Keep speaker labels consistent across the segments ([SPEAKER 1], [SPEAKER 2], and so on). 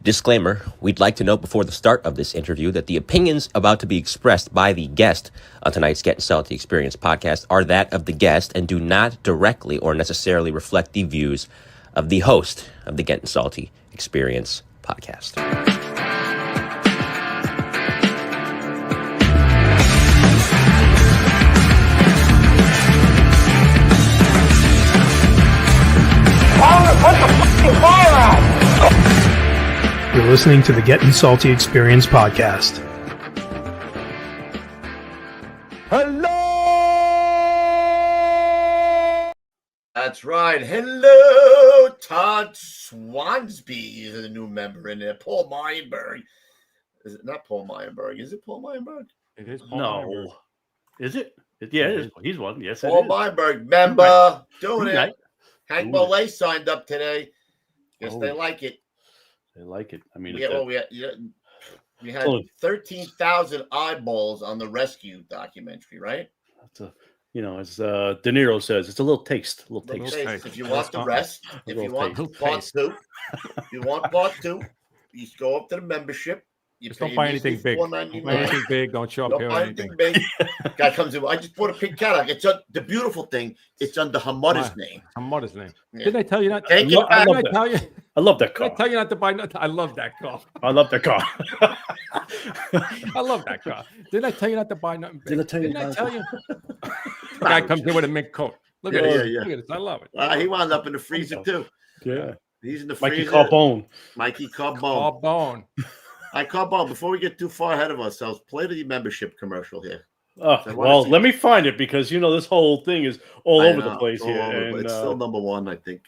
[SPEAKER 1] Disclaimer, we'd like to note before the start of this interview that the opinions about to be expressed by the guest on tonight's Gettin Salty Experience podcast are that of the guest and do not directly or necessarily reflect the views of the host of the Gettin Salty Experience podcast.
[SPEAKER 2] Put the fucking fire out!
[SPEAKER 3] You're listening to the Gettin Salty Experience podcast.
[SPEAKER 4] Hello! That's right. Hello, Todd Swansby is a new member in there. Paul Meyerberg. Is it not Paul Meyerberg? Is it Paul Meyerberg?
[SPEAKER 5] It is Paul Meyerberg. Is it? Yeah, it is. He's one. Yes,
[SPEAKER 4] Paul
[SPEAKER 5] it is.
[SPEAKER 4] Meyerberg, member. Doing it.
[SPEAKER 5] Right.
[SPEAKER 4] Hank Molay signed up today. Guess they like it.
[SPEAKER 5] They like it. I mean,
[SPEAKER 4] we had 13,000 eyeballs on the rescue documentary, right?
[SPEAKER 5] That's a, as De Niro says, it's a little taste. A little taste.
[SPEAKER 4] If you want the rest, if you want part two, you just go up to the membership.
[SPEAKER 6] Just don't buy anything big. Don't buy anything big. Don't show up here or anything.
[SPEAKER 4] Big. Guy comes in. I just bought a pink Cadillac. It's the beautiful thing. It's under her mother's name.
[SPEAKER 6] Her mother's name. Yeah. Didn't I tell you not?
[SPEAKER 4] I
[SPEAKER 5] love that car.
[SPEAKER 6] Did I tell you not to buy nothing? I love that car.
[SPEAKER 5] I love that car.
[SPEAKER 6] I love that car. Didn't I tell you not to buy nothing big?
[SPEAKER 5] Didn't I tell you?
[SPEAKER 6] Guy comes in with a mink coat. Look at it. Look at this. I love it.
[SPEAKER 4] He wound up in the freezer too.
[SPEAKER 5] Yeah.
[SPEAKER 4] He's in the freezer.
[SPEAKER 5] Mikey Carbone.
[SPEAKER 6] Carbone.
[SPEAKER 4] I Carbone. Before we get too far ahead of ourselves, play the membership commercial here.
[SPEAKER 5] Well, let me find it because this whole thing is all over the place here. And,
[SPEAKER 4] it's still number one, I think.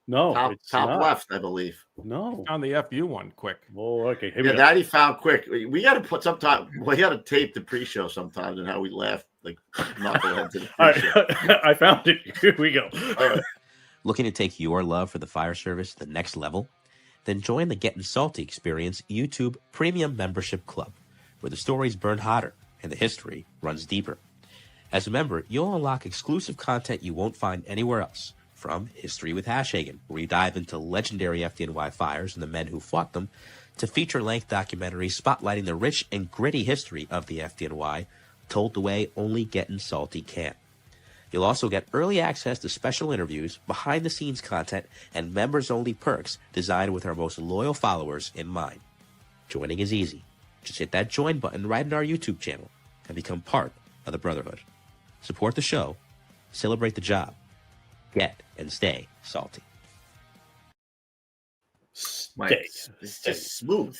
[SPEAKER 5] No,
[SPEAKER 4] top left, I believe.
[SPEAKER 5] No,
[SPEAKER 6] found the FU one quick.
[SPEAKER 5] Oh, okay.
[SPEAKER 4] That he found quick. We got to put sometime. We got to tape the pre-show sometimes and how we laugh like knuckleheads in the pre-show.
[SPEAKER 5] Right. I found it. Here we go.
[SPEAKER 4] All right.
[SPEAKER 1] Looking to take your love for the fire service to the next level? Then join the Gettin Salty Experience YouTube Premium Membership Club, where the stories burn hotter and the history runs deeper. As a member, you'll unlock exclusive content you won't find anywhere else, from History with Hashhagen, where we dive into legendary FDNY fires and the men who fought them, to feature-length documentaries spotlighting the rich and gritty history of the FDNY, told the way only Gettin Salty can. You'll also get early access to special interviews, behind-the-scenes content, and members-only perks designed with our most loyal followers in mind. Joining is easy. Just hit that join button right in our YouTube channel and become part of the Brotherhood. Support the show, celebrate the job, get and stay salty.
[SPEAKER 4] It's just smooth.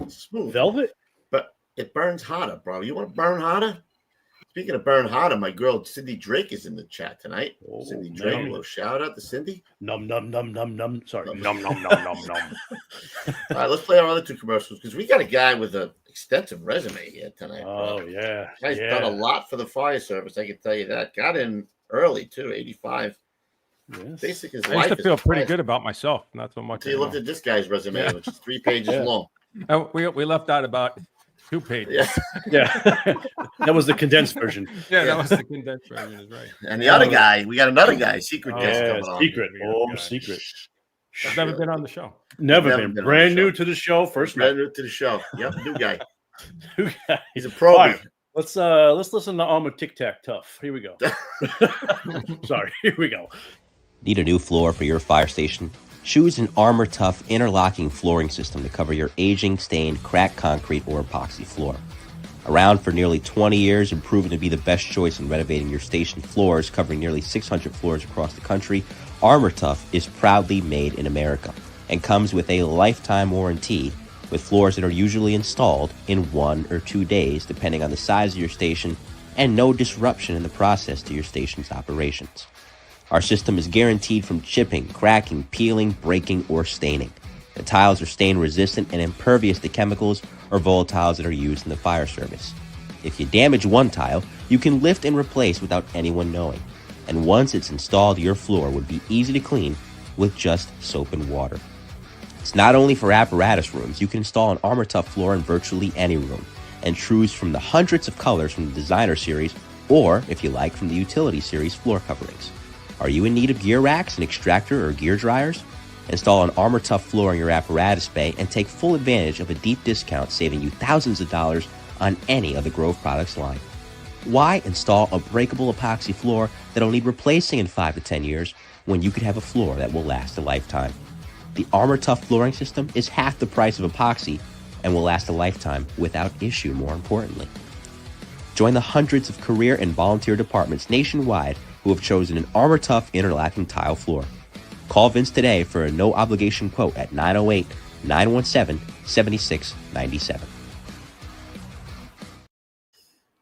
[SPEAKER 4] Smooth.
[SPEAKER 5] Velvet?
[SPEAKER 4] But it burns hotter, bro. You want to burn hotter? Speaking of burn hotter, my girl Cindy Drake is in the chat tonight. Cindy Drake, a little shout out to Cindy.
[SPEAKER 5] Num. Sorry. Num.
[SPEAKER 4] All right, let's play our other two commercials because we got a guy with an extensive resume here tonight.
[SPEAKER 5] Oh, yeah.
[SPEAKER 4] Guy's done a lot for the fire service, I can tell you that. Got in early, too, 85.
[SPEAKER 5] Yes.
[SPEAKER 4] Basically, his
[SPEAKER 6] I
[SPEAKER 4] life
[SPEAKER 6] used to feel pretty good about myself. Not so much.
[SPEAKER 4] So you looked at this guy's resume, which is 3 pages long.
[SPEAKER 6] We left out about 2 pages.
[SPEAKER 5] Yeah. That was the condensed version.
[SPEAKER 6] That was the condensed version, is right.
[SPEAKER 4] And the other guy, we got another guy, secret guest coming on.
[SPEAKER 5] Secret.
[SPEAKER 6] I've never been on the show.
[SPEAKER 5] Never been. Brand new to the show.
[SPEAKER 4] Brand new to the show. Yep, new guy. He's a pro.
[SPEAKER 5] Right. Let's listen to Armored Tic Tac Tough. Here we go. Sorry. Here we go.
[SPEAKER 1] Need a new floor for your fire station? Choose an Armor Tough interlocking flooring system to cover your aging, stained, cracked concrete or epoxy floor. Around for nearly 20 years and proven to be the best choice in renovating your station floors, covering nearly 600 floors across the country, Armor Tough is proudly made in America and comes with a lifetime warranty with floors that are usually installed in 1 or 2 days, depending on the size of your station, and no disruption in the process to your station's operations. Our system is guaranteed from chipping, cracking, peeling, breaking, or staining. The tiles are stain resistant and impervious to chemicals or volatiles that are used in the fire service. If you damage one tile, you can lift and replace without anyone knowing. And once it's installed, your floor would be easy to clean with just soap and water. It's not only for apparatus rooms. You can install an Armor Tough floor in virtually any room and choose from the hundreds of colors from the Designer Series or, if you like, from the Utility Series floor coverings. Are you in need of gear racks, an extractor, or gear dryers? Install an Armor Tough floor in your apparatus bay and take full advantage of a deep discount, saving you thousands of dollars on any of the Grove products line. Why install a breakable epoxy floor that'll need replacing in 5 to 10 years when you could have a floor that will last a lifetime? The Armor Tough flooring system is half the price of epoxy and will last a lifetime without issue, more importantly. Join the hundreds of career and volunteer departments nationwide who have chosen an Armor Tough interlocking tile floor. Call Vince today for a no-obligation quote at 908-917-7697.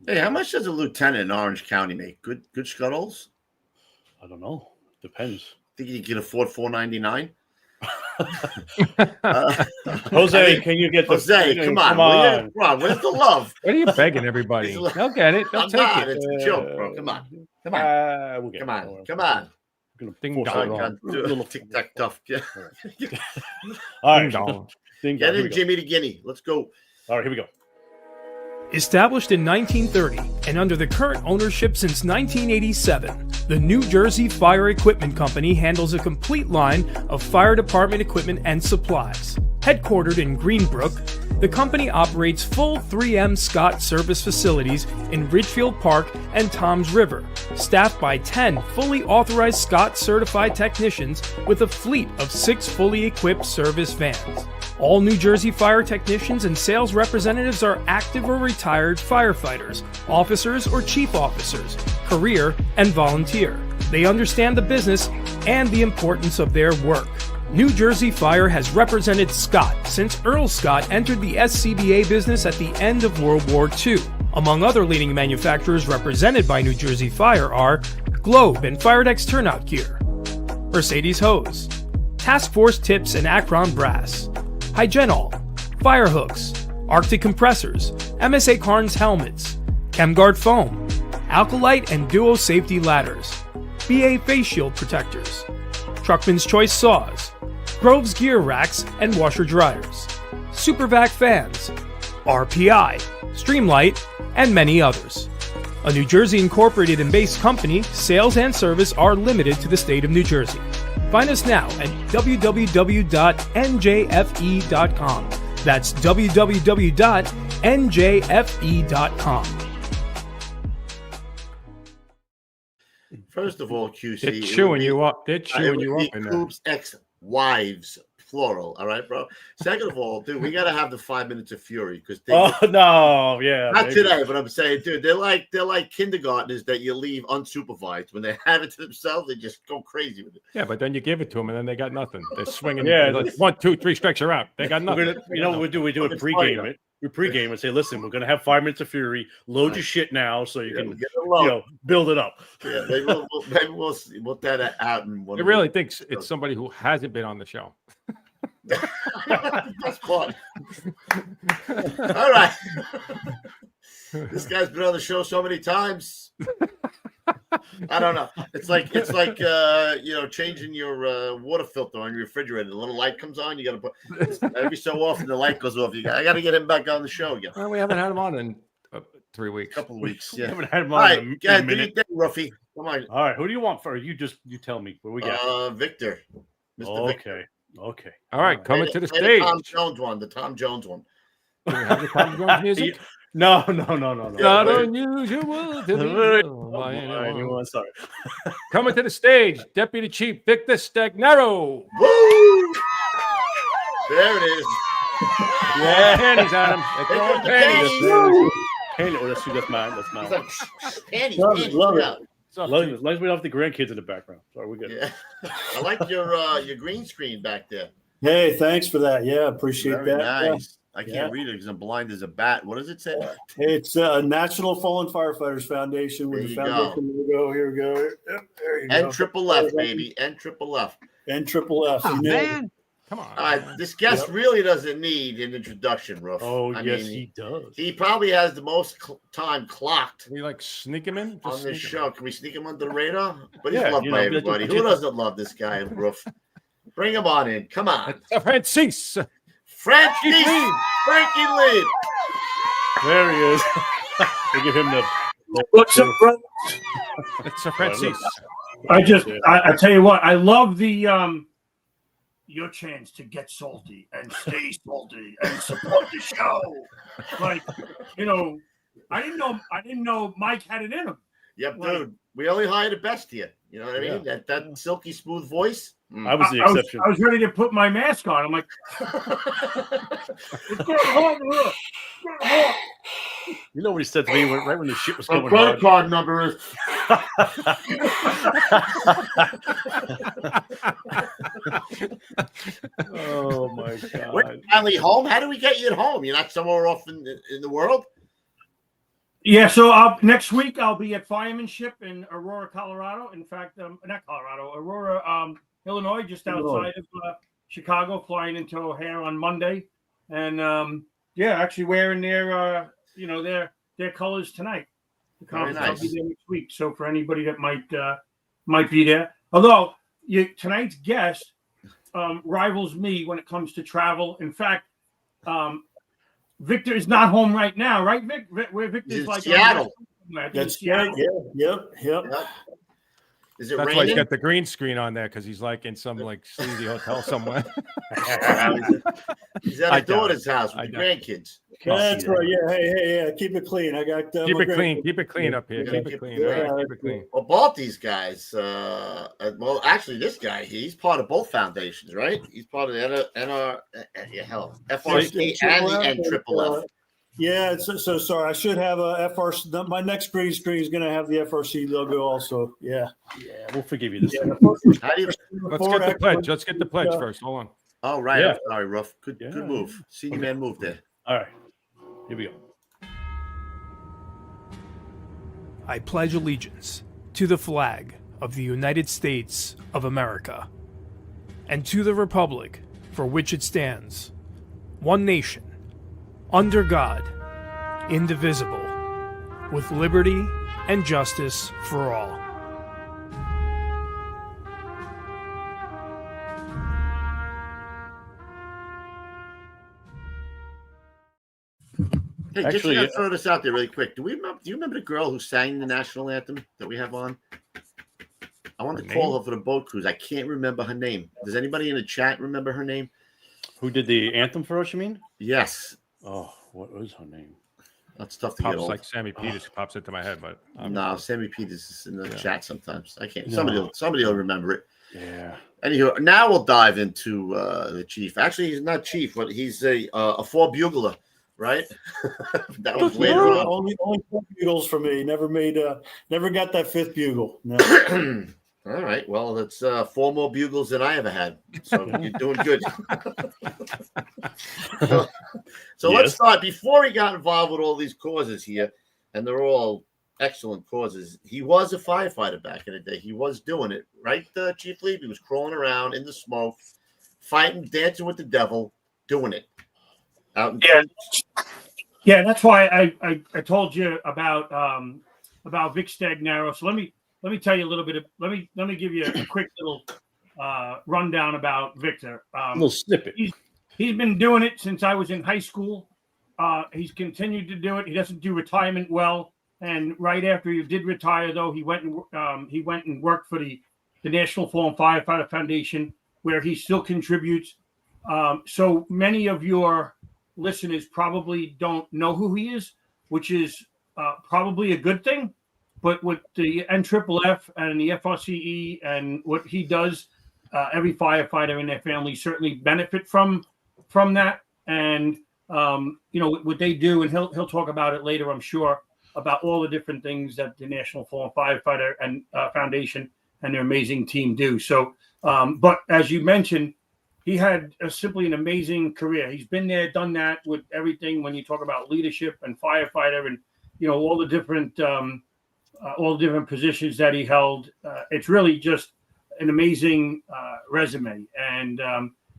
[SPEAKER 4] Hey, how much does a lieutenant in Orange County make? Good scuttles?
[SPEAKER 5] I don't know. Depends.
[SPEAKER 4] Think you can afford $4.99?
[SPEAKER 5] Jose, can you get the
[SPEAKER 4] Jose? Come on. Come on. Where's the love?
[SPEAKER 6] What are you begging everybody? They'll get it. They'll
[SPEAKER 4] I'm
[SPEAKER 6] take
[SPEAKER 4] not.
[SPEAKER 6] it.
[SPEAKER 4] It's a joke, bro. Come on.
[SPEAKER 5] We'll get
[SPEAKER 4] Come
[SPEAKER 5] it.
[SPEAKER 4] on. Come on.
[SPEAKER 6] Ding
[SPEAKER 5] Force it
[SPEAKER 6] dong.
[SPEAKER 5] wrong.
[SPEAKER 4] Do a little tic-tac tough. Yeah.
[SPEAKER 5] All
[SPEAKER 6] Ding
[SPEAKER 5] right.
[SPEAKER 6] dong.
[SPEAKER 5] Ding
[SPEAKER 4] Get
[SPEAKER 5] dong. Here
[SPEAKER 4] in
[SPEAKER 5] we go.
[SPEAKER 4] Jimmy the Guinea. Let's go.
[SPEAKER 5] All right, here we go.
[SPEAKER 3] Established in 1930 and under the current ownership since 1987, the New Jersey Fire Equipment Company handles a complete line of fire department equipment and supplies. Headquartered in Greenbrook, the company operates full 3M Scott service facilities in Ridgefield Park and Toms River, staffed by 10 fully authorized Scott certified technicians with a fleet of 6 fully equipped service vans. All New Jersey fire technicians and sales representatives are active or retired firefighters, officers or chief officers, career and volunteer. They understand the business and the importance of their work. New Jersey Fire has represented Scott since Earl Scott entered the SCBA business at the end of World War II. Among other leading manufacturers represented by New Jersey Fire are Globe and Firedex Turnout Gear, Mercedes Hose, Task Force Tips and Akron Brass, Hygenol, Firehooks, Arctic Compressors, MSA Carnes Helmets, ChemGuard Foam, Alkalite and Duo Safety Ladders, BA Face Shield Protectors, Truckman's Choice Saws, Grove's Gear Racks and Washer Dryers, Supervac Fans, RPI, Streamlight, and many others. A New Jersey incorporated and based company, sales and service are limited to the state of New Jersey. Find us now at www.njfe.com. That's www.njfe.com.
[SPEAKER 4] First of all, QC.
[SPEAKER 6] They're chewing you up. They're chewing you up in there.
[SPEAKER 4] Coop's ex-wives, plural. All right, bro. Second of all, dude, we got to have the 5 minutes of fury because
[SPEAKER 5] Oh no, yeah.
[SPEAKER 4] not
[SPEAKER 5] maybe.
[SPEAKER 4] today, but I'm saying, dude, they're like kindergartners that you leave unsupervised. When they have it to themselves, they just go crazy with it.
[SPEAKER 6] Yeah, but then you give it to them, and then they got nothing. They're swinging.
[SPEAKER 5] Yeah,
[SPEAKER 6] like 1, 2, 3 strikes are out. They got
[SPEAKER 5] We're
[SPEAKER 6] nothing.
[SPEAKER 5] gonna, you know what we do? We do it pregame it. We pregame and say, listen, we're gonna have 5 minutes of fury. Load your shit now so you can, build it up.
[SPEAKER 4] Yeah, maybe we'll get that out. And
[SPEAKER 6] It really thinks it's somebody who hasn't been on the show.
[SPEAKER 4] That's fun. All right. This guy's been on the show so many times. I don't know. It's like changing your water filter on your refrigerator. The little light comes on. You got to put every so often the light goes off. I got to get him back on the show again.
[SPEAKER 6] Well, we haven't had him on in 3 weeks.
[SPEAKER 4] A couple of weeks.
[SPEAKER 5] We
[SPEAKER 4] Yeah.
[SPEAKER 5] haven't had him
[SPEAKER 4] All
[SPEAKER 5] on
[SPEAKER 4] right,
[SPEAKER 5] in
[SPEAKER 4] yeah,
[SPEAKER 5] a
[SPEAKER 4] do your
[SPEAKER 5] minute.
[SPEAKER 4] thing, Ruffy. Come on.
[SPEAKER 5] All right, who do you want for? You tell me. What we got?
[SPEAKER 4] Victor. Mr. Victor.
[SPEAKER 5] Okay.
[SPEAKER 6] All right, coming to the
[SPEAKER 4] Play
[SPEAKER 6] stage.
[SPEAKER 4] The Tom Jones one.
[SPEAKER 6] Do we have the Tom Jones music?
[SPEAKER 5] No.
[SPEAKER 6] Not unusual to be known by anyone.
[SPEAKER 5] Sorry.
[SPEAKER 6] Coming to the stage, Deputy Chief Victor Stagnaro.
[SPEAKER 4] Woo! There it is.
[SPEAKER 6] Yeah, panties on him. They're throwing panties.
[SPEAKER 5] Penny. Oh, that's mine. That's mine.
[SPEAKER 4] He's like, panties,
[SPEAKER 5] Love
[SPEAKER 4] panties,
[SPEAKER 5] it.
[SPEAKER 4] yeah.
[SPEAKER 5] As long as we don't have the grandkids in the background. Sorry, we're good.
[SPEAKER 4] Yeah. I like your green screen back there.
[SPEAKER 7] Hey, thanks for that. Yeah, appreciate
[SPEAKER 4] Very
[SPEAKER 7] that.
[SPEAKER 4] nice. I can't read it because I'm blind as a bat. What does it say?
[SPEAKER 7] It's National Fallen Firefighters Foundation.
[SPEAKER 4] There
[SPEAKER 7] With the
[SPEAKER 4] you
[SPEAKER 7] foundation. Here we go. Yep, there you
[SPEAKER 4] N
[SPEAKER 7] go.
[SPEAKER 4] triple F, baby. N triple F.
[SPEAKER 7] NFFF.
[SPEAKER 6] Oh, man. Come on.
[SPEAKER 4] This guest really doesn't need an introduction, Ruff.
[SPEAKER 5] Oh,
[SPEAKER 4] I
[SPEAKER 5] yes,
[SPEAKER 4] mean,
[SPEAKER 5] he does.
[SPEAKER 4] He probably has the most time clocked
[SPEAKER 6] Can we sneak him in? Just
[SPEAKER 4] on this
[SPEAKER 6] sneak him
[SPEAKER 4] show. Can we sneak him under the radar? But he's
[SPEAKER 5] Yeah,
[SPEAKER 4] loved by
[SPEAKER 5] that's
[SPEAKER 4] everybody.
[SPEAKER 5] what-
[SPEAKER 4] Who doesn't love this guy, Ruff? Bring him on in. Come on.
[SPEAKER 6] in. Francis.
[SPEAKER 4] Frankie Lee.
[SPEAKER 5] There he is. We give him the.
[SPEAKER 8] What's up, brother?
[SPEAKER 6] It's a Francis.
[SPEAKER 8] I tell you what, I love the your chance to get salty and stay salty and support the show. Like, you know, I didn't know Mike had it in him.
[SPEAKER 4] Yep, dude. We only hire the best here. You know what I mean? That silky smooth voice.
[SPEAKER 5] I was the exception.
[SPEAKER 8] I was ready to put my mask on. I'm like, it's getting hot in here. It's getting hot.
[SPEAKER 5] You know what he said to me right when the shit was coming
[SPEAKER 4] credit
[SPEAKER 5] out?
[SPEAKER 4] card number is.
[SPEAKER 5] Oh my God!
[SPEAKER 4] We're finally home. How do we get you at home? You're not somewhere off in the world.
[SPEAKER 8] Yeah, so next week I'll be at Firemanship in Aurora, Colorado. In fact, not Colorado, Aurora, Illinois, just outside of Chicago. Flying into O'Hare on Monday, and actually wearing their their colors tonight. The conference I'll be there next week. So for anybody that might be there, although tonight's guest rivals me when it comes to travel. In fact, Victor is not home right now, right, Vic? Where Victor's like
[SPEAKER 4] Seattle.
[SPEAKER 7] That's Seattle. Yeah. Yep.
[SPEAKER 4] Is it
[SPEAKER 6] That's
[SPEAKER 4] raining?
[SPEAKER 6] why he's got the green screen on there because he's like in some like sleazy hotel somewhere.
[SPEAKER 4] He's at his daughter's house with the grandkids.
[SPEAKER 7] That's right. Yeah. Hey. Keep it clean. I got
[SPEAKER 6] keep it clean. Keep it clean up here. Keep it clean. Right? Keep it clean.
[SPEAKER 4] Well, both these guys. Well, actually, this guy he's part of both foundations, right? He's part of the FRC and the NFFF.
[SPEAKER 7] Yeah, so sorry. I should have a FRC. My next green screen is going to have the FRC logo also. Yeah,
[SPEAKER 5] we'll forgive you this time.
[SPEAKER 6] Let's get the pledge. Let's get the pledge first. Hold on.
[SPEAKER 4] Oh, right. Yeah. Sorry, Ruff. Good move. Senior man move there.
[SPEAKER 5] All right. Here we go.
[SPEAKER 3] I pledge allegiance to the flag of the United States of America and to the republic for which it stands, one nation, under God, indivisible, with liberty and justice for all.
[SPEAKER 4] Hey, actually, just throw this out there really quick. Do you remember the girl who sang the national anthem that we have on? I want to call her for the boat cruise. I can't remember her name. Does anybody in the chat remember her name?
[SPEAKER 5] Who did the anthem for us, you mean?
[SPEAKER 4] Yes.
[SPEAKER 5] Oh, what was her name?
[SPEAKER 4] That's tough to get old.
[SPEAKER 6] Like Sammy Peters pops into my head, but
[SPEAKER 4] no, Sammy Peters is in the chat sometimes. I can't. No. Somebody will remember it.
[SPEAKER 5] Yeah.
[SPEAKER 4] Anywho, now we'll dive into the chief. Actually, he's not chief, but he's a four bugler, right? That was later on.
[SPEAKER 7] Only four bugles for me. Never got that fifth bugle. No.
[SPEAKER 4] All right. Well, that's 4 more bugles than I ever had. So you're doing good. So let's start. Before he got involved with all these causes here, and they're all excellent causes, he was a firefighter back in the day. He was doing it, right, Chief Lee? He was crawling around in the smoke, fighting, dancing with the devil, doing it. Out in
[SPEAKER 8] yeah, that's why I told you about Vic Stagnaro. So let me tell you a little bit of let me give you a quick little rundown about Victor.
[SPEAKER 5] A little snippet.
[SPEAKER 8] He's been doing it since I was in high school. He's continued to do it. He doesn't do retirement well, and right after he did retire, though, he went and worked for the National Fallen Firefighters Foundation, where he still contributes. So many of your listeners probably don't know who he is, which is probably a good thing. But with the NFFF and the FRCE and what he does, every firefighter and their family certainly benefit from that. And what they do, and he'll talk about it later, I'm sure, about all the different things that the National Fallen Firefighter and Foundation and their amazing team do. So, but as you mentioned, he had simply an amazing career. He's been there, done that with everything. When you talk about leadership and firefighter, and all the different positions that he held, it's really just an amazing resume. And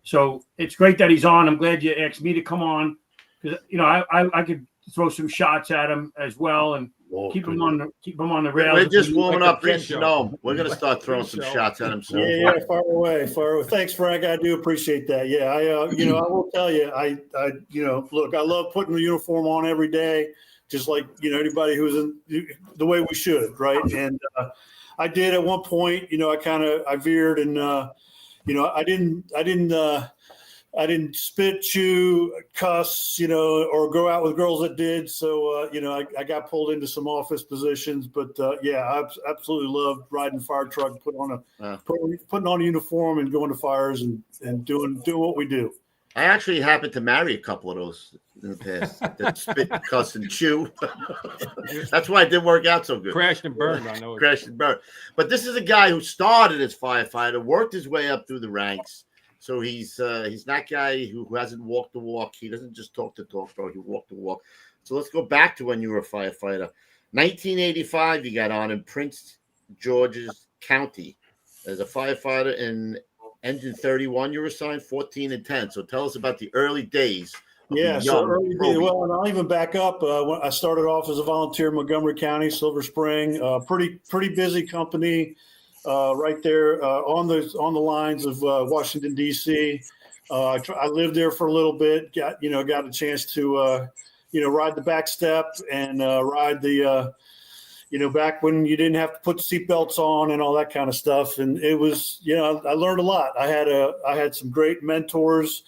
[SPEAKER 8] so it's great that he's on. I'm glad you asked me to come on because I could throw some shots at him as well and keep him on the rails.
[SPEAKER 4] We're just warming up, getting to know him. We're gonna start throwing some shots at him soon.
[SPEAKER 7] Yeah, far away. Thanks, Frank. I do appreciate that. Yeah, I will tell you, I look, I love putting the uniform on every day, just like anybody who's in the way we should, right? And I did at one point. I veered and I didn't spit, chew, cuss, or go out with girls that did. So, I got pulled into some office positions, but I absolutely loved riding the fire truck, putting on a uniform and going to fires and doing what we do.
[SPEAKER 4] I actually happened to marry a couple of those in the past that spit, cuss, and chew. That's why it didn't work out so good.
[SPEAKER 6] Crashed and burned, I know.
[SPEAKER 4] Crashed and burned. But this is a guy who started as firefighter, worked his way up through the ranks. So he's that guy who hasn't walked the walk. He doesn't just talk the talk, bro. He walked the walk. So let's go back to when you were a firefighter. 1985, you got on in Prince George's County as a firefighter in Engine 31. You were assigned 14 and 10. So tell us about the early days.
[SPEAKER 7] So early days. Well, and I'll even back up. When I started off as a volunteer in Montgomery County, Silver Spring. Pretty busy company. Right there on the lines of Washington D.C. I lived there for a little bit. Got a chance to ride the back step and ride the back when you didn't have to put seatbelts on and all that kind of stuff. And it was I learned a lot. I had some great mentors.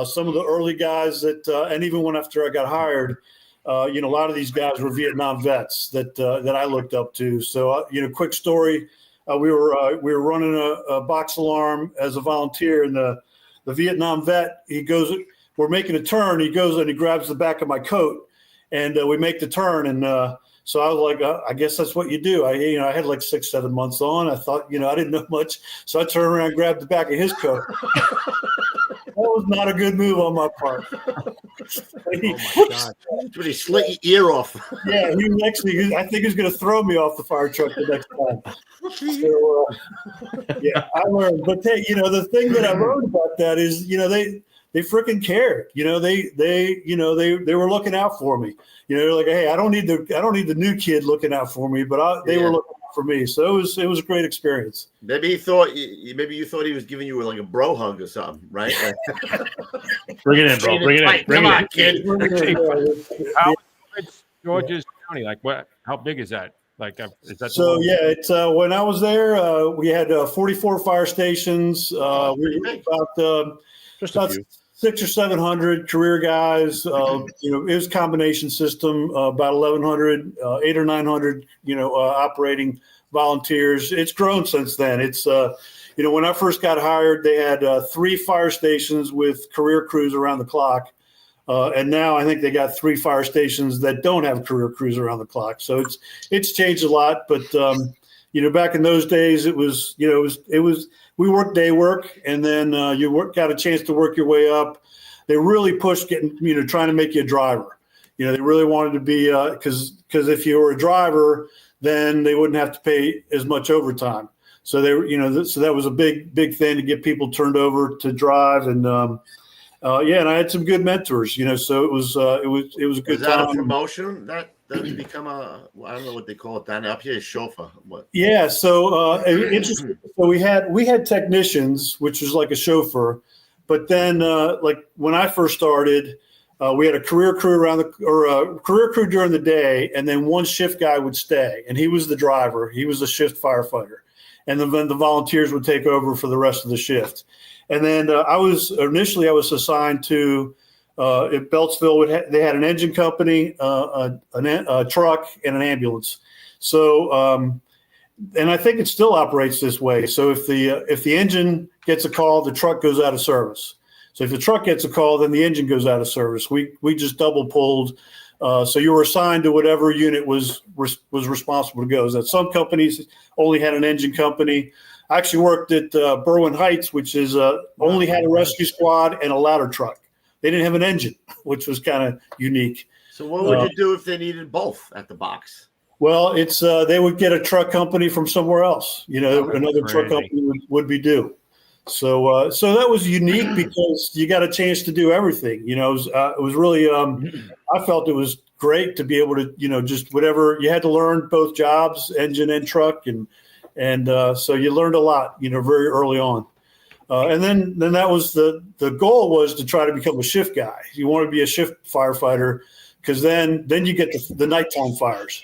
[SPEAKER 7] Some of the early guys that and even when after I got hired, a lot of these guys were Vietnam vets that I looked up to. So quick story. We were running a box alarm as a volunteer, and the Vietnam vet, we're making a turn. He goes and he grabs the back of my coat, and we make the turn. And so I was like, I guess that's what you do. I had like 6-7 months on. I thought, I didn't know much, so I turned around and grabbed the back of his coat. That was not a good move on my part.
[SPEAKER 6] Oh my God!
[SPEAKER 4] When he slit your ear off.
[SPEAKER 7] Yeah, I think he was going to throw me off the fire truck the next time. So, I learned. But the thing that I learned about that is, they freaking cared. They were looking out for me. They're like, hey, I don't need the new kid looking out for me, but they were looking out for me. So it was a great experience.
[SPEAKER 4] Maybe you thought he was giving you like a bro hug or something, right?
[SPEAKER 5] Bring it in, bro. Bring it in.
[SPEAKER 4] Come on, kid.
[SPEAKER 6] How is George's County? Like what? How big is that? Like is that?
[SPEAKER 7] So it's when I was there, we had 44 fire stations. We were about 600 or 700 career guys. It was a combination system. About 1,100, 800 or 900. Operating volunteers. It's grown since then. It's when I first got hired, they had 3 fire stations with career crews around the clock. And now I think they got 3 fire stations that don't have career crews around the clock. So it's changed a lot. But back in those days, it was we worked day work, and then got a chance to work your way up. They really pushed trying to make you a driver. They really wanted to be because if you were a driver, then they wouldn't have to pay as much overtime. So so that was a big thing to get people turned over to drive and. And I had some good mentors, so it was a good time.
[SPEAKER 4] Was that a promotion that become I don't know what they call it down up here, chauffeur? What?
[SPEAKER 7] Yeah. So interesting. So we had technicians, which was like a chauffeur, but then like when I first started, we had a career crew a career crew during the day, and then one shift guy would stay, and he was the driver. He was a shift firefighter, and then the volunteers would take over for the rest of the shift. And then I was assigned to at Beltsville. They had an engine company, a truck, and an ambulance. So, and I think it still operates this way. So if the engine gets a call, the truck goes out of service. So if the truck gets a call, then the engine goes out of service. We just double pulled. So you were assigned to whatever unit was responsible to go. That some companies only had an engine company. I actually worked at Berwyn Heights, which is only had a rescue squad and a ladder truck. They didn't have an engine, which was kind of unique.
[SPEAKER 4] So what would you do if they needed both at the box?
[SPEAKER 7] Well, it's they would get a truck company from somewhere else. Another truck company would be due. So that was unique because you got a chance to do everything. It was really I felt it was great to be able to just whatever you had to learn both jobs, engine and truck, and so you learned a lot, very early on. And then that was the goal was to try to become a shift guy. You want to be a shift firefighter because then you get the nighttime fires.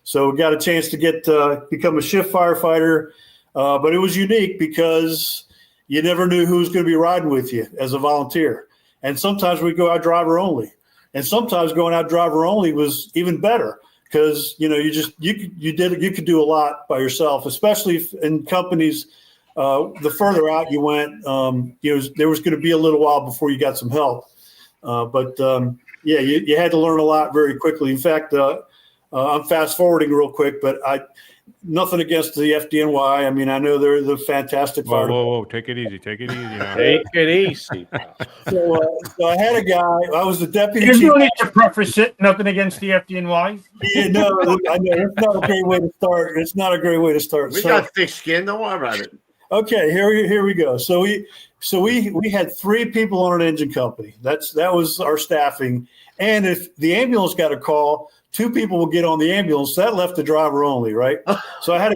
[SPEAKER 7] So got a chance to become a shift firefighter. But it was unique because you never knew who was going to be riding with you as a volunteer. And sometimes we'd go out driver only. And sometimes going out driver only was even better because, you could do a lot by yourself, especially in companies. The further out you went, there was going to be a little while before you got some help. You had to learn a lot very quickly. In fact, I'm fast forwarding real quick, but nothing against the FDNY. I mean, I know they're the fantastic fire.
[SPEAKER 6] Whoa, take it easy. Take it easy. Now.
[SPEAKER 5] Take it easy.
[SPEAKER 7] So I had a guy. I was the deputy.
[SPEAKER 8] You don't need to preface it. Nothing against the FDNY.
[SPEAKER 7] Yeah, no, I know it's not a great way to start. It's not a great way to start.
[SPEAKER 4] We got thick skin. Don't worry about it.
[SPEAKER 7] Okay, here we go. So we had 3 people on an engine company. That was our staffing. And if the ambulance got a call, 2 people would get on the ambulance. That left the driver only, right? So I had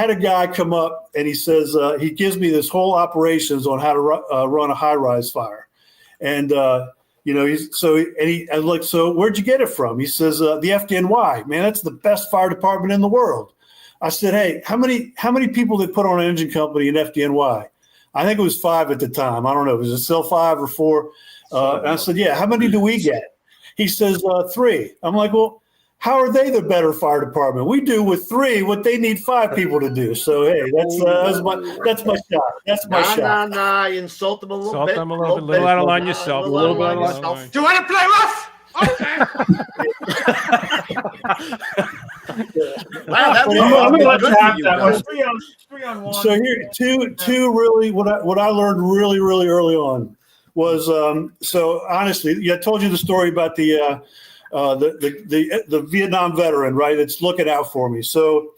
[SPEAKER 7] a guy come up and he says he gives me this whole operations on how to run a high-rise fire, and I was like, so where'd you get it from? He says the FDNY. Man, that's the best fire department in the world. I said, hey, how many people did put on an engine company in FDNY? I think it was 5 at the time. I don't know. Was it still 5 or 4? And I said, yeah. How many do we get? He says 3. I'm like, well, how are they the better fire department? We do with 3 what they need 5 people to do. So hey, that's my shot. That's my shot.
[SPEAKER 4] Nah. You insult them a little bit.
[SPEAKER 6] Them a little bit out of line yourself. A little bit out of line.
[SPEAKER 2] Do you want to play rough? Okay.
[SPEAKER 4] Wow, that
[SPEAKER 8] I'm gonna let
[SPEAKER 4] good
[SPEAKER 8] you
[SPEAKER 4] for
[SPEAKER 8] have
[SPEAKER 4] you
[SPEAKER 8] that
[SPEAKER 4] guys.
[SPEAKER 8] one. 3 on 1.
[SPEAKER 7] So here, two really what I learned really early on was so honestly, I told you the story about the Vietnam veteran, right? It's looking out for me. So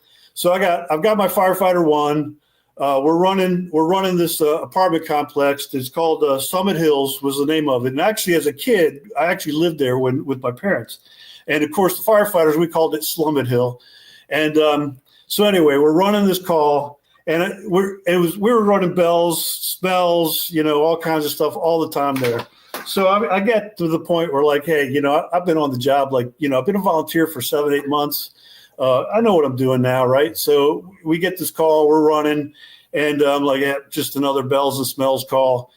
[SPEAKER 7] I've got my firefighter 1. We're running this apartment complex. It's called Summit Hills was the name of it. And actually, as a kid, I actually lived there with my parents. And of course, the firefighters, we called it Slummit Hill. And so anyway, we're running this call, and we were running bells, smells, all kinds of stuff all the time there. So I get to the point where like, hey, I've been on the job, like, I've been a volunteer for 7-8 months. I know what I'm doing now, right? So we get this call, we're running, and I'm like, yeah, just another bells and smells call.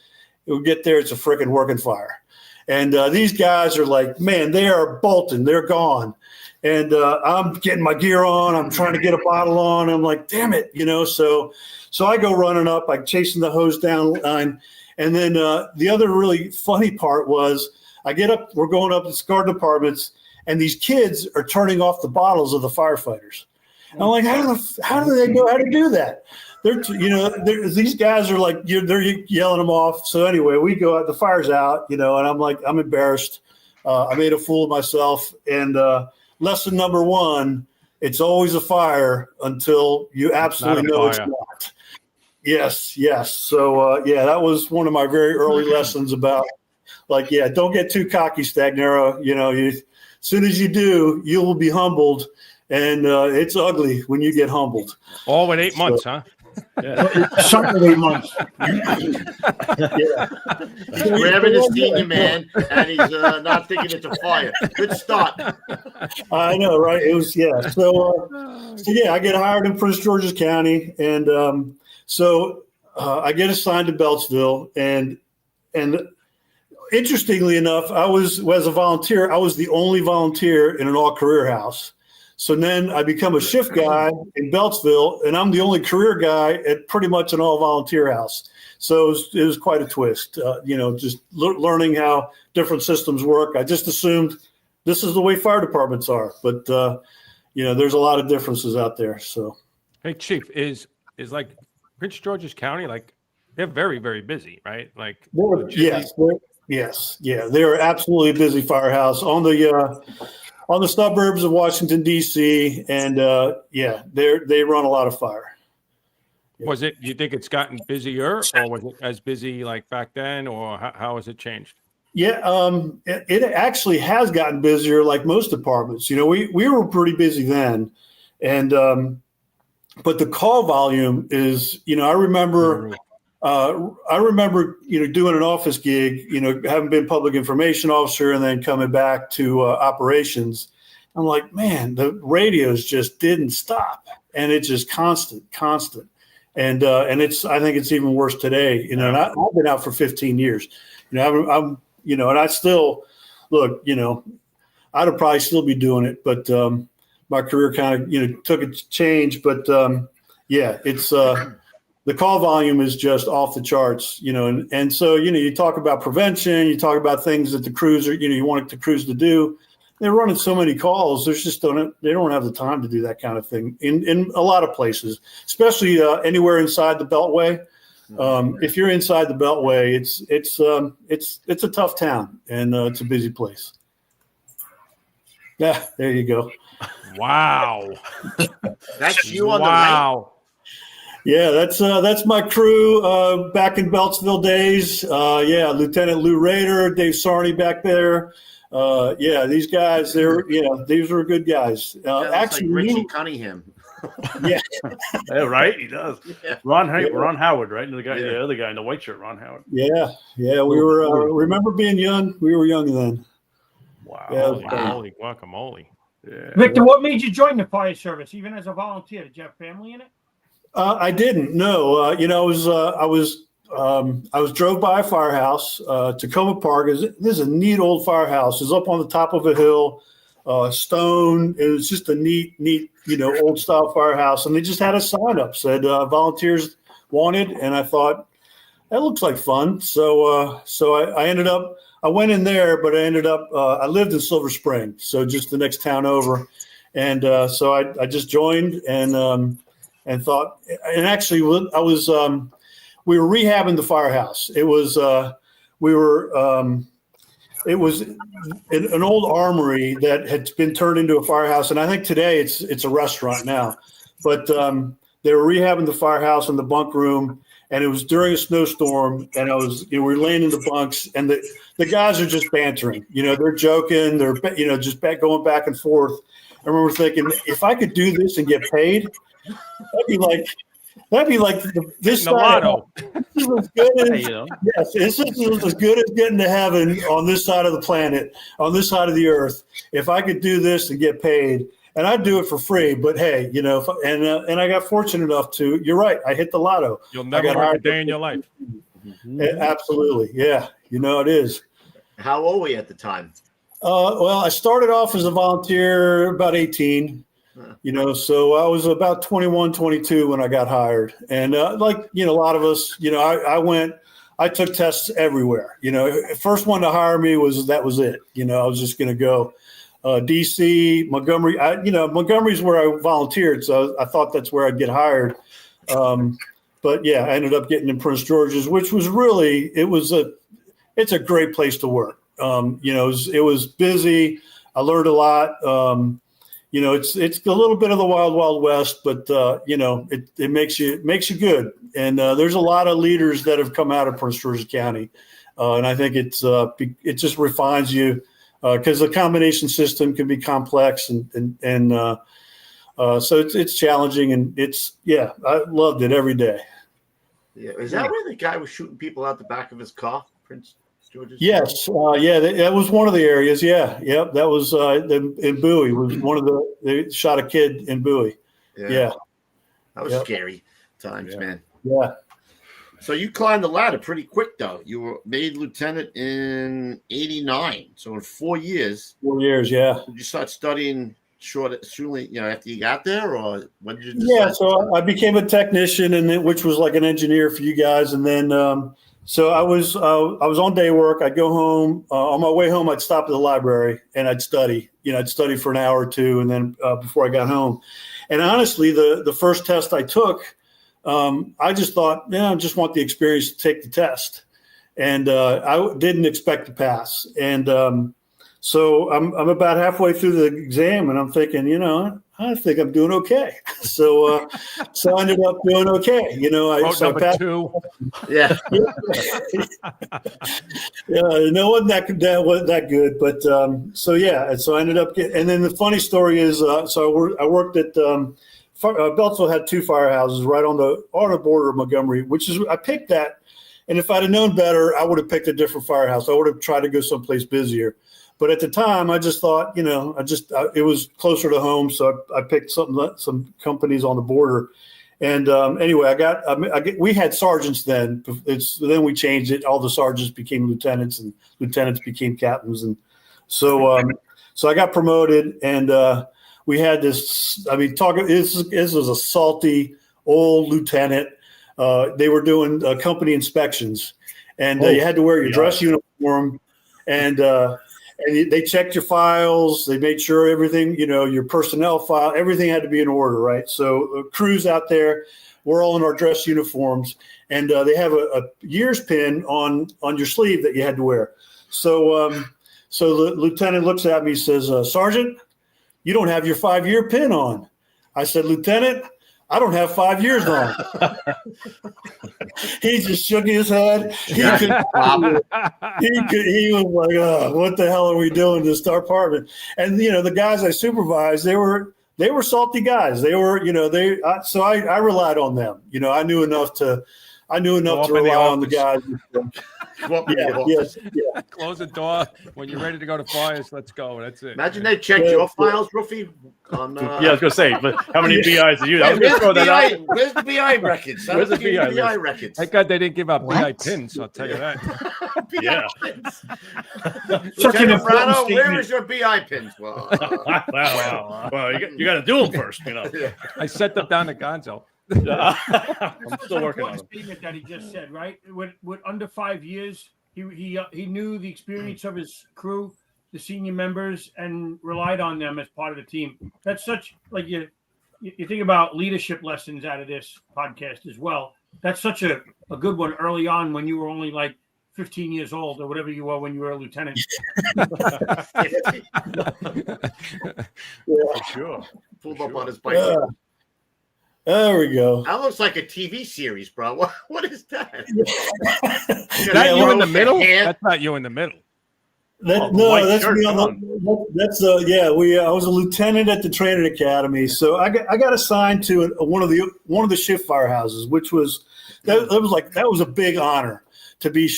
[SPEAKER 7] We get there, it's a freaking working fire. And these guys are like, man, they are bolting, they're gone. And I'm getting my gear on, I'm trying to get a bottle on. I'm like, damn it, So I go running up, like chasing the hose down line. And then the other really funny part was I get up, we're going up to the guard departments, and these kids are turning off the bottles of the firefighters. And I'm like, how do they know how to do that? These guys are like, they're yelling them off. So anyway, we go out, the fire's out, and I'm like, I'm embarrassed. I made a fool of myself. And lesson number 1, it's always a fire until you absolutely know it's not. Yes. So, that was one of my very early lessons about like, don't get too cocky, Stagnaro. As soon as you do, you will be humbled. And it's ugly when you get humbled.
[SPEAKER 6] All in 8 months, huh?
[SPEAKER 8] Yeah. Something 8 months.
[SPEAKER 7] Yeah.
[SPEAKER 4] He's grabbing his senior man, and he's not thinking it's a fire. Good start.
[SPEAKER 7] I know, right? It was, yeah. So I get hired in Prince George's County, and I get assigned to Beltsville, and interestingly enough, as a volunteer, I was the only volunteer in an all-career house. So then I become a shift guy in Beltsville, and I'm the only career guy at pretty much an all-volunteer house. So it was quite a twist, just learning how different systems work. I just assumed this is the way fire departments are, but there's a lot of differences out there. So,
[SPEAKER 6] hey, Chief, is like Prince George's County, like they're very, very busy, right? Like
[SPEAKER 7] yes, they're absolutely a busy firehouse on the suburbs of Washington, D.C., and they run a lot of fire. Yeah.
[SPEAKER 6] Was it? You think it's gotten busier, or was it as busy like back then, or how has it changed?
[SPEAKER 7] Yeah, it actually has gotten busier, like most departments. We were pretty busy then, and but the call volume is. I remember doing an office gig, having been public information officer and then coming back to operations. I'm like, man, the radios just didn't stop. and it's just constant. And I think it's even worse today, and I've been out for 15 years, I'm and I still look, I'd probably still be doing it, but my career kind of, took a change, but it's the call volume is just off the charts, and so, you talk about prevention, you talk about things that the crews are, you want the crews to do. They're running so many calls. They don't have the time to do that kind of thing in a lot of places, especially anywhere inside the Beltway. If you're inside the Beltway, it's a tough town, and it's a busy place. Yeah, there you go.
[SPEAKER 6] Wow.
[SPEAKER 4] That's you on
[SPEAKER 6] wow.
[SPEAKER 7] Yeah, that's my crew back in Beltsville days. Lieutenant Lou Rader, Dave Sarney back there. These guys, these were good guys.
[SPEAKER 4] Actually, like Richie Cunningham.
[SPEAKER 7] Yeah.
[SPEAKER 5] Yeah, right. He does.
[SPEAKER 4] Yeah.
[SPEAKER 5] Ron Howard, right? The other guy in the white shirt, Ron Howard.
[SPEAKER 7] Yeah. We were. Remember being young? We were young then.
[SPEAKER 6] Wow.
[SPEAKER 7] Yeah,
[SPEAKER 6] Holy guacamole.
[SPEAKER 5] Yeah.
[SPEAKER 8] Victor, what made you join the fire service, even as a volunteer? Did you have family in it?
[SPEAKER 7] I didn't. No. I was drove by a firehouse, Tacoma Park. This is a neat old firehouse. It's up on the top of a hill, stone. It was just a neat, old style firehouse. And they just had a sign up said volunteers wanted. And I thought that looks like fun. So I ended up. I went in there, but I ended up. I lived in Silver Spring, so just the next town over. And so I just joined and thought. And actually, I was. We were rehabbing the firehouse. It was it was an old armory that had been turned into a firehouse, and I think today it's a restaurant now. But they were rehabbing the firehouse and the bunk room, and it was during a snowstorm, and we were laying in the bunks, and the guys are just bantering. They're joking. They're just going back and forth. I remember thinking, if I could do this and get paid, that'd be like this side. This is as good as, yes, this is as good as getting to heaven on this side of the planet, on this side of the earth. If I could do this and get paid, and I'd do it for free. But hey, and I got fortunate enough to. You're right. I hit the lotto.
[SPEAKER 6] You'll never work a day in your life.
[SPEAKER 7] Absolutely, yeah. It is.
[SPEAKER 4] How old were you at the time?
[SPEAKER 7] Well, I started off as a volunteer about 18. So I was about 21, 22 when I got hired. And a lot of us, I took tests everywhere. First one to hire me that was it. I was just going to go DC, Montgomery. Montgomery's where I volunteered. So I thought that's where I'd get hired. But yeah, I ended up getting in Prince George's, which was really, it's a great place to work. It was busy. I learned a lot. It's a little bit of the wild, wild west, but it makes you good. And there's a lot of leaders that have come out of Prince George's County, and I think it just refines you because the combination system can be complex and so it's challenging, and I loved it every day.
[SPEAKER 4] Yeah, is that where the guy was shooting people out the back of his car, Prince George's?
[SPEAKER 7] Yes, that was one of the areas. Yeah, that was in Bowie. Was one of they shot a kid in Bowie. Yeah.
[SPEAKER 4] That was scary times, man.
[SPEAKER 7] Yeah.
[SPEAKER 4] So you climbed the ladder pretty quick, though. You were made lieutenant in '89. So in 4 years.
[SPEAKER 7] 4 years, yeah.
[SPEAKER 4] Did you start studying shortly, after you got there, or when did you decide?
[SPEAKER 7] Yeah, so I became a technician, which was like an engineer for you guys, and then. So I was on day work. I'd go home. On my way home, I'd stop at the library and I'd study. I'd study for an hour or two, and then before I got home. And honestly, the first test I took, I just thought, I just want the experience to take the test, and I didn't expect to pass. And so I'm about halfway through the exam, and I'm thinking, I think I'm doing okay. So I ended up doing okay. I passed. 2.
[SPEAKER 4] Yeah.
[SPEAKER 7] No, wasn't that good, but so I ended up and then the funny story is, so I worked at Beltsville had 2 firehouses right on the border of Montgomery, which is I picked that. And if I'd have known better, I would have picked a different firehouse. I would have tried to go someplace busier. But at the time, I just thought, it was closer to home. So I picked some companies on the border. And anyway, we had sergeants then. Then we changed it. All the sergeants became lieutenants, and lieutenants became captains. And so I got promoted, and we had this. I mean, this was a salty old lieutenant. They were doing company inspections, and you had to wear your dress uniform, and they checked your files. They made sure everything, your personnel file, everything had to be in order, right? So crews out there, we're all in our dress uniforms, and they have a year's pin on your sleeve that you had to wear. So the lieutenant looks at me, says, "Sergeant, you don't have your 5-year pin on." I said, "Lieutenant, I don't have 5 years on." He just shook his head. He was like, "Oh, what the hell are we doing to this apartment?" And the guys I supervised, they were salty guys. They were, so I relied on them. I knew enough to rely on the guys. Yeah.
[SPEAKER 6] Close the door when you're ready to go to fires. Let's go. That's it.
[SPEAKER 4] Imagine they checked your files, Ruffy.
[SPEAKER 5] I was gonna say, but how many BIs did you? I was gonna throw that out.
[SPEAKER 4] Where's the BI records?
[SPEAKER 5] Where's the BI
[SPEAKER 4] records?
[SPEAKER 6] Thank God they didn't give out BI pins. I'll tell you that.
[SPEAKER 5] Yeah.
[SPEAKER 8] Such an important
[SPEAKER 4] Where
[SPEAKER 8] statement.
[SPEAKER 4] is your BI pins? Well,
[SPEAKER 5] Well, you got to do them first,
[SPEAKER 6] I sent them down to Gonzo.
[SPEAKER 5] I'm still working on them.
[SPEAKER 8] Statement that he just said, right? With under 5 years, he knew the experience of his crew, the senior members, and relied on them as part of the team. That's such you think about leadership lessons out of this podcast as well. That's such a good one early on when you were only 15 years old or whatever you were when you were a lieutenant.
[SPEAKER 5] For sure.
[SPEAKER 4] Pulled up on his bike.
[SPEAKER 7] There we go.
[SPEAKER 4] That looks like a TV series, bro. What is that?
[SPEAKER 6] Is that you in the middle? That's not you in the middle.
[SPEAKER 7] That's me on the. I was a lieutenant at the training academy, so I got assigned to one of the shift firehouses, which was that was a big honor to be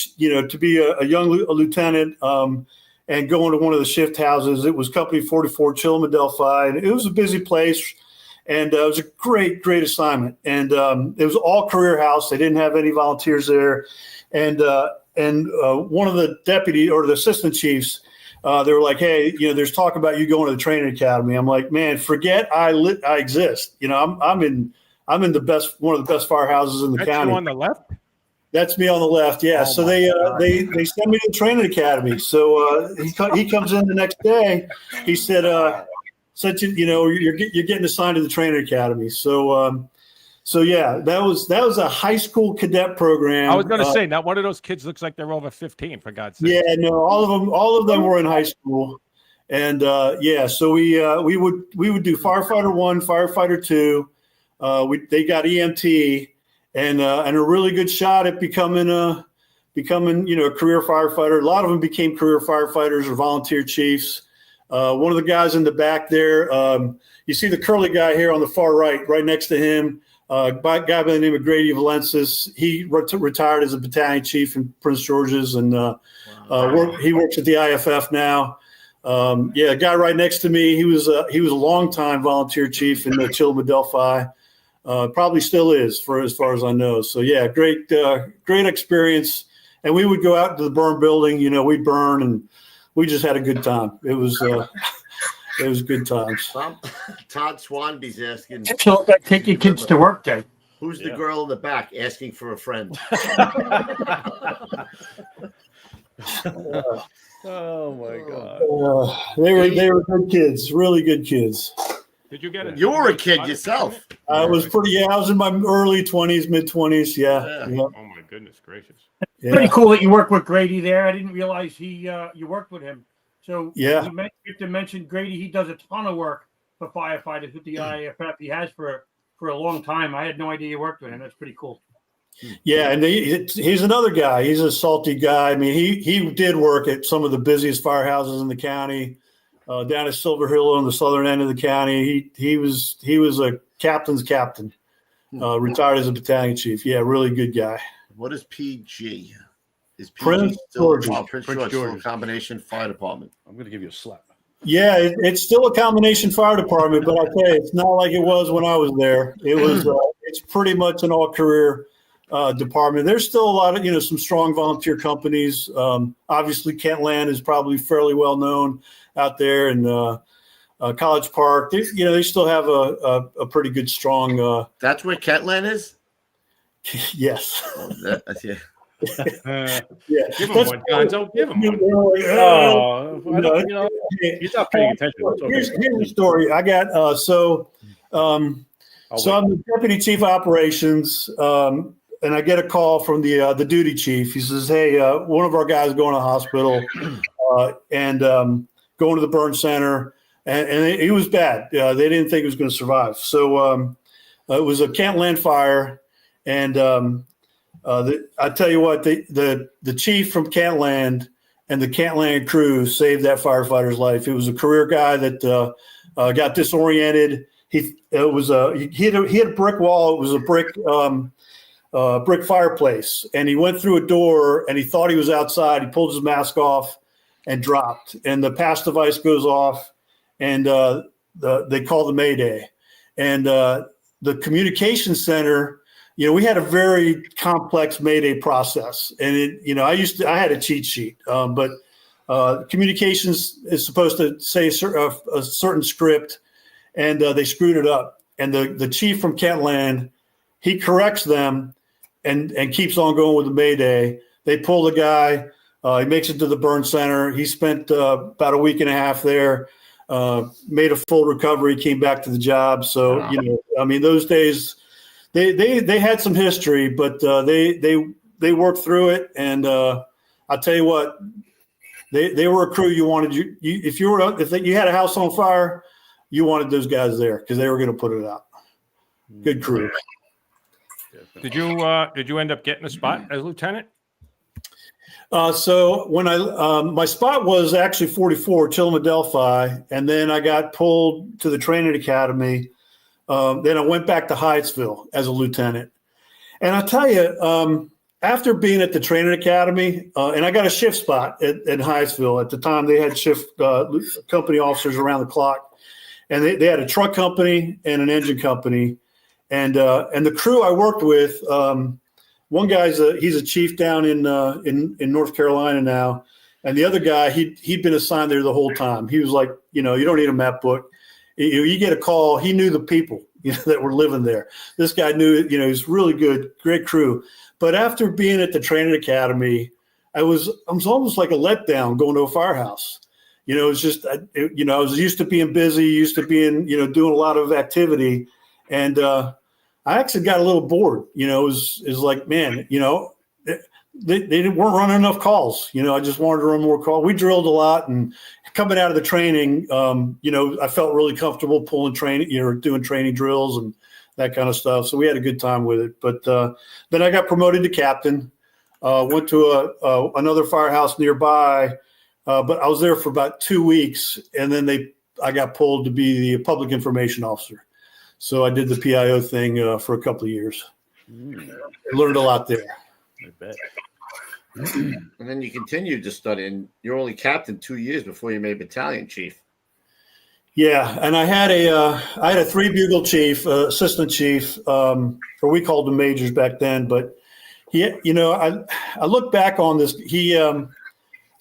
[SPEAKER 7] a young lieutenant and go into one of the shift houses. It was Company 44, Chilliman, Delphi, and it was a busy place. And it was a great assignment. And it was all career house. They didn't have any volunteers there. And one of the deputy or the assistant chiefs, they were like, "Hey, there's talk about you going to the training academy." I'm like, "Man, forget I exist. I'm in one of the best firehouses in the county."
[SPEAKER 6] That's you on the left?
[SPEAKER 7] That's me on the left. Yeah. So they sent me to the training academy. So he comes in the next day. He said, you're getting assigned to the training academy. So yeah, that was a high school cadet program.
[SPEAKER 6] I was going to say, not one of those kids looks like they're over 15, for God's sake.
[SPEAKER 7] Yeah, no, all of them were in high school, and so we would do firefighter 1, firefighter 2. They got EMT and a really good shot at becoming a career firefighter. A lot of them became career firefighters or volunteer chiefs. One of the guys in the back there, you see the curly guy here on the far right next to him, a guy by the name of Grady Valensis. He retired as a battalion chief in Prince George's, and he works at the IFF now. A guy right next to me, he was a longtime volunteer chief in the Chilliman, Delphi. Probably still is, for as far as I know. So yeah, great experience. And we would go out to the burn building. We'd burn and we just had a good time. It was good times.
[SPEAKER 4] Todd Swanby's asking.
[SPEAKER 8] So take your kids to work day.
[SPEAKER 4] Who's the girl in the back asking for a friend?
[SPEAKER 5] Oh my God.
[SPEAKER 7] They were good kids, really good kids.
[SPEAKER 6] Did you get it?
[SPEAKER 4] You were a kid yourself.
[SPEAKER 7] I was I was in my early 20s, mid 20s. Yeah.
[SPEAKER 6] Oh my goodness gracious.
[SPEAKER 7] Yeah.
[SPEAKER 8] Pretty cool that you worked with Grady there. I didn't realize you worked with him. So
[SPEAKER 7] yeah,
[SPEAKER 8] you mentioned Grady. He does a ton of work for firefighters with the IFF. He has for a long time. I had no idea you worked with him. That's pretty cool.
[SPEAKER 7] Yeah, and he's another guy. He's a salty guy. I mean, he did work at some of the busiest firehouses in the county, down at Silver Hill on the southern end of the county. He was a captain's captain, retired as a battalion chief. Yeah, really good guy.
[SPEAKER 4] What is PG? Is PG
[SPEAKER 7] Prince
[SPEAKER 4] still
[SPEAKER 7] George's.
[SPEAKER 4] Prince
[SPEAKER 5] Prince
[SPEAKER 4] George, still a
[SPEAKER 5] George's.
[SPEAKER 4] combination fire department?
[SPEAKER 5] I'm going to give you a slap.
[SPEAKER 7] Yeah, it's still a combination fire department, but I tell you, it's not like it was when I was there. It was, it's pretty much an all-career department. There's still a lot of, some strong volunteer companies. Obviously, Kentland is probably fairly well known out there, and College Park. They still have a pretty good, strong.
[SPEAKER 4] That's where Kentland is.
[SPEAKER 7] Yes.
[SPEAKER 4] Yeah.
[SPEAKER 7] Yeah.
[SPEAKER 5] Give him one, Gonzo. Give him one. He's not paying attention. That's okay.
[SPEAKER 7] Here's the story. I got I'm the deputy chief of operations, and I get a call from the duty chief. He says, "Hey, one of our guys going to the hospital, and going to the burn center, and he was bad. They didn't think he was going to survive. So it was a Kentland fire, and I tell you what, the chief from Kentland and the Kentland crew saved that firefighter's life. It was a career guy that got disoriented. He had a brick wall. It was a brick fireplace, and he went through a door, and he thought he was outside. He pulled his mask off and dropped, and the pass device goes off, and they call the Mayday, and the communication center. We had a very complex Mayday process, and I had a cheat sheet, but communications is supposed to say a certain script, and they screwed it up. And the chief from Kentland, he corrects them, and keeps on going with the Mayday. They pull the guy. He makes it to the burn center. He spent about a week and a half there, made a full recovery, came back to the job. So those days. They had some history, but they worked through it, and I'll tell you what, they were a crew you wanted. If you had a house on fire, you wanted those guys there because they were going to put it out. Good crew.
[SPEAKER 6] Did you end up getting a spot as lieutenant?
[SPEAKER 7] So when my spot was actually 44 Chillimadelphi, and then I got pulled to the training academy. Then I went back to Hyattsville as a lieutenant. And I'll tell you, after being at the training academy, and I got a shift spot at Hyattsville. At the time, they had shift company officers around the clock. And they had a truck company and an engine company. And the crew I worked with, one guy's he's a chief down in North Carolina now. And the other guy, he'd been assigned there the whole time. He was like, you don't need a map book. You get a call. He knew the people that were living there. This guy knew, he's really good, great crew. But after being at the training academy, I was almost like a letdown going to a firehouse. It's just, I was used to being busy, used to being, doing a lot of activity. And I actually got a little bored, it was like, man, they weren't running enough calls. I just wanted to run more calls. We drilled a lot, and coming out of the training, I felt really comfortable pulling training, doing training drills and that kind of stuff. So we had a good time with it. But then I got promoted to captain, went to another firehouse nearby, but I was there for about 2 weeks, and then I got pulled to be the public information officer. So I did the PIO thing for a couple of years. I learned a lot there.
[SPEAKER 5] I bet.
[SPEAKER 4] And then you continued to study, and you're only captain 2 years before you made battalion chief.
[SPEAKER 7] Yeah, and I had a 3 bugle chief, assistant chief, or we called them majors back then. But I look back on this.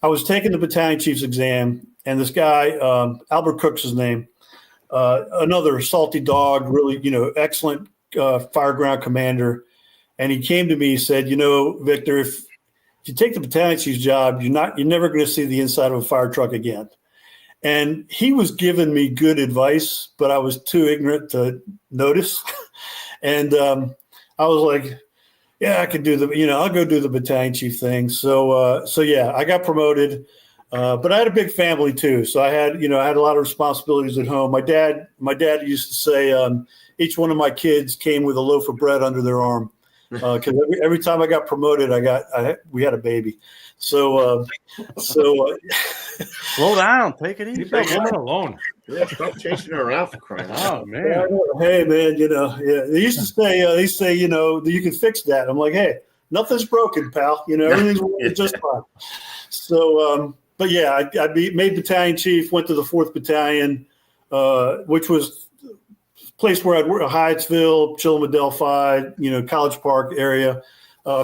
[SPEAKER 7] I was taking the battalion chief's exam, and this guy, Albert Cook's his name, another salty dog, really, excellent fireground commander. And he came to me, he said, Victor, if you take the battalion chief's job, you're never going to see the inside of a fire truck again. And he was giving me good advice, but I was too ignorant to notice. And I was like, yeah, I could do I'll go do the battalion chief thing. So yeah, I got promoted, but I had a big family too. So I had a lot of responsibilities at home. My dad used to say, each one of my kids came with a loaf of bread under their arm. Because every time I got promoted, we had a baby. So
[SPEAKER 5] slow down, take it easy. Leave that woman alone.
[SPEAKER 4] Yeah, stop chasing her around for crying out.
[SPEAKER 5] Oh man.
[SPEAKER 7] Hey man, yeah. They used to say, you can fix that. I'm like, hey, nothing's broken, pal. Everything's working just fine. So, but yeah, I made battalion chief, went to the 4th Battalion, which was a place where I'd work, Hyattsville, Chilliwack, Delphi, College Park area,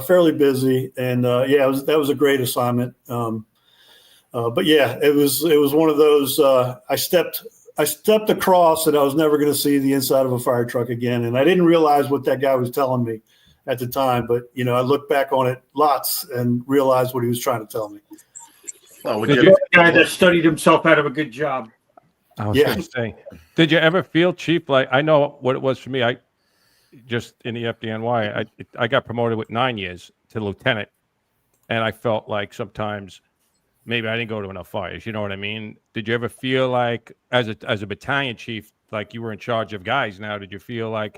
[SPEAKER 7] fairly busy. And that was a great assignment. But yeah, it was one of those, I stepped across and I was never going to see the inside of a fire truck again. And I didn't realize what that guy was telling me at the time, but I look back on it lots and realized what he was trying to tell me.
[SPEAKER 4] Oh,
[SPEAKER 8] The guy that studied himself out of a good job.
[SPEAKER 6] I was going to say, did you ever feel, Chief, like I know what it was for me? I just in the FDNY, I got promoted with 9 years to lieutenant, and I felt like sometimes maybe I didn't go to enough fires. You know what I mean? Did you ever feel like as a battalion chief, like you were in charge of guys now, did you feel like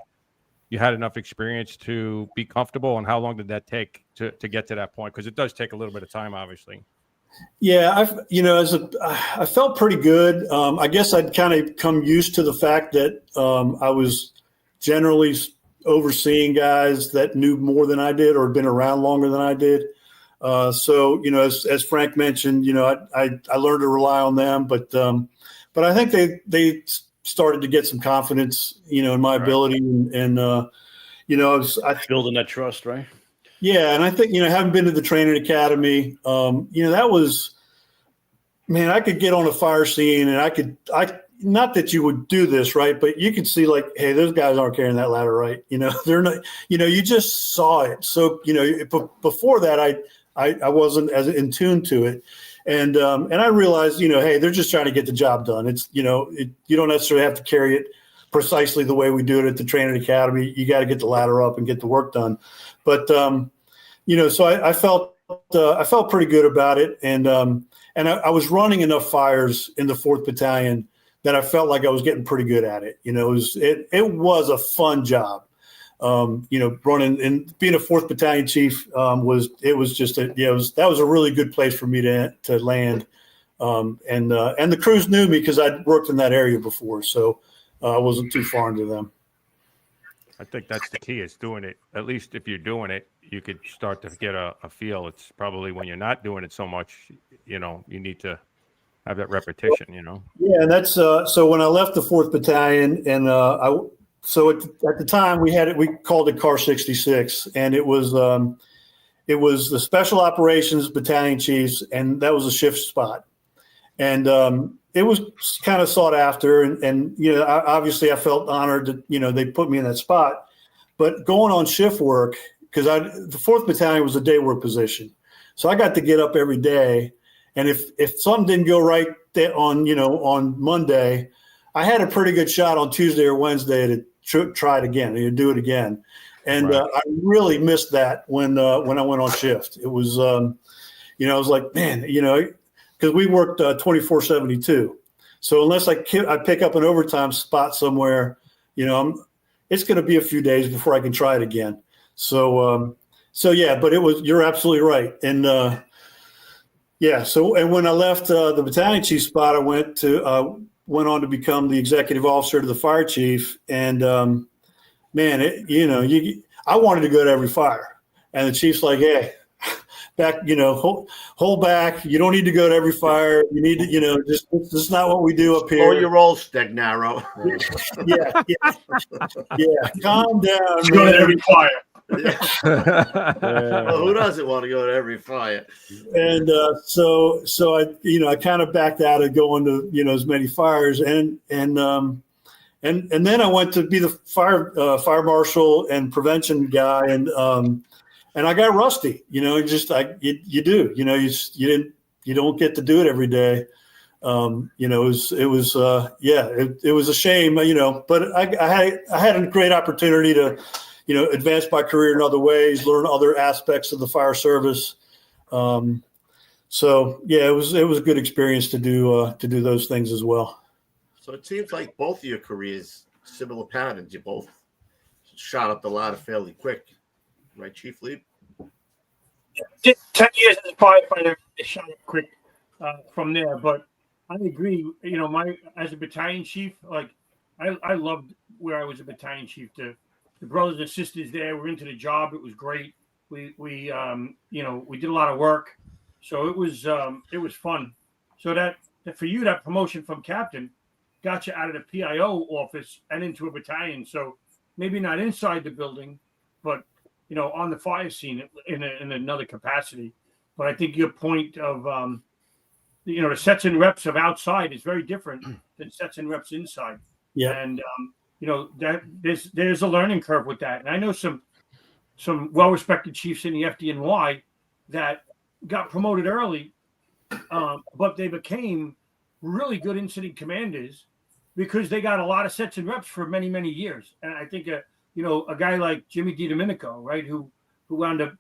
[SPEAKER 6] you had enough experience to be comfortable? And how long did that take to get to that point? Because it does take a little bit of time, obviously.
[SPEAKER 7] Yeah, I felt pretty good. I guess I'd kind of come used to the fact that I was generally overseeing guys that knew more than I did or had been around longer than I did. So, as Frank mentioned, I learned to rely on them, but I think they started to get some confidence, in my ability and I
[SPEAKER 5] building that trust, right?
[SPEAKER 7] Yeah. And I think, having been to the training academy, that was, man, I could get on a fire scene and not that you would do this, right. But you could see like, hey, those guys aren't carrying that ladder, right. They're not, you just saw it. So, before that, I wasn't as in tune to it. And I realized, hey, they're just trying to get the job done. It's, you don't necessarily have to carry it precisely the way we do it at the training academy. You got to get the ladder up and get the work done. But, so I felt pretty good about it. And I was running enough fires in the 4th Battalion that I felt like I was getting pretty good at it. It was a fun job. Running and being a 4th Battalion chief that was a really good place for me to land. And the crews knew me because I'd worked in that area before. So I wasn't too foreign to them.
[SPEAKER 6] I think that's the key, is doing it. At least if you're doing it, you could start to get a feel. It's probably when you're not doing it so much, you need to have that repetition,
[SPEAKER 7] Yeah. And that's, so when I left the 4th Battalion and so at the time we called it Car 66, and it was the Special Operations Battalion Chiefs, and that was a shift spot. And it was kind of sought after, and obviously I felt honored that they put me in that spot. But going on shift work, because the 4th Battalion was a day work position, so I got to get up every day, and if something didn't go right on Monday, I had a pretty good shot on Tuesday or Wednesday to try it again, do it again. And
[SPEAKER 6] right.
[SPEAKER 7] I really missed that when I went on shift. It was, I was like, man, because we worked 24/72. So unless I pick up an overtime spot somewhere, it's going to be a few days before I can try it again. So yeah, but you're absolutely right. And and when I left the battalion chief spot, I went on to become the executive officer to the fire chief. And man, I wanted to go to every fire, and the chief's like, hey, back, hold back. You don't need to go to every fire. You need to, this is not what we do up here.
[SPEAKER 4] Slow your roll, Stagnaro.
[SPEAKER 7] Yeah. Calm down.
[SPEAKER 8] Let's go to every fire.
[SPEAKER 4] Well, who doesn't want to go to every fire?
[SPEAKER 7] And so I kind of backed out of going to as many fires, and then I went to be the fire marshal and prevention guy, and I got rusty. You do. You don't get to do it every day. It was a shame. But I had a great opportunity to advance my career in other ways, learn other aspects of the fire service. So yeah, it was a good experience to do those things as well.
[SPEAKER 4] So it seems like both of your careers, similar patterns. You both shot up the ladder fairly quick, right, Chief Lee?
[SPEAKER 8] 10 years as a firefighter, it shot up quick from there. But I agree. As a battalion chief, like I loved where I was a battalion chief. The brothers and sisters there were into the job. It was great. We you know, we did a lot of work, so it was fun. So that for you, that promotion from captain got you out of the PIO office and into a battalion. So maybe not inside the building, but you know, on the fire scene in another capacity. But I think your point of you know, the sets and reps of outside is very different than sets and reps inside.
[SPEAKER 7] Yeah.
[SPEAKER 8] And you know, that there's a learning curve with that. And I know some well-respected chiefs in the FDNY that got promoted early, but they became really good incident commanders because they got a lot of sets and reps for many, many years. And I think, you know, a guy like Jimmy DiDomenico, right, who wound up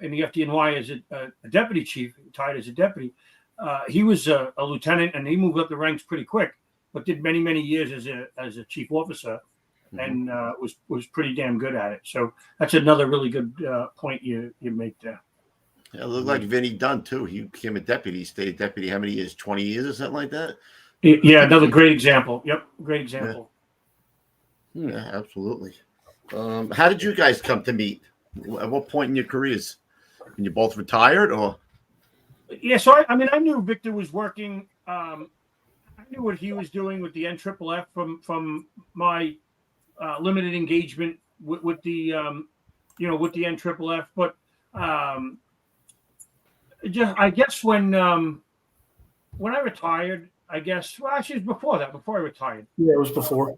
[SPEAKER 8] in the FDNY as a deputy chief, retired as a deputy. He was a lieutenant, and he moved up the ranks pretty quick, but did many, many years as a chief officer, and was pretty damn good at it. So that's another really good point you make there.
[SPEAKER 4] Yeah, it looked like Vinny Dunn too. He became a deputy. He stayed a deputy how many years? 20 years or something like that?
[SPEAKER 8] Yeah, another great example. Yep, great example.
[SPEAKER 4] Yeah, absolutely. How did you guys come to meet? At what point in your careers? And you both retired, or?
[SPEAKER 8] Yeah, so I mean, I knew Victor was working. I knew what he was doing with the NFFF from my limited engagement with the you know, with the NFFF. But just I guess when I retired, I guess actually it was before I retired.
[SPEAKER 7] Yeah, it was before.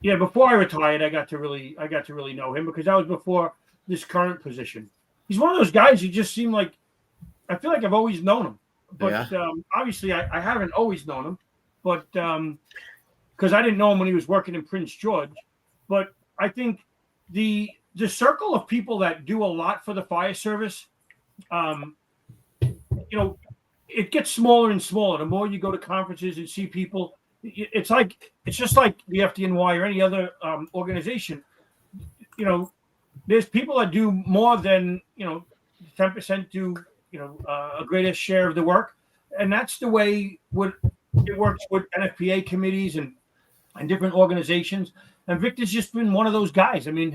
[SPEAKER 8] Yeah, before I retired, I got to really know him because that was before this current position. He's one of those guys who just seem like, I feel like I've always known him, but obviously I haven't always known him, but because I didn't know him when he was working in Prince George. But I think the circle of people that do a lot for the fire service, you know, it gets smaller and smaller. The more you go to conferences and see people, it's just like the FDNY or any other organization. You know, there's people that do more than, you know, 10% do, you know, a greater share of the work, and that's the way it works with NFPA committees and different organizations. And Victor's just been one of those guys. I mean,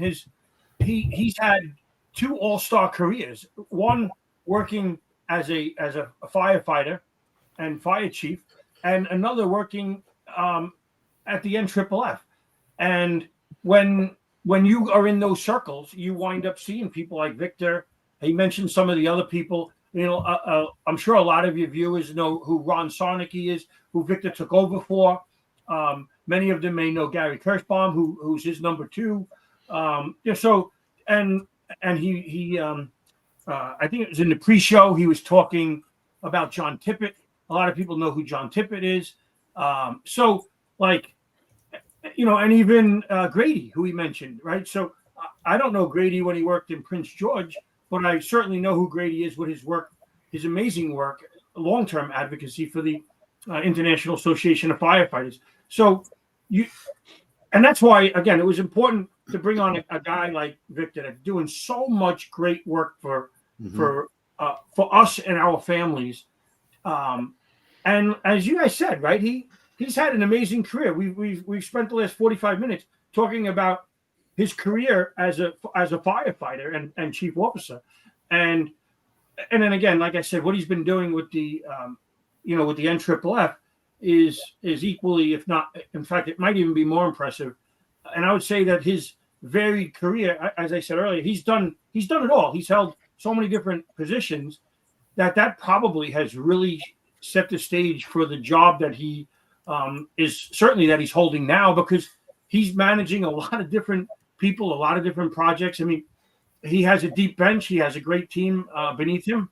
[SPEAKER 8] he's had 2 all-star careers. One working as a firefighter and fire chief, and another working at the NFFF. And when you are in those circles, you wind up seeing people like Victor. He mentioned some of the other people. You know, I'm sure a lot of your viewers know who Ron Sarnicki is, who Victor took over for. Many of them may know Gary Kirschbaum, who's his number 2. Yeah, so and he I think it was in the pre-show he was talking about John Tippett. A lot of people know who John Tippett is. So like, you know, and even Grady, who he mentioned, right? So I don't know Grady when he worked in Prince George, but I certainly know who Grady is with his work, his amazing work, long-term advocacy for the International Association of Firefighters. So and that's why, again, it was important to bring on a guy like Victor that's doing so much great work for us and our families. And as you guys said, right, he's had an amazing career. We've spent the last 45 minutes talking about his career as a firefighter and chief officer, and then again, like I said, what he's been doing with the you know, with the NFFF is equally, if not, in fact, it might even be more impressive. And I would say that his varied career, as I said earlier, he's done it all. He's held so many different positions that probably has really set the stage for the job that he that he's holding now, because he's managing a lot of different people, a lot of different projects. I mean, he has a deep bench. He has a great team beneath him,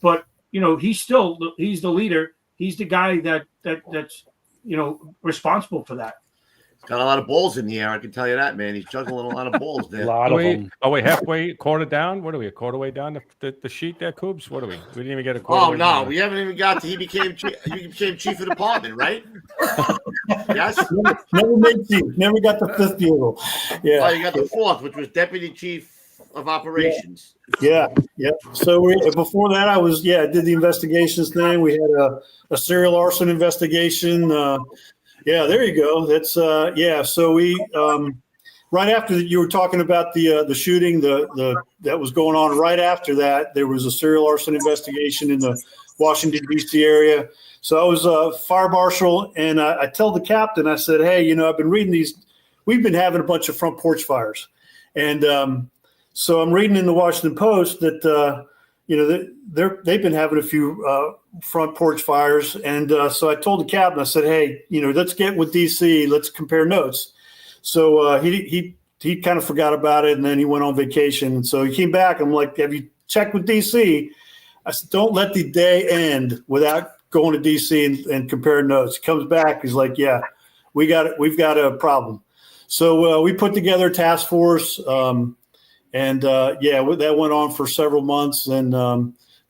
[SPEAKER 8] but you know, he's the leader. He's the guy that's, you know, responsible for that.
[SPEAKER 4] He's got a lot of balls in the air. I can tell you that, man. He's juggling a lot of balls there.
[SPEAKER 5] A lot of them.
[SPEAKER 6] Are we halfway, quarter down? What are we, a quarter way down the sheet there, Coobs? What are we? We didn't even get a quarter.
[SPEAKER 4] Oh, no. We haven't even got to he became chief of department, right? Yes?
[SPEAKER 7] Never made chief. Never got the 5th bureau. Yeah.
[SPEAKER 4] Oh, you got the 4th, which was deputy chief of operations.
[SPEAKER 7] Yeah. So before that, I did the investigations thing. We had a serial arson investigation. Yeah, there you go. That's So we right after you were talking about the shooting, that was going on. Right after that, there was a serial arson investigation in the Washington D.C. area. So I was a fire marshal, and I told the captain, I said, "Hey, I've been reading these. We've been having a bunch of front porch fires, and so I'm reading in the Washington Post that they've been having a few front porch fires, and so I told the captain, I said, "Hey, let's get with DC, let's compare notes." So he kind of forgot about it, and then he went on vacation, and so he came back. I'm like, "Have you checked with DC?" I said, "Don't let the day end without going to DC and comparing notes." He comes back, he's like, "Yeah, we've got a problem." So we put together a task force. That went on for several months, and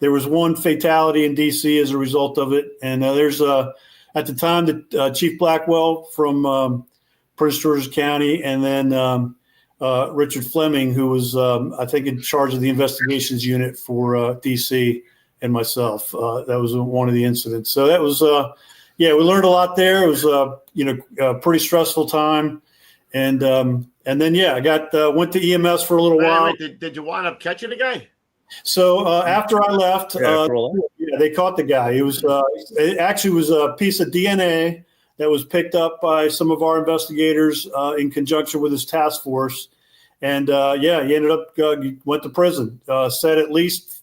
[SPEAKER 7] there was one fatality in D.C. as a result of it. And there's at the time the Chief Blackwell from Prince George's County, and then Richard Fleming, who was I think in charge of the investigations unit for D.C. and myself. That was one of the incidents. So that was we learned a lot there. It was a pretty stressful time, and then I went to EMS for a little while.
[SPEAKER 4] Did you wind up catching the guy?
[SPEAKER 7] So after I left, they caught the guy. It actually was a piece of DNA that was picked up by some of our investigators in conjunction with his task force, and he ended up went to prison. Said at least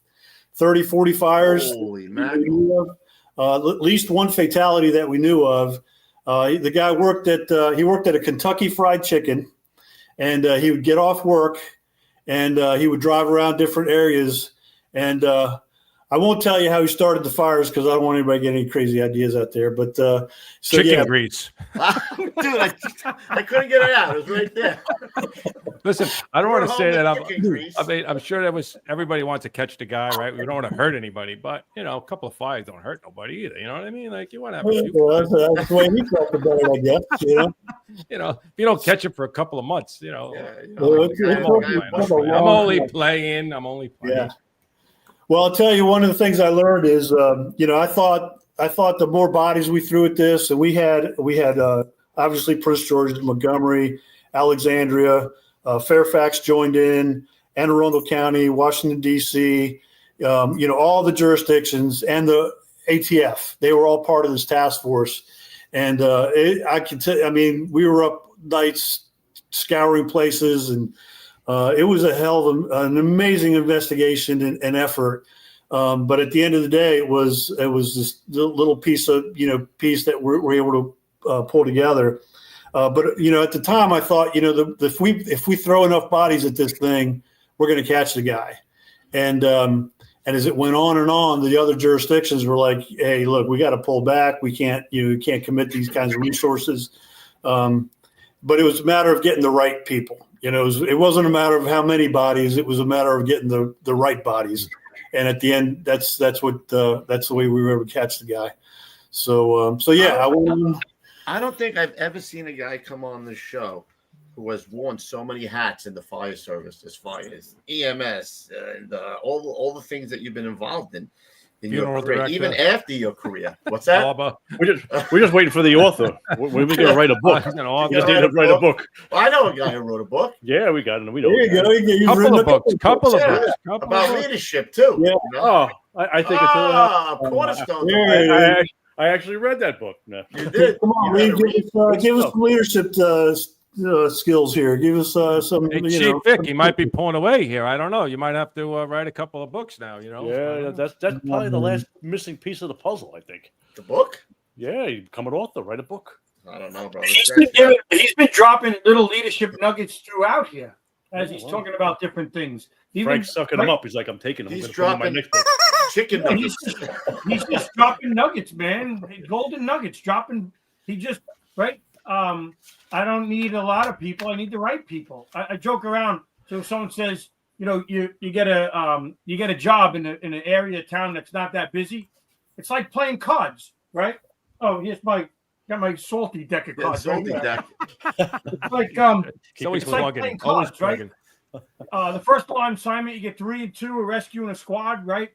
[SPEAKER 7] 30, 40 fires.
[SPEAKER 4] Holy mackerel.
[SPEAKER 7] At least one fatality that we knew of. The guy worked at a Kentucky Fried Chicken. And he would get off work, and he would drive around different areas. And I won't tell you how he started the fires because I don't want anybody to get any crazy ideas out there. But
[SPEAKER 6] chicken grease.
[SPEAKER 4] Dude, I couldn't get it out. It was right there.
[SPEAKER 6] Listen, I don't want to say that I'm sure that was everybody wants to catch the guy, right? We don't want to hurt anybody, but a couple of fires don't hurt nobody either. You know what I mean? Like you want to have a few.
[SPEAKER 7] That's the way he talked about it, I guess.
[SPEAKER 6] If you don't catch it for a couple of months, I'm only playing.
[SPEAKER 7] Yeah. Well, I'll tell you, one of the things I learned is, I thought the more bodies we threw at this, and we had obviously Prince George's, Montgomery, Alexandria, Fairfax joined in, Anne Arundel County, Washington D.C., all the jurisdictions and the ATF. They were all part of this task force, and I can tell. I mean, we were up nights scouring places, and it was a hell of an amazing investigation and effort. But at the end of the day, it was this little piece that we're able to pull together. But at the time, I thought, if we throw enough bodies at this thing, we're going to catch the guy. And as it went on and on, the other jurisdictions were like, "Hey, look, we got to pull back. We can't commit these kinds of resources." But it was a matter of getting the right people. It wasn't a matter of how many bodies. It was a matter of getting the right bodies. And at the end, that's the way we were able to catch the guy. So
[SPEAKER 4] I don't think I've ever seen a guy come on this show who has worn so many hats in the fire service, as far as EMS and all the things that you've been involved in your career, even after your career. What's that?
[SPEAKER 5] We're just waiting for the author. We're going to write a book. We just need to write a book.
[SPEAKER 4] Well, I know a guy who wrote a book.
[SPEAKER 5] Yeah, we got it. We know.
[SPEAKER 7] There you go.
[SPEAKER 6] Couple of books
[SPEAKER 4] about leadership too.
[SPEAKER 7] Yeah.
[SPEAKER 5] Oh, I think it's a
[SPEAKER 4] cornerstone.
[SPEAKER 5] I actually read that book. No.
[SPEAKER 4] You did.
[SPEAKER 7] Come on, give us some leadership skills here. Give us some.
[SPEAKER 6] Hey, Chief Vic, he might be pulling away here. I don't know. You might have to write a couple of books now.
[SPEAKER 5] Yeah, that's probably the last missing piece of the puzzle. I think.
[SPEAKER 4] The book.
[SPEAKER 5] Yeah, you become an author, write a book.
[SPEAKER 4] I don't know, bro.
[SPEAKER 8] He's been dropping little leadership nuggets throughout here as he's talking about different things.
[SPEAKER 5] Frank's sucking them up. He's like, "I'm taking them.
[SPEAKER 4] He's
[SPEAKER 5] I'm dropping my next book."
[SPEAKER 4] Chicken nuggets.
[SPEAKER 8] He's just dropping nuggets, man. Golden nuggets. Dropping. He just right. I don't need a lot of people. I need the right people. I joke around. So if someone says, you get a job in an area of town that's not that busy, it's like playing cards, right? Oh, got my salty deck of cards.
[SPEAKER 4] Salty deck.
[SPEAKER 8] It's like
[SPEAKER 6] always
[SPEAKER 8] playing cards, right? The first assignment, you get 3 and 2, a rescue and a squad, right?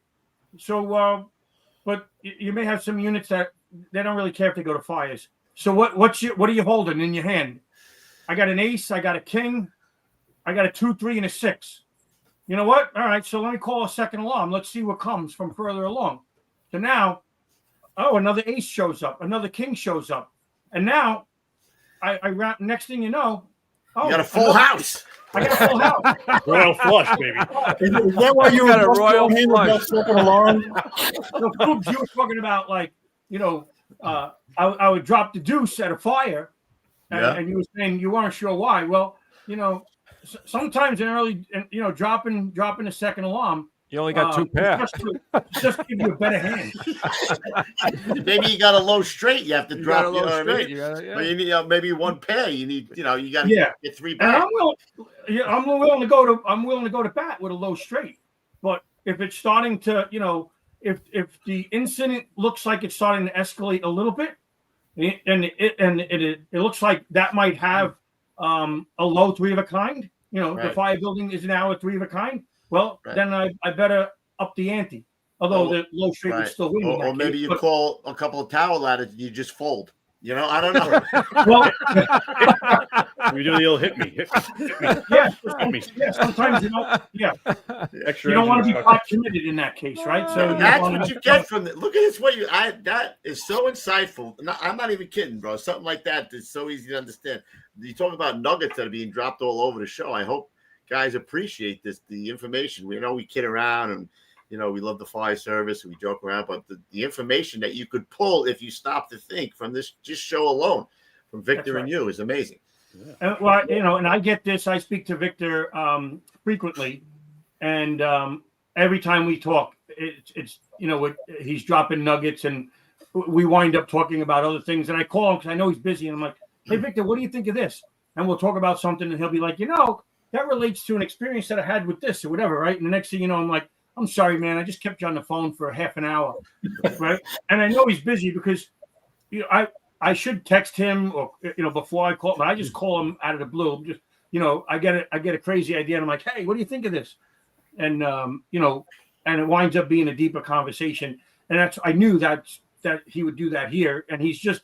[SPEAKER 8] So, but you may have some units that they don't really care if they go to fires. So what are you holding in your hand? I got an ace, I got a king, I got a 2, 3, and a 6. You know what? All right, so let me call a second alarm. Let's see what comes from further along. So now, another ace shows up, another king shows up, and now I next thing you know,
[SPEAKER 4] you got a full house.
[SPEAKER 8] I got a full house.
[SPEAKER 5] Royal flush, baby.
[SPEAKER 7] Is that why you
[SPEAKER 6] got
[SPEAKER 7] were
[SPEAKER 6] a royal flush?
[SPEAKER 7] second alarm?
[SPEAKER 8] So, Coops, you were talking about like, I would drop the deuce at a fire, and you were saying you weren't sure why. Well, sometimes in early, dropping a second alarm.
[SPEAKER 6] You only got 2 pair.
[SPEAKER 8] Just give you a better hand.
[SPEAKER 4] Maybe you got a low straight. You have to drop.
[SPEAKER 6] A low straight.
[SPEAKER 4] But you need maybe 1 pair. You need. You got to get 3 back.
[SPEAKER 8] And I'm willing to go to bat with a low straight. But if it's starting to, if the incident looks like it's starting to escalate a little bit, and it looks like that might have a low 3 of a kind. The fire building is now a 3 of a kind. Well, then I better up the ante. Although the low straight would still win.
[SPEAKER 4] Or maybe you call a couple of tower ladders and you just fold. I don't know.
[SPEAKER 8] Well,
[SPEAKER 5] we do the old hit me.
[SPEAKER 8] Yeah, sometimes
[SPEAKER 5] Extra.
[SPEAKER 8] You don't want to be pot committed in that case, right? So
[SPEAKER 4] that's what you get from it. Look at this way that is so insightful. I'm not even kidding, bro. Something like that is so easy to understand. You talk about nuggets that are being dropped all over the show. I hope guys appreciate the information. We know we kid around and we love the fire service and we joke around, but the information that you could pull if you stop to think from this just show alone from Victor and you is amazing.
[SPEAKER 8] Yeah. And I get this. I speak to Victor frequently, and every time we talk, it's he's dropping nuggets, and we wind up talking about other things. And I call him because I know he's busy, and I'm like, "Hey, Victor, what do you think of this?" And we'll talk about something, and he'll be like, that relates to an experience that I had with this or whatever, right? And the next thing you know, I'm like, I'm sorry, man. I just kept you on the phone for half an hour, right? And I know he's busy because I should text him or before I call, but I just call him out of the blue. Just I get a crazy idea, and I'm like, hey, what do you think of this? And and it winds up being a deeper conversation. And I knew that he would do that here, and he's just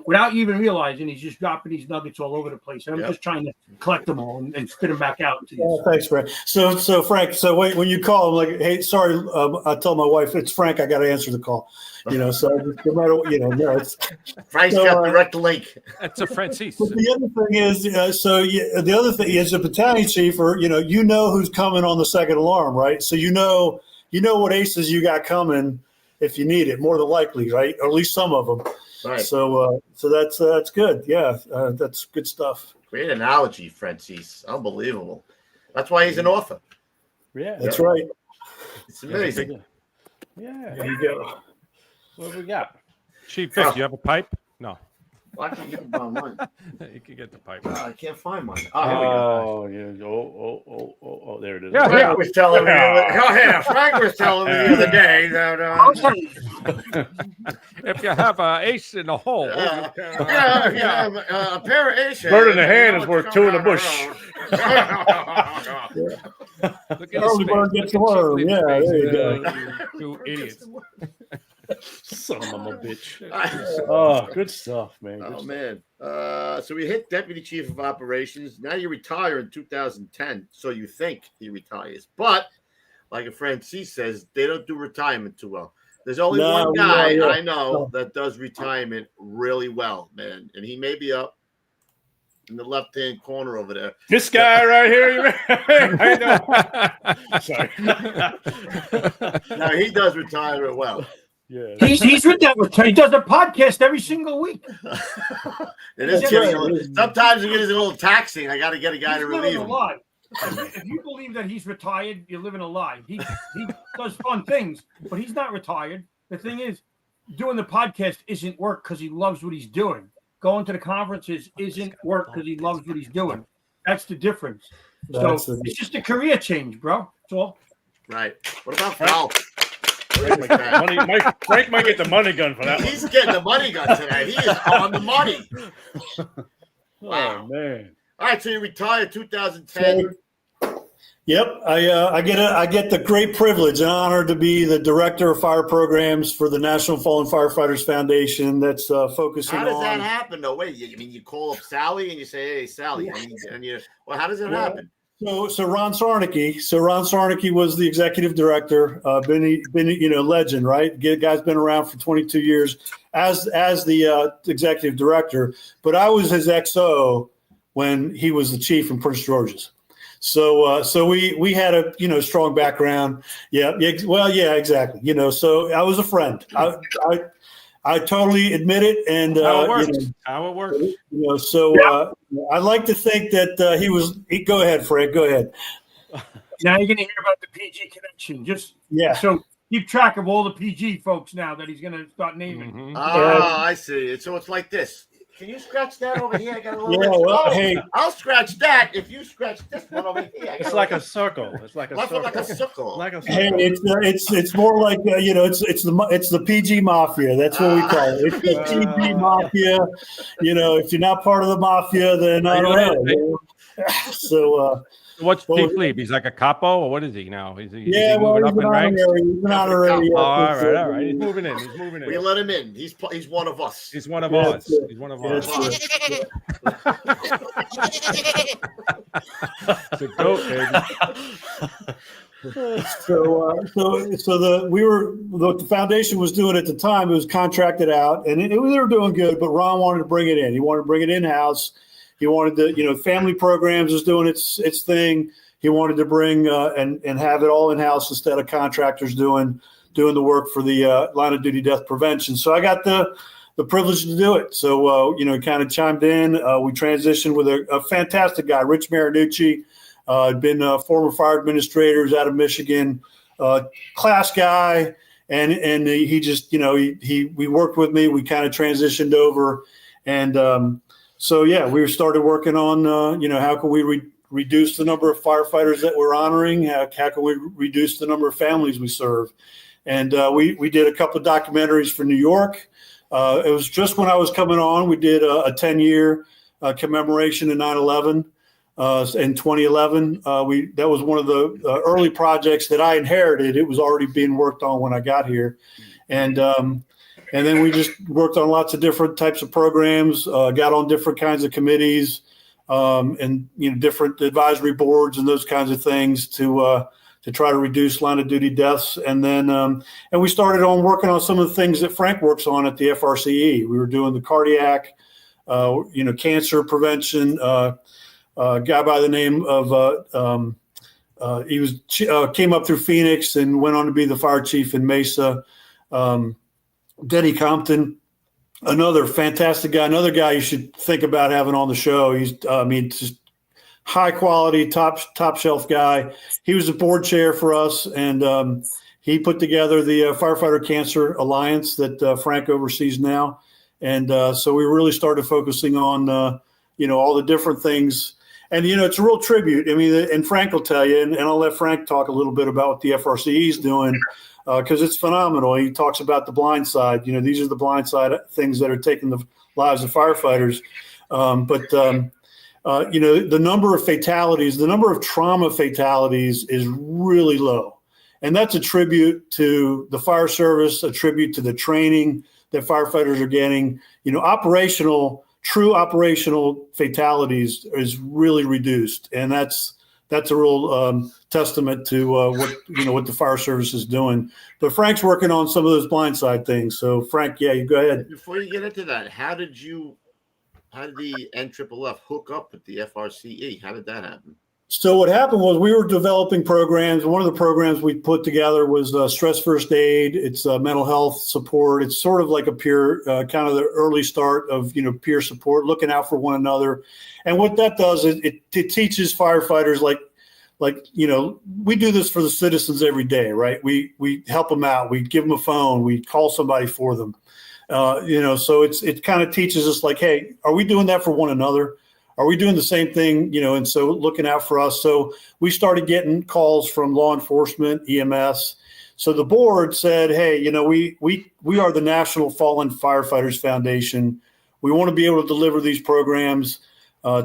[SPEAKER 8] without even realizing, he's just dropping these nuggets all over the place. And I'm just trying to collect them all and spit them back out.
[SPEAKER 7] Thanks, Frank. So Frank, when you call, I'm like, hey, sorry, I tell my wife, it's Frank, I got to answer the call. So no matter what, it's
[SPEAKER 4] Frank's got direct link.
[SPEAKER 6] That's a Francis.
[SPEAKER 7] But the other thing is, the other thing is a battalion chief, or who's coming on the second alarm, right? So you know what aces you got coming if you need it, more than likely, right? Or at least some of them.
[SPEAKER 4] Right.
[SPEAKER 7] So that's good. Yeah, that's good stuff.
[SPEAKER 4] Great analogy, Francis. Unbelievable. That's why he's an author.
[SPEAKER 5] Yeah,
[SPEAKER 7] that's right.
[SPEAKER 4] It's amazing.
[SPEAKER 5] Yeah.
[SPEAKER 7] There you go.
[SPEAKER 5] What have we got?
[SPEAKER 6] Chief Vic, you have a pipe? No.
[SPEAKER 4] Well, I can get mine.
[SPEAKER 6] You can get the pipe.
[SPEAKER 4] I can't find mine. Oh, here we go.
[SPEAKER 5] Oh, there it is.
[SPEAKER 4] Yeah, Frank was telling me. Frank was telling me the other day that
[SPEAKER 6] if you have an ace in the hole,
[SPEAKER 4] a pair of aces.
[SPEAKER 5] Bird in the hand is worth 2 in the bush.
[SPEAKER 6] Look at this
[SPEAKER 7] bird gets the worm. Yeah, there you go.
[SPEAKER 6] You idiots.
[SPEAKER 5] Son of a bitch. Oh, good stuff, man.
[SPEAKER 4] Oh, man. So we hit Deputy Chief of Operations. Now you retire in 2010. So you think he retires. But, like a friend C says, they don't do retirement too well. There's only one guy I know that does retirement really well, man. And he may be up in the left-hand corner over there.
[SPEAKER 5] This guy right here. I know. Sorry.
[SPEAKER 4] No, he does retirement well.
[SPEAKER 5] Yeah,
[SPEAKER 8] he's with that. He does a podcast every single week.
[SPEAKER 4] It is killing. Sometimes it is a little taxing. I got to get a guy to relieve him.
[SPEAKER 8] If you believe that he's retired, you're living a lie. He does fun things, but he's not retired. The thing is, doing the podcast isn't work because he loves what he's doing. Going to the conferences isn't work because he loves what he's doing. That's the difference. It's just a career change, bro. That's all.
[SPEAKER 4] Right. What about Val?
[SPEAKER 5] Frank might get the money gun for that.
[SPEAKER 4] He's getting the money gun tonight. He is on the money. Wow,
[SPEAKER 5] man.
[SPEAKER 4] All right, so you retired 2010.
[SPEAKER 7] Yep, I get the great privilege and honor to be the director of fire programs for the National Fallen Firefighters Foundation. That's focusing on.
[SPEAKER 4] How does that happen? No, wait. I mean, you call up Sally and you say, "Hey, Sally," well, how does it happen?
[SPEAKER 7] So Ron Sarnicki was the executive director. Been legend, right? Guy's been around for 22 years as the executive director. But I was his XO when he was the chief in Prince George's. So we had a strong background. Yeah, exactly. So I was a friend. I totally admit it, and
[SPEAKER 6] how it works.
[SPEAKER 7] I like to think that he was. Go ahead, Fred. Go ahead.
[SPEAKER 8] Now you're going to hear about the PG connection. So keep track of all the PG folks now that he's going to start naming.
[SPEAKER 4] Mm-hmm. I see. So it's like this. Can you scratch that over here? I got a little
[SPEAKER 7] hey,
[SPEAKER 4] I'll scratch that if you scratch this one over here.
[SPEAKER 5] It's like a circle. It's like a circle.
[SPEAKER 4] Like a circle.
[SPEAKER 7] Hey, it's more like it's the PG mafia. That's what we call it. It's the PG mafia. If you're not part of the mafia, then I don't know. So.
[SPEAKER 6] What's Chief Lee? He's like a capo, or what is he now? Is he
[SPEAKER 7] moving
[SPEAKER 6] up in ranks?
[SPEAKER 7] He's an honorary.
[SPEAKER 6] All right. He's moving in.
[SPEAKER 4] We let him in. He's one of us.
[SPEAKER 6] He's one of us. He's one of us. It's a goat, baby.
[SPEAKER 7] The foundation was doing at the time. It was contracted out, and they were doing good. But Ron wanted to bring it in. He wanted to bring it in house. He wanted to, family programs is doing its thing. He wanted to bring and have it all in house instead of contractors doing the work for the line of duty death prevention. So I got the privilege to do it. So kind of chimed in. We transitioned with a fantastic guy, Rich Marinucci, been former fire administrators out of Michigan, class guy, and he just we worked with me. We kind of transitioned over and. We started working on, how can we reduce the number of firefighters that we're honoring? How can we reduce the number of families we serve? And we did a couple of documentaries for New York. It was just when I was coming on. We did a 10-year commemoration of 9/11 in 2011. That was one of the early projects that I inherited. It was already being worked on when I got here. And then we just worked on lots of different types of programs, got on different kinds of committees, and different advisory boards and those kinds of things to try to reduce line of duty deaths. And then and we started on working on some of the things that Frank works on at the FRCE. We were doing the cardiac, cancer prevention. A guy by the name of came up through Phoenix and went on to be the fire chief in Mesa. Denny Compton, another fantastic guy, another guy you should think about having on the show. He's, just high quality, top shelf guy. He was the board chair for us, and he put together the Firefighter Cancer Alliance that Frank oversees now. And so we really started focusing on, all the different things. And, it's a real tribute. I mean, and Frank will tell you, and I'll let Frank talk a little bit about what the FRCE is doing. Because it's phenomenal. He talks about the blind side. These are the blind side things that are taking the lives of firefighters. The number of fatalities, the number of trauma fatalities is really low. And that's a tribute to the fire service, a tribute to the training that firefighters are getting. True operational fatalities is really reduced. And that's a real testament to what the fire service is doing. But Frank's working on some of those blindside things. So Frank, you go ahead.
[SPEAKER 4] Before you get into that, how did the NFFF hook up with the FRCE? How did that happen?
[SPEAKER 7] So what happened was we were developing programs. One of the programs we put together was stress first aid. It's mental health support. It's sort of like a peer, kind of the early start of peer support, looking out for one another. And what that does is it teaches firefighters like we do this for the citizens every day, right? We help them out. We give them a phone. We call somebody for them. So it kind of teaches us like, hey, are we doing that for one another? Are we doing the same thing? And so looking out for us. So we started getting calls from law enforcement, EMS. So the board said, hey, we are the National Fallen Firefighters Foundation. We want to be able to deliver these programs.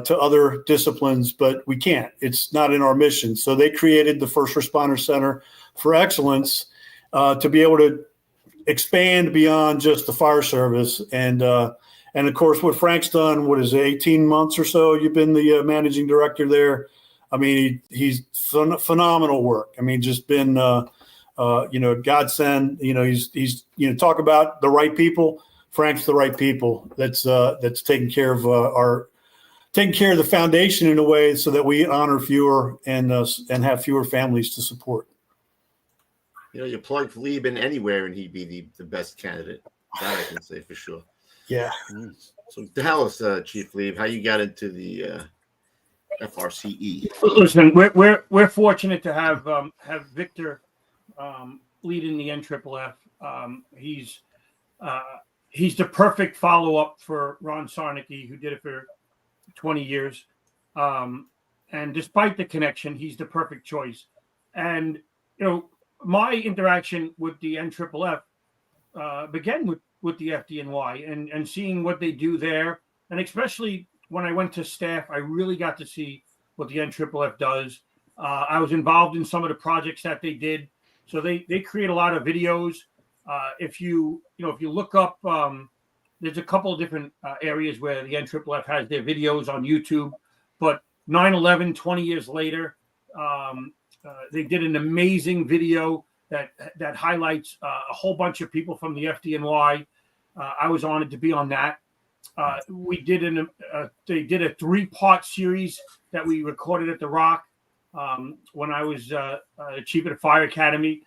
[SPEAKER 7] to other disciplines, but we can't. It's not in our mission. So they created the First Responder Center for Excellence to be able to expand beyond just the fire service. And of course, what Frank's done, what is it, 18 months or so? You've been the managing director there. I mean, he's phenomenal work. I mean, just been, godsend. He's talk about the right people. Frank's the right people. That's taking care of the foundation in a way so that we honor fewer and have fewer families to support.
[SPEAKER 4] You plug Lieben anywhere and he'd be the best candidate. That I can say for sure.
[SPEAKER 7] Yeah.
[SPEAKER 4] So tell us, Chief Lieb, how you got into the FRCE.
[SPEAKER 8] Listen, we're fortunate to have Victor leading the NFFF. He's the perfect follow-up for Ron Sarnicki, who did it for 20 years. And despite the connection, he's the perfect choice. And, my interaction with the NFFF began with the FDNY and seeing what they do there. And especially when I went to staff, I really got to see what the NFFF does. I was involved in some of the projects that they did. So they create a lot of videos. If you look up, there's a couple of different areas where the NFFF has their videos on YouTube. But 9/11, 20 years later, they did an amazing video that highlights a whole bunch of people from the FDNY. I was honored to be on that. They did a 3-part series that we recorded at the Rock when I was chief of the Fire Academy.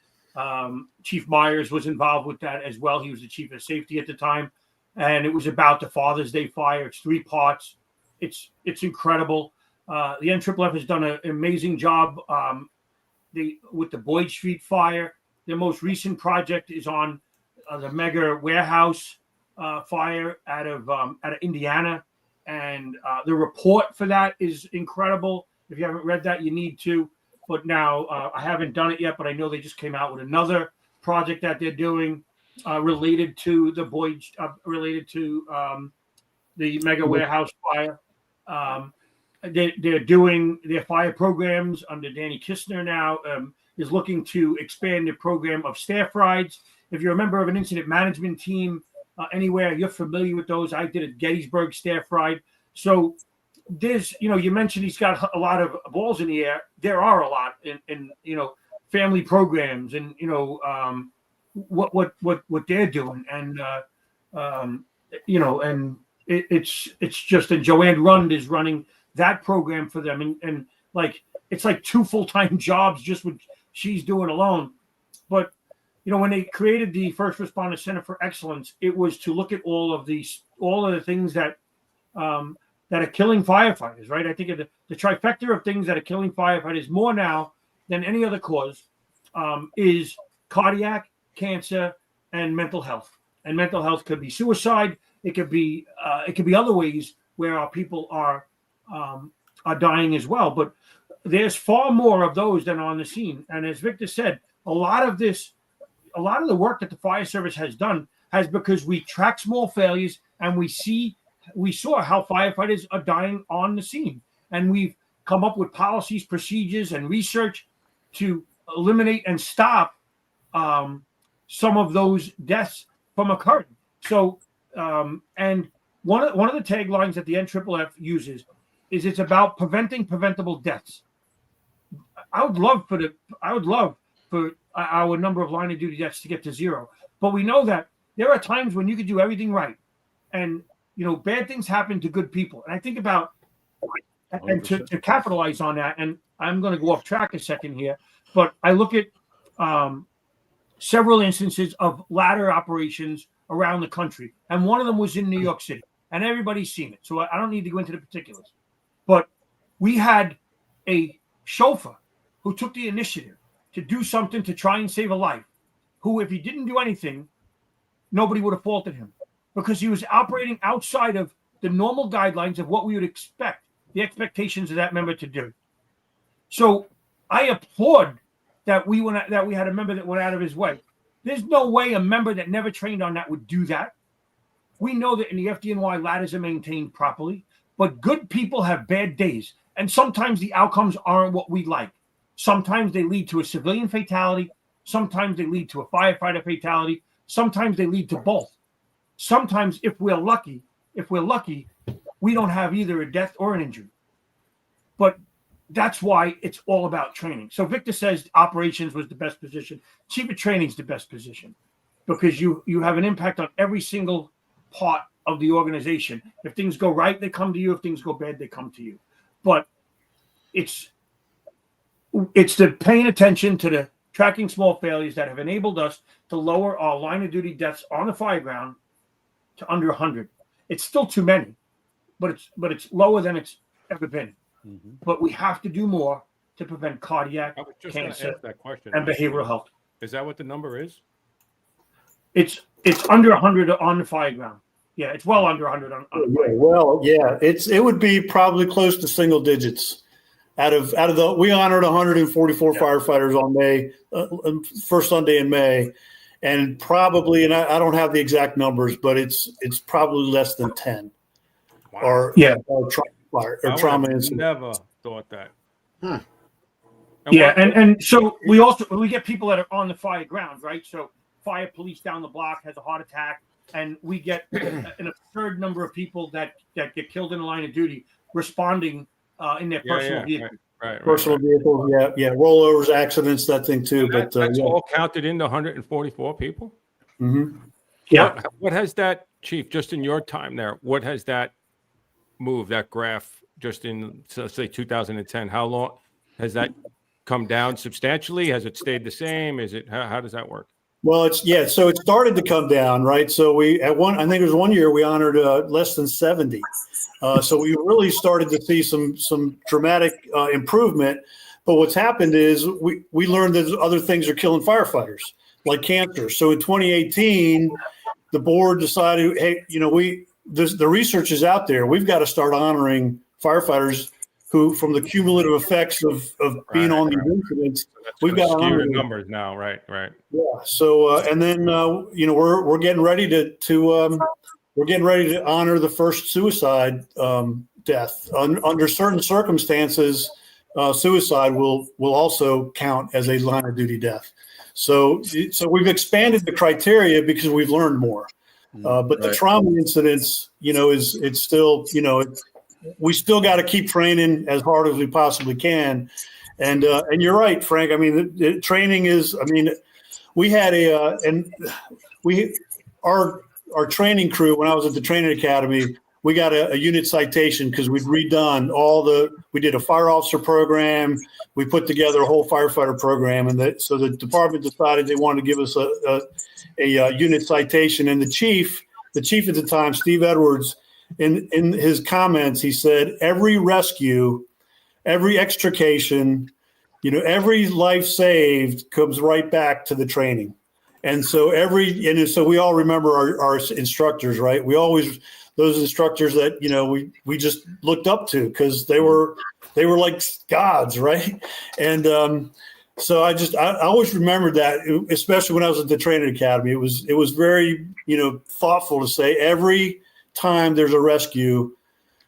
[SPEAKER 8] Chief Myers was involved with that as well. He was the chief of safety at the time, and it was about the Father's Day fire. It's 3 parts. It's incredible. The NFFF has done an amazing job with the Boyd Street fire. Their most recent project is on the mega warehouse fire out of Indiana, and the report for that is incredible. If you haven't read that, you need to. But now I haven't done it yet, but I know they just came out with another project that they're doing related to the Boyd, related to the mega warehouse fire. They're doing their fire programs under Danny Kistner now. Is looking to expand the program of staff rides. If you're a member of an incident management team anywhere, you're familiar with those. I did a Gettysburg staff ride. So there's, you mentioned he's got a lot of balls in the air. There are a lot in family programs and, what they're doing. And, and it's just, and Joanne Rund is running that program for them. And it's like 2 full-time jobs just what she's doing alone. But, when they created the First Responder Center for Excellence, it was to look at all of the things that are killing firefighters, right? I think of the trifecta of things that are killing firefighters more now than any other cause is cardiac, cancer, and mental health. And mental health could be suicide. It could be other ways where our people are dying as well. But there's far more of those than are on the scene. And as Victor said, a lot of the work that the fire service has done has because we track small failures and we saw how firefighters are dying on the scene. And we've come up with policies, procedures, and research to eliminate and stop some of those deaths from occurring. So, and one of the taglines that the NFFF uses is it's about preventing preventable deaths. I would love for our number of line of duty deaths to get to 0, but we know that there are times when you could do everything right, and bad things happen to good people. And I think about, and to capitalize on that, and I'm going to go off track a second here, but I look at several instances of ladder operations around the country, and one of them was in New York City, and everybody's seen it, so I don't need to go into the particulars. But we had a chauffeur who took the initiative to do something to try and save a life, who, if he didn't do anything, nobody would have faulted him because he was operating outside of the normal guidelines of what we would expect, the expectations of that member to do. So I applaud that we had a member that went out of his way. There's no way a member that never trained on that would do that. We know that in the FDNY, ladders are maintained properly. But good people have bad days. And sometimes the outcomes aren't what we like. Sometimes they lead to a civilian fatality. Sometimes they lead to a firefighter fatality. Sometimes they lead to both. Sometimes, if we're lucky, we don't have either a death or an injury. But that's why it's all about training. So Victor says operations was the best position. Chief of training is the best position because you have an impact on every single part of the organization. If things go right, they come to you. If things go bad, they come to you. But it's the paying attention to the tracking small failures that have enabled us to lower our line of duty deaths on the fire ground to under 100. It's still too many, but it's lower than it's ever been. Mm-hmm. But we have to do more to prevent cardiac cancer
[SPEAKER 6] that question.
[SPEAKER 8] And behavioral health.
[SPEAKER 6] Is that what the number is?
[SPEAKER 8] It's under 100 on the fire ground. Yeah, it's well under 100 on the fire ground.
[SPEAKER 7] Well, yeah, it would be probably close to single digits. Out of the, we honored 144 firefighters on May, first Sunday in May, and probably, and I don't have the exact numbers, but it's probably less than 10.
[SPEAKER 6] Wow.
[SPEAKER 7] Or trauma incident.
[SPEAKER 6] Never thought that.
[SPEAKER 8] And and so we get people that are on the fire ground, right? So fire police down the block has a heart attack, and we get an absurd number of people that get killed in the line of duty responding in their personal vehicle.
[SPEAKER 7] Right, personal vehicles, rollovers, accidents, that thing too.
[SPEAKER 6] But that's all counted into 144 people.
[SPEAKER 7] Mm-hmm.
[SPEAKER 8] Yeah.
[SPEAKER 6] What has that, Chief? Just in your time there, what has that moved? That graph just in, so say 2010. How long has that come down substantially? Has it stayed the same? Is it how does that work?
[SPEAKER 7] Well, so it started to come down, right? So I think it was 1 year we honored less than 70. So we really started to see some dramatic improvement. But what's happened is we learned that other things are killing firefighters, like cancer. So in 2018, the board decided, hey, the research is out there. We've got to start honoring firefighters who, from the cumulative effects of being on these incidents, we've got to honor
[SPEAKER 6] numbers now, right?
[SPEAKER 7] Yeah. So and then we're getting ready to honor the first suicide death. Under certain circumstances, suicide will also count as a line of duty death. So we've expanded the criteria because we've learned more. But the trauma incidents, it's still, we still got to keep training as hard as we possibly can. And you're right, Frank. I mean, the training is, we had our training crew, when I was at the training academy, we got a unit citation because we'd redone we did a fire officer program. We put together a whole firefighter program. And so the department decided they wanted to give us a unit citation. And the chief at the time, Steve Edwards, in his comments, he said, every rescue, every extrication, every life saved comes right back to the training. And so so we all remember our instructors, right? Those instructors that, we just looked up to because they were like gods, right? And so I always remembered that, especially when I was at the training academy. It was very, thoughtful to say every time there's a rescue,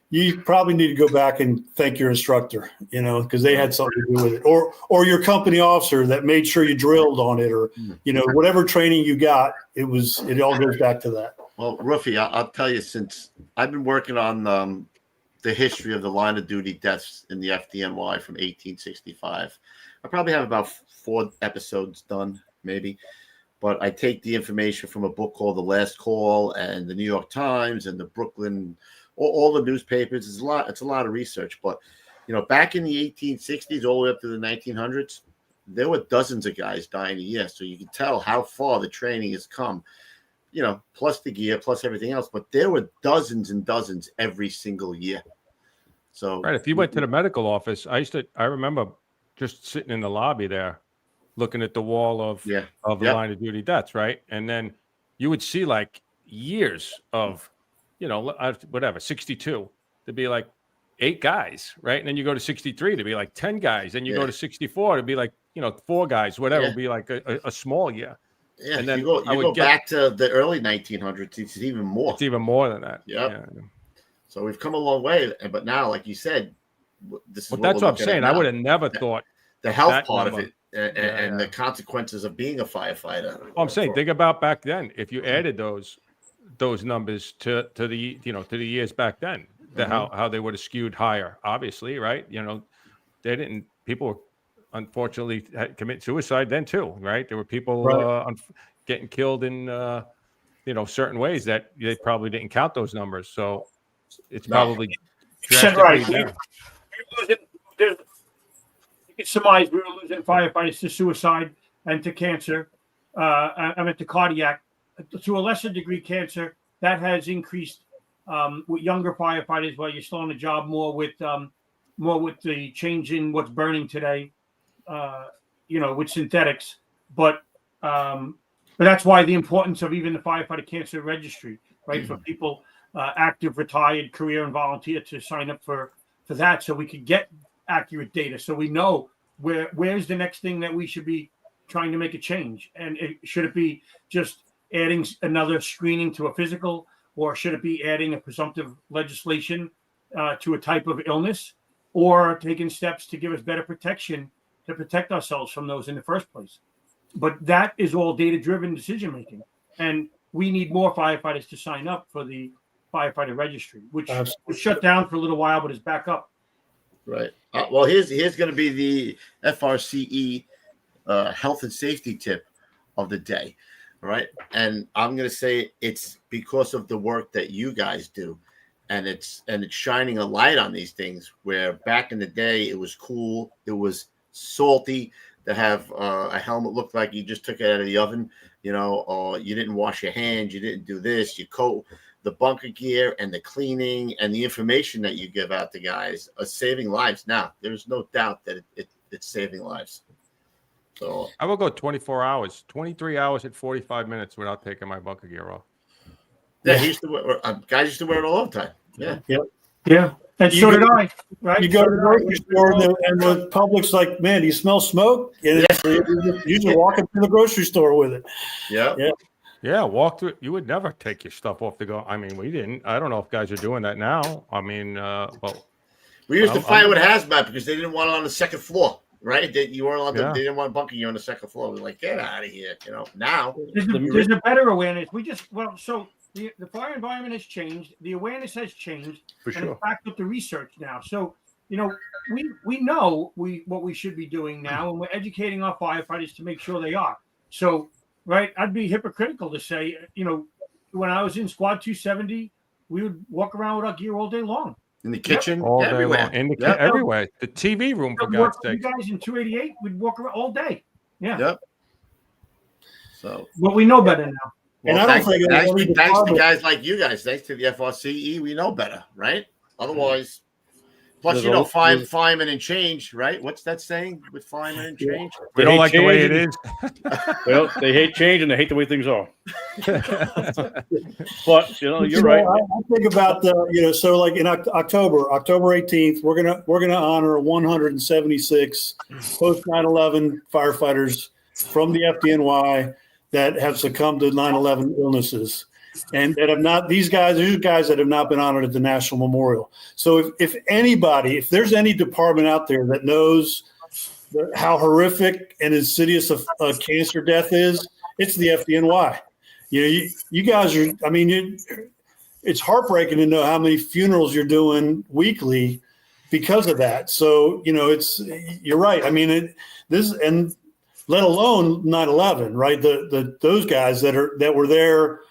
[SPEAKER 7] you probably need to go back and thank your instructor, because they had something to do with it, or your company officer that made sure you drilled on it, or whatever training you got. It all goes back to that.
[SPEAKER 4] Well, Ruffy, I'll tell you, since I've been working on the history of the line of duty deaths in the FDNY from 1865, I probably have about 4 episodes done, maybe. But I take the information from a book called The Last Call and the New York Times and the Brooklyn, all the newspapers. It's a lot of research. But, back in the 1860s, all the way up to the 1900s, there were dozens of guys dying a year. So you can tell how far the training has come, plus the gear, plus everything else. But there were dozens and dozens every single year. So
[SPEAKER 6] right. If you went to the medical office, I remember just sitting in the lobby there, looking at the wall of the line of duty deaths, right? And then you would see like years of, 62 to be like 8 guys, right? And then you go to 63 to be like 10 guys. Then you go to 64 to be like, 4 guys, whatever, would be like a small year.
[SPEAKER 4] Yeah, and then you go back to the early 1900s, it's even more.
[SPEAKER 6] It's even more than that.
[SPEAKER 4] Yep.
[SPEAKER 6] Yeah.
[SPEAKER 4] So we've come a long way, but now, like you said, this is
[SPEAKER 6] Well, that's what I'm saying. I would have never thought
[SPEAKER 4] the health
[SPEAKER 6] that
[SPEAKER 4] part
[SPEAKER 6] number.
[SPEAKER 4] of it and the consequences of being a firefighter.
[SPEAKER 6] Well, I'm saying, think about back then. If you added those numbers to the years back then, how they would have skewed higher. Obviously, right? They didn't. People unfortunately commit suicide then too, right? There were people getting killed in certain ways that they probably didn't count those numbers. So it's probably
[SPEAKER 8] right.
[SPEAKER 6] Down.
[SPEAKER 8] You can surmise we were losing firefighters to suicide and to cancer. To cardiac, to a lesser degree, cancer. That has increased with younger firefighters while you're still on the job, more with the change in what's burning today, with synthetics. But that's why the importance of even the firefighter cancer registry, right? For people active, retired, career, and volunteer to sign up for that, so we could get accurate data, so we know where's the next thing that we should be trying to make a change. And should it be just adding another screening to a physical, or should it be adding a presumptive legislation to a type of illness, or taking steps to give us better protection to protect ourselves from those in the first place? But that is all data-driven decision-making. And we need more firefighters to sign up for the firefighter registry, which was shut down for a little while, but is back up.
[SPEAKER 4] Right. Well, here's going to be the FRCE health and safety tip of the day. All right. And I'm going to say it's because of the work that you guys do. And it's shining a light on these things, where back in the day it was cool. It was salty to have a helmet look like you just took it out of the oven, or you didn't wash your hands. You didn't do this. You coat the bunker gear and the cleaning and the information that you give out to guys are saving lives. Now, there's no doubt that it's saving lives. So
[SPEAKER 6] I will go 24 hours, 23 hours and 45 minutes without taking my bunker gear off.
[SPEAKER 4] Yeah, he used to wear, guys used to wear it all the time. Yeah.
[SPEAKER 8] Yeah. And so did I. Right.
[SPEAKER 7] You go to the grocery store and the public's like, "Man, do you smell smoke?" And you're just walking through the grocery store with it.
[SPEAKER 4] Yeah.
[SPEAKER 6] Yeah, walk through. You would never take your stuff off the go. I mean, we didn't. I don't know if guys are doing that now. I mean,
[SPEAKER 4] we used to fight with hazmat because they didn't want it on the second floor, right? You weren't allowed to. They didn't want bunker gear on the second floor. We're like, get out of here, Now
[SPEAKER 8] there's a better awareness. The fire environment has changed. The awareness has changed.
[SPEAKER 5] For sure.
[SPEAKER 8] And it's backed up the research now. So, we know what we should be doing now, and we're educating our firefighters to make sure they are. So, right, I'd be hypocritical to say, when I was in Squad 270, we would walk around with our gear all day long.
[SPEAKER 4] In the kitchen,
[SPEAKER 6] all
[SPEAKER 4] everywhere.
[SPEAKER 6] Day long. Everywhere. The TV room, for God's sake.
[SPEAKER 8] You guys in 288 would walk around all day. Yeah.
[SPEAKER 4] Yep. So,
[SPEAKER 8] but we know better now.
[SPEAKER 4] Well, and I don't think thanks to guys like you guys, thanks to the FRCE, we know better, right? Otherwise, plus fireman and change, right? What's that saying with fireman and change?
[SPEAKER 6] We don't like the way it is.
[SPEAKER 5] Well, they hate change and they hate the way things are. But you're right.
[SPEAKER 7] I think about so like in October 18th, we're gonna honor 176 post 9/11 firefighters from the FDNY that have succumbed to 9/11 illnesses, and that have not. These guys that have not been honored at the National Memorial. So if there's any department out there that knows how horrific and insidious a cancer death is, it's the FDNY. You guys are. I mean, it's heartbreaking to know how many funerals you're doing weekly because of that. So you're right. I mean, let alone 9/11, right? Those guys that were there,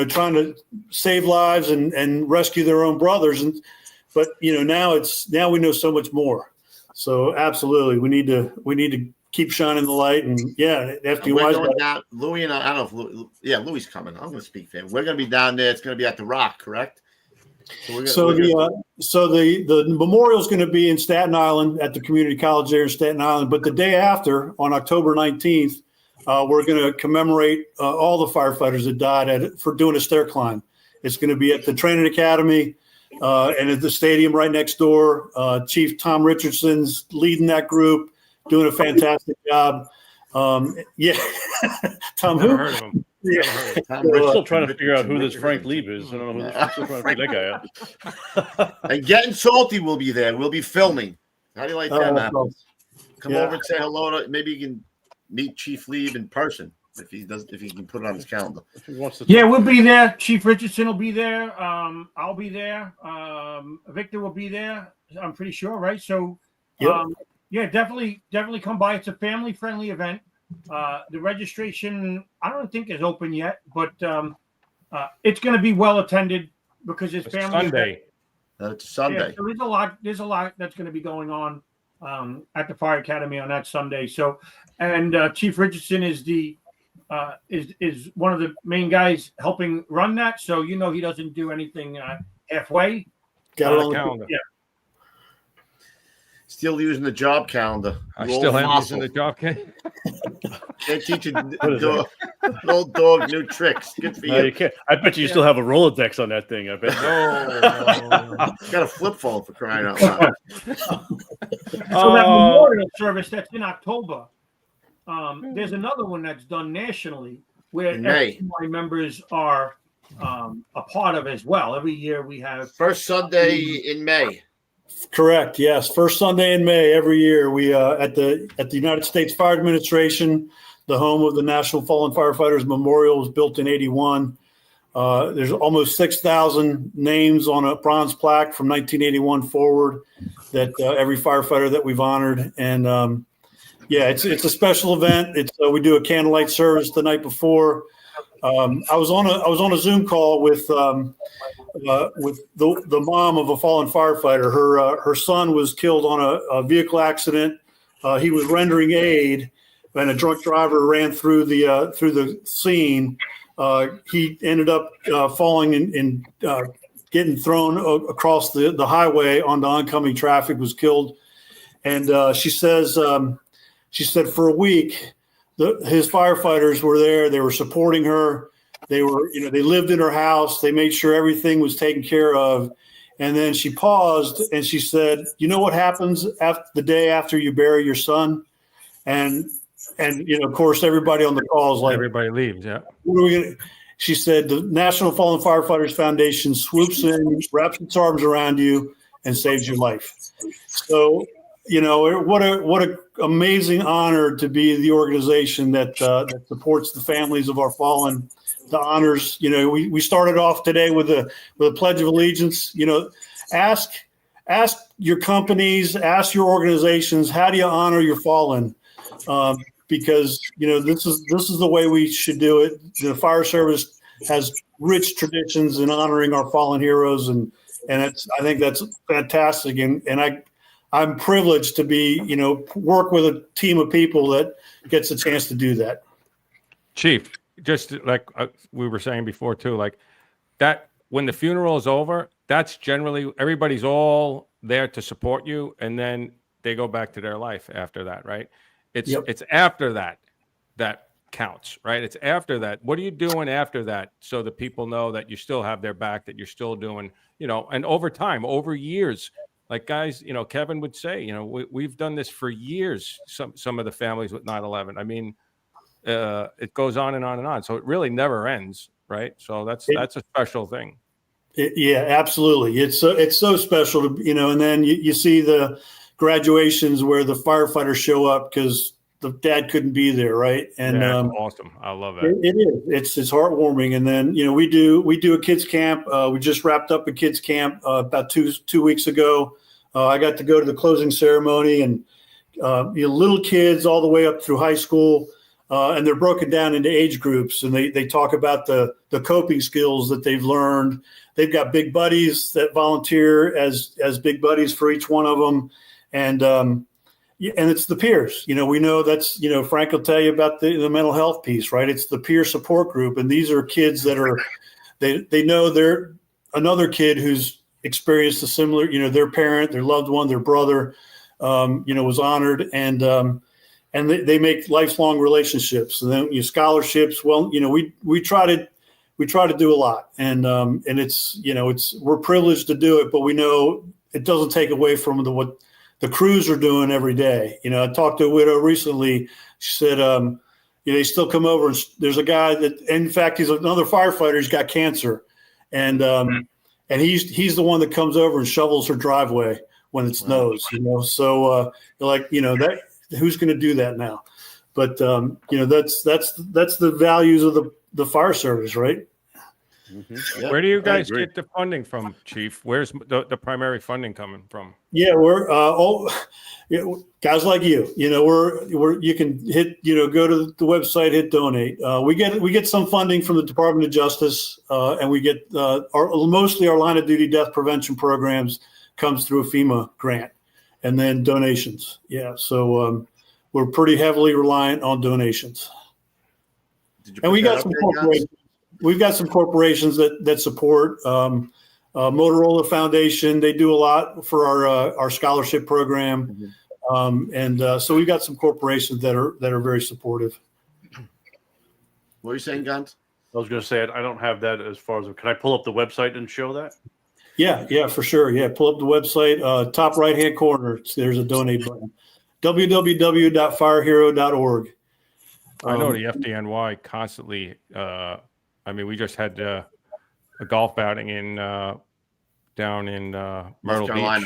[SPEAKER 7] trying to save lives and rescue their own brothers, but now we know so much more. So absolutely, we need to keep shining the light, and FDNY.
[SPEAKER 4] We're going down, Louis, and I don't know if Louis coming. I'm going to speak for him. We're going to be down there. It's going to be at the Rock, correct? So
[SPEAKER 7] the memorial is going to be in Staten Island at the community college there in Staten Island. But the day after, on October 19th, we're going to commemorate all the firefighters that died for doing a stair climb. It's going to be at the training academy and at the stadium right next door. Chief Tom Richardson's leading that group, doing a fantastic job. Tom,
[SPEAKER 6] Never heard of him.
[SPEAKER 5] We're still trying to figure out who this Frank Lieb is. I don't know who this. Still trying to figure that guy out.
[SPEAKER 4] And Gettin Salty will be there. We'll be filming. How do you like that, apples? Come over and say hello to. Maybe you can meet Chief Lieb in person if he can put it on his calendar.
[SPEAKER 8] Yeah, we'll be there. Chief Richardson will be there. I'll be there. Victor will be there. I'm pretty sure, right? So, yeah, definitely come by. It's a family-friendly event. The registration, I don't think is open yet, but it's going to be well attended because it's family.
[SPEAKER 6] Sunday.
[SPEAKER 4] It's Sunday.
[SPEAKER 8] Yeah, so there's a lot that's going to be going on at the Fire Academy on that Sunday. So, and Chief Richardson is is one of the main guys helping run that. So he doesn't do anything halfway.
[SPEAKER 7] Got it on the calendar.
[SPEAKER 8] Yeah.
[SPEAKER 4] Still using the job calendar.
[SPEAKER 6] I still am using the job calendar.
[SPEAKER 4] Can't teach an old dog new tricks. Good for you.
[SPEAKER 5] No, you can't. I bet you still have a Rolodex on that thing. I bet.
[SPEAKER 4] No. Got a flip phone for crying out loud.
[SPEAKER 8] So that memorial service that's in October. There's another one that's done nationally where FDIC members are a part of as well. Every year we have
[SPEAKER 4] first Sunday in May.
[SPEAKER 7] Correct. Yes, first Sunday in May every year. We at the United States Fire Administration, the home of the National Fallen Firefighters Memorial, was built in '81. There's almost 6,000 names on a bronze plaque from 1981 forward that every firefighter that we've honored. And yeah, it's a special event. It's we do a candlelight service the night before. I was on a Zoom call with the mom of a fallen firefighter. Her son was killed on a vehicle accident. He was rendering aid, and a drunk driver ran through the scene. He ended up falling and getting thrown across the highway onto oncoming traffic. Was killed, and she said for a week his firefighters were there. They were supporting her. They lived in her house. They made sure everything was taken care of. And then she paused and she said, "You know what happens the day after you bury your son?" And of course, everybody on the call is like,
[SPEAKER 6] everybody leaves. Yeah.
[SPEAKER 7] What are we gonna? She said, "The National Fallen Firefighters Foundation swoops in, wraps its arms around you, and saves your life." So, what a amazing honor to be the organization that supports the families of our fallen. The honors, we started off today with a Pledge of Allegiance. Ask your companies, ask your organizations, how do you honor your fallen? Because this is the way we should do it. The fire service has rich traditions in honoring our fallen heroes, and I think that's fantastic. And I'm privileged to be work with a team of people that gets a chance to do that.
[SPEAKER 6] Chief, just like we were saying before too, like that when the funeral is over, that's generally everybody's all there to support you, and then they go back to their life after that, right? It's after that counts, right? It's after that. What are you doing after that so that people know that you still have their back, that you're still doing, and over time, over years, like guys, Kevin would say, we've done this for years. Some of the families with 9/11. I mean, it goes on and on and on. So it really never ends, right? So that's a special thing.
[SPEAKER 7] Yeah, absolutely. It's so special to, and then you see the graduations where the firefighters show up because the dad couldn't be there, right? And
[SPEAKER 6] awesome. I love it.
[SPEAKER 7] It is. It's heartwarming. And then we do a kids camp. We just wrapped up a kids camp about two weeks ago. I got to go to the closing ceremony, and little kids all the way up through high school. And they're broken down into age groups, and they talk about the coping skills that they've learned. They've got big buddies that volunteer as big buddies for each one of them. And it's the peers, we know that's, Frank will tell you about the mental health piece, right? It's the peer support group. And these are kids that they know they're another kid who's experienced a similar, their parent, their loved one, their brother, was honored, and they make lifelong relationships, and then scholarships. Well, we try to do a lot, and it's we're privileged to do it, but we know it doesn't take away from what the crews are doing every day. I talked to a widow recently. She said, they still come over. And there's a guy that, in fact, he's another firefighter. He's got cancer, and he's the one that comes over and shovels her driveway when it snows. So you're like, that who's going to do that now? But that's the values of the fire service, right?
[SPEAKER 4] Mm-hmm. Yeah,
[SPEAKER 6] where do you guys get the funding from, Chief? Where's the primary funding coming from?
[SPEAKER 7] Yeah, we're guys like you. We're you can hit go to the website, hit donate. We get some funding from the Department of Justice, and we get mostly our line of duty death prevention programs comes through a FEMA grant, and then donations. Yeah, so we're pretty heavily reliant on donations. And we got some corporations. We've got some corporations that support. Motorola Foundation, they do a lot for our scholarship program, so we've got some corporations that are very supportive.
[SPEAKER 4] What are you saying, Guns?
[SPEAKER 5] I was going to say I don't have that as far as. Can I pull up the website and show that?
[SPEAKER 7] Yeah, for sure. Yeah, pull up the website, top right hand corner. There's a donate button. www.firehero.org.
[SPEAKER 6] I know the FDNY constantly. We just had a golf outing in down in Myrtle Beach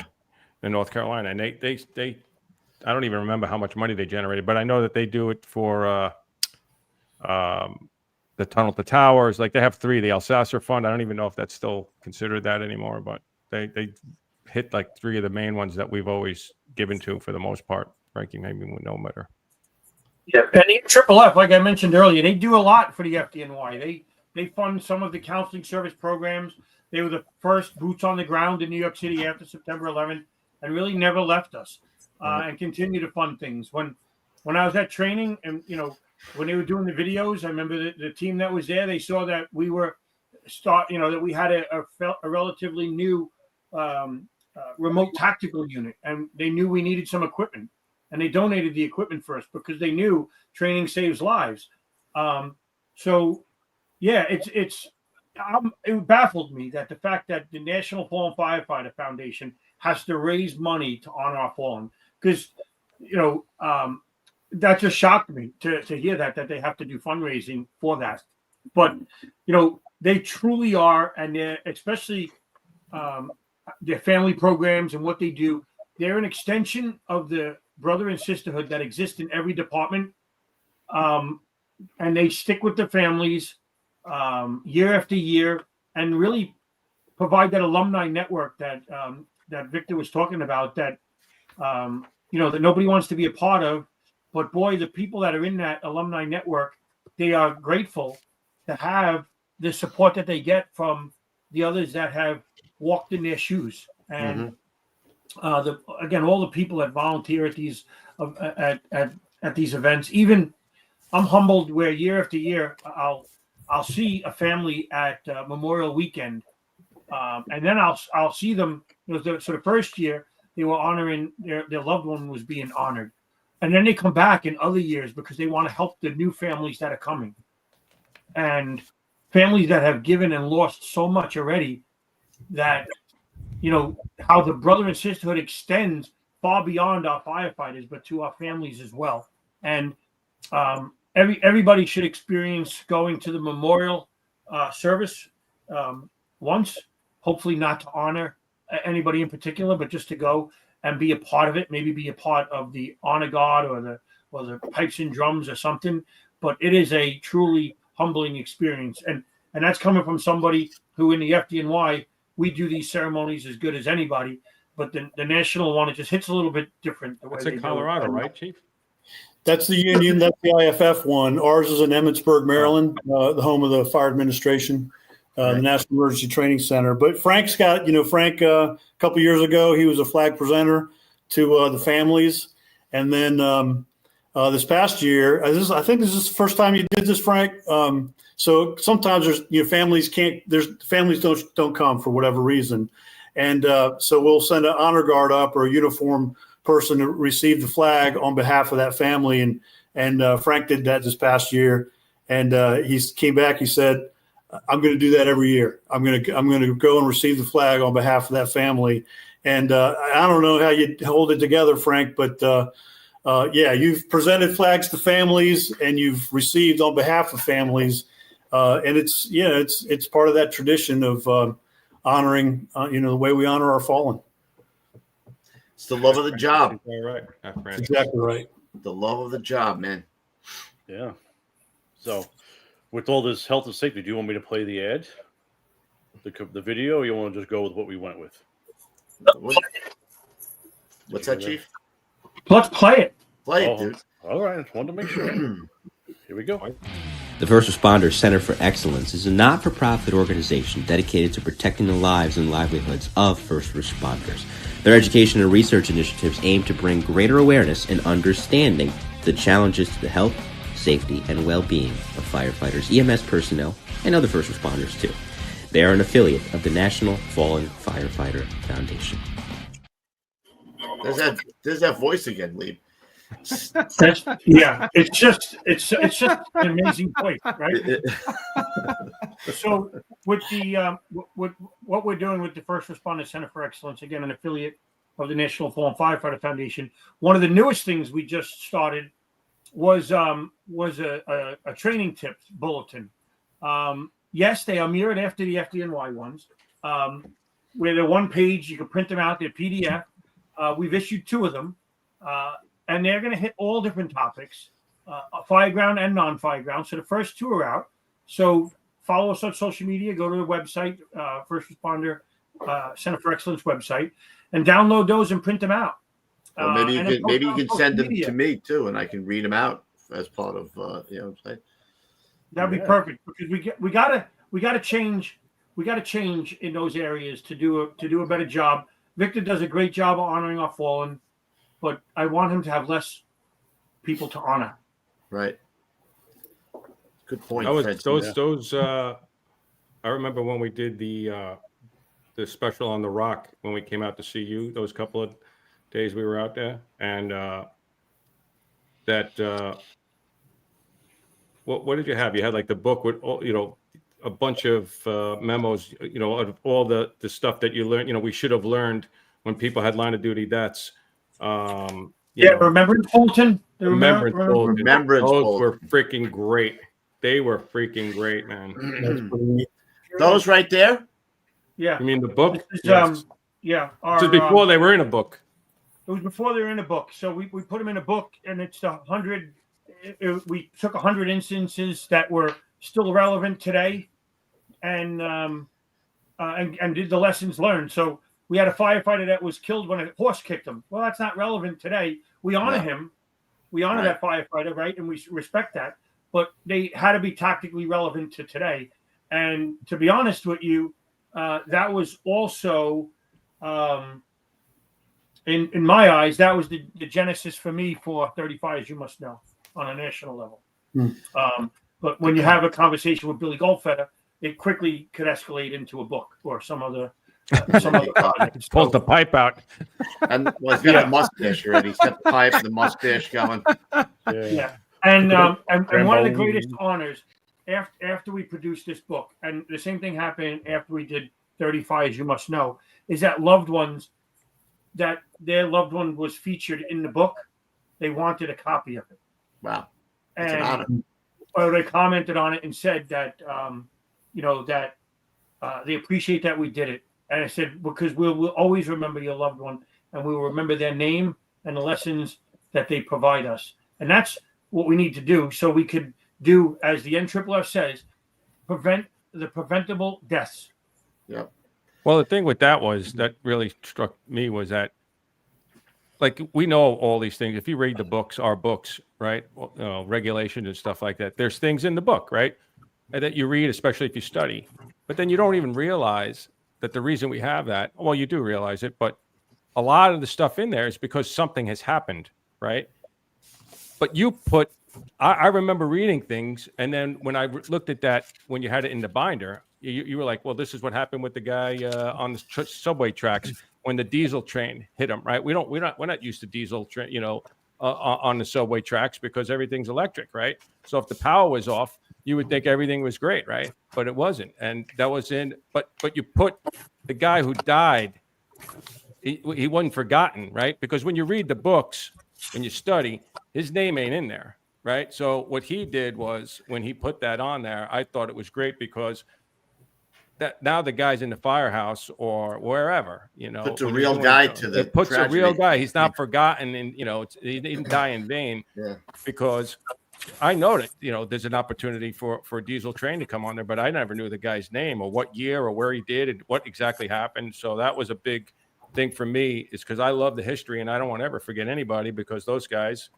[SPEAKER 6] in North Carolina, and they I don't even remember how much money they generated, but I know that they do it for the Tunnel to Towers. Like they have 3, the Alsacer Fund. I don't even know if that's still considered that anymore, but they hit like 3 of the main ones that we've always given to for the most part. Frankie maybe would know better.
[SPEAKER 8] Yeah, and the Triple F, like I mentioned earlier, they do a lot for the FDNY. They fund some of the counseling service programs. They were the first boots on the ground in New York City after September 11th, and really never left us, and continue to fund things. When I was at training, and when they were doing the videos, I remember the team that was there. They saw that we were that we had a relatively new remote tactical unit, and they knew we needed some equipment, and they donated the equipment for us because they knew training saves lives. Yeah, it baffled me that the fact that the National Fallen Firefighter Foundation has to raise money to honor our fallen, because that just shocked me to hear that they have to do fundraising for that. But they truly are, and especially their family programs and what they do, they're an extension of the brother and sisterhood that exists in every department, and they stick with the families year after year, and really provide that alumni network that Victor was talking about, that that nobody wants to be a part of. But boy, the people that are in that alumni network, they are grateful to have the support that they get from the others that have walked in their shoes. And again, all the people that volunteer at these at these events. Even I'm humbled where year after year I'll see a family at Memorial Weekend, and then I'll see them. So the first year they were honoring their loved one was being honored, and then they come back in other years because they want to help the new families that are coming, and families that have given and lost so much already, that how the brother and sisterhood extends far beyond our firefighters, but to our families as well. And everybody should experience going to the memorial service once, hopefully not to honor anybody in particular, but just to go and be a part of it, maybe be a part of the honor guard or the pipes and drums or something. But it is a truly humbling experience. And that's coming from somebody who in the FDNY, we do these ceremonies as good as anybody, but the national one, it just hits a little bit different.
[SPEAKER 6] That's in Colorado, right, Chief?
[SPEAKER 7] That's the union. That's the IFF one. Ours is in Emmitsburg, Maryland, the home of the fire administration, the National Emergency Training Center. But Frank's got, Frank, a couple years ago, he was a flag presenter to the families. And then this past year, I think this is the first time you did this, Frank. So sometimes there's, families don't come for whatever reason. And so we'll send an honor guard up or a uniform person to receive the flag on behalf of that family. And Frank did that this past year. And he came back, he said, I'm going to do that every year. I'm going to go and receive the flag on behalf of that family. And I don't know how you hold it together, Frank, but yeah, you've presented flags to families and you've received on behalf of families. And it's part of that tradition of honoring, the way we honor our fallen.
[SPEAKER 4] It's the love of the job.
[SPEAKER 6] All right.
[SPEAKER 7] That's exactly right.
[SPEAKER 4] The love of the job, man.
[SPEAKER 5] Yeah. So, with all this health and safety, do you want me to play the ad, the video, or you want to just go with what we went with?
[SPEAKER 4] What's that, Chief?
[SPEAKER 8] Let's play it.
[SPEAKER 4] Play it, dude.
[SPEAKER 5] All right. I just wanted to make sure. Here we go.
[SPEAKER 1] The First Responders Center for Excellence is a not-for-profit organization dedicated to protecting the lives and livelihoods of first responders. Their education and research initiatives aim to bring greater awareness and understanding to the challenges to the health, safety, and well-being of firefighters, EMS personnel, and other first responders, too. They are an affiliate of the National Fallen Firefighter Foundation.
[SPEAKER 4] There's that voice again, Lee.
[SPEAKER 8] Yeah, it's just an amazing point, right? So with the what we're doing with the First Responder Center for Excellence, again, an affiliate of the National Fallen Firefighter Foundation, one of the newest things we just started was a training tips bulletin. Yes, they are mirrored after the FDNY ones, where they're one page. You can print them out. They're PDF. We've issued 2 of them. And they're going to hit all different topics, fireground and non-fireground. So the first 2 are out. So follow us on social media. Go to the website, First Responder Center for Excellence website, and download those and print them out.
[SPEAKER 4] Or maybe you can send them to me too, and I can read them out as part of
[SPEAKER 8] That'd be perfect, because we gotta change in those areas to do a better job. Victor does a great job of honoring our fallen, but I want him to have less people to honor.
[SPEAKER 4] Right. Good point.
[SPEAKER 6] That was those. I remember when we did the special on the Rock, when we came out to see you. Those couple of days we were out there, and what did you have? You had like the book with all, a bunch of memos, of all the stuff that you learned. We should have learned when people had line of duty deaths.
[SPEAKER 8] Remembrance bulletin.
[SPEAKER 6] Remembrance bulletin. Those
[SPEAKER 4] bulletin.
[SPEAKER 6] were freaking great. They were freaking great, man.
[SPEAKER 4] Those right there.
[SPEAKER 8] Yeah.
[SPEAKER 6] You mean the book?
[SPEAKER 8] Yes.
[SPEAKER 6] This is before they were in a book.
[SPEAKER 8] It was before they were in a book. So we put them in a book, and it's 100. We took 100 instances that were still relevant today, and did the lessons learned. So we had a firefighter that was killed when a horse kicked him. Well, that's not relevant today. We honor him. We honor that firefighter, right? And we respect that. But they had to be tactically relevant to today. And to be honest with you, that was also, in my eyes, that was the genesis for me for 35, as you must know, on a national level. But when you have a conversation with Billy Goldfeder, it quickly could escalate into a book or some other
[SPEAKER 6] Pulls the pipe out.
[SPEAKER 4] And he's got a mustache already. He's got the pipe and the mustache going.
[SPEAKER 8] Yeah. And one of the greatest honors after we produced this book, and the same thing happened after we did 35, as you must know, is that that their loved one was featured in the book. They wanted a copy of it.
[SPEAKER 4] Wow. That's an honor.
[SPEAKER 8] Or they commented on it and said that, they appreciate that we did it. And I said, because we'll always remember your loved one, and we will remember their name and the lessons that they provide us. And that's what we need to do, so we could do, as the NFFF says, prevent the preventable deaths.
[SPEAKER 4] Yep.
[SPEAKER 6] Well, the thing with that really struck me was that, like, we know all these things. If you read the books, our books, right, regulations and stuff like that, there's things in the book, right, and that you read, especially if you study. But then you don't even realize that the reason we have that, well, you do realize it, but a lot of the stuff in there is because something has happened, right? But I remember reading things, and then when I looked at that, when you had it in the binder, you were like, well, this is what happened with the guy on the subway tracks when the diesel train hit him, right? We're not used to diesel train, on the subway tracks, because everything's electric, right? So if the power was off, you would think everything was great, right? But it wasn't. And that was but you put the guy who died, he wasn't forgotten, right? Because when you read the books, when you study, his name ain't in there, right? So what he did was when he put that on there, I thought it was great because that now the guy's in the firehouse or wherever,
[SPEAKER 4] puts a real guy to the
[SPEAKER 6] it puts
[SPEAKER 4] tragedy.
[SPEAKER 6] a real guy. He's not forgotten, and he didn't die in vain.
[SPEAKER 4] Yeah.
[SPEAKER 6] Because I know that there's an opportunity for Diesel Train to come on there, but I never knew the guy's name or what year or where he did and what exactly happened. So that was a big thing for me, is because I love the history and I don't want to ever forget anybody, because those guys,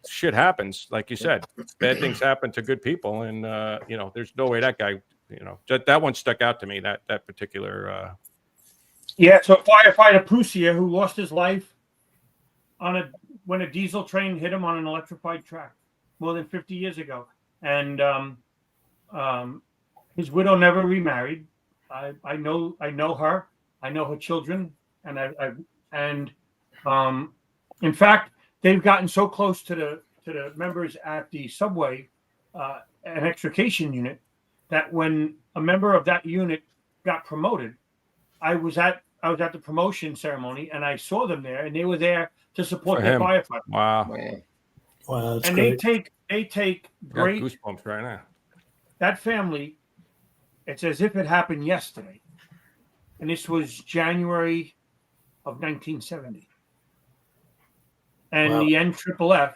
[SPEAKER 6] shit happens. Like you said, bad things happen to good people, and there's no way that guy. That one stuck out to me. That particular.
[SPEAKER 8] Yeah, so firefighter Prusia, who lost his life when a diesel train hit him on an electrified track more than 50 years ago, and his widow never remarried. I know her. I know her children, and in fact, they've gotten so close to the members at the subway, an extrication unit, that when a member of that unit got promoted, I was at the promotion ceremony and I saw them there, and they were there to support their firefighter.
[SPEAKER 6] Wow,
[SPEAKER 7] that's
[SPEAKER 8] and
[SPEAKER 7] great.
[SPEAKER 8] they take great
[SPEAKER 6] goosebumps right now.
[SPEAKER 8] That family. It's as if it happened yesterday, and this was January of 1970, and the NFFF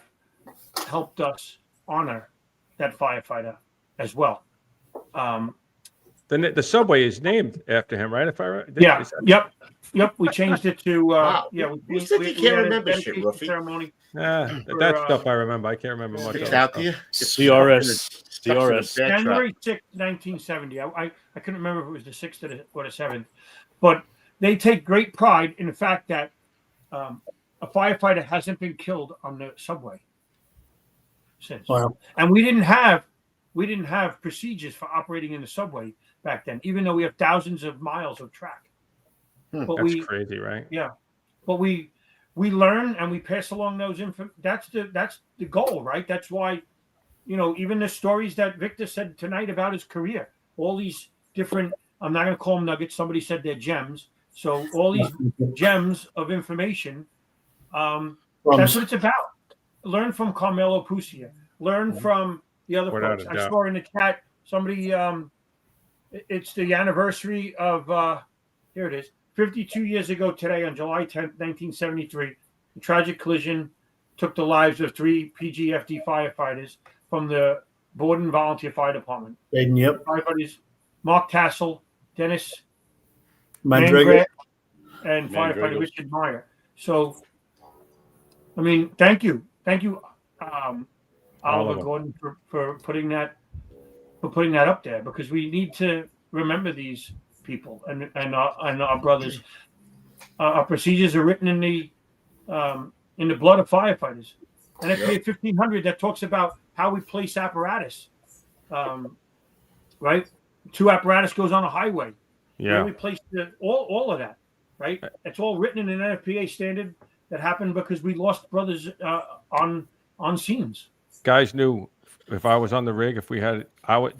[SPEAKER 8] helped us honor that firefighter as well.
[SPEAKER 6] The subway is named after him, right? If I
[SPEAKER 8] Yep. We changed it to
[SPEAKER 4] Wow.
[SPEAKER 8] We
[SPEAKER 4] said you can't remember shit,
[SPEAKER 8] dedication
[SPEAKER 4] Ruffy?
[SPEAKER 8] ceremony.
[SPEAKER 6] that stuff I remember. I can't remember much.
[SPEAKER 4] Sticks out to you?
[SPEAKER 5] CRS.
[SPEAKER 8] January 6th, 1970. I couldn't remember if it was the 6th or the 7th, but they take great pride in the fact that a firefighter hasn't been killed on the subway since.
[SPEAKER 7] Wow.
[SPEAKER 8] And we didn't have procedures for operating in the subway back then, even though we have thousands of miles of track. But
[SPEAKER 6] That's crazy, right?
[SPEAKER 8] Yeah, but we learn and we pass along those That's the goal, right? That's why, even the stories that Victor said tonight about his career, all these different, I'm not going to call them nuggets. Somebody said they're gems. So all these gems of information, that's what it's about. Learn from Carmelo Pusia. Learn from the other folks. I saw in the chat somebody. It's the anniversary of. Here it is. 52 years ago today, on July 10th, 1973, a tragic collision took the lives of 3 PGFD firefighters from the Borden Volunteer Fire Department.
[SPEAKER 7] Yep.
[SPEAKER 8] Firefighters Mark Tassel, Dennis
[SPEAKER 7] Mandriga,
[SPEAKER 8] and firefighter Richard Meyer. So, I mean, thank you, Oliver Gordon, for putting that up there, because we need to remember these people and our brothers. Our procedures are written in the blood of firefighters. And NFPA 1500 that talks about how we place apparatus. Right, 2 apparatus goes on a highway.
[SPEAKER 6] Yeah,
[SPEAKER 8] where we place all of that. Right, it's all written in an NFPA standard that happened because we lost brothers on scenes.
[SPEAKER 6] Guys knew if I was on the rig, if we had,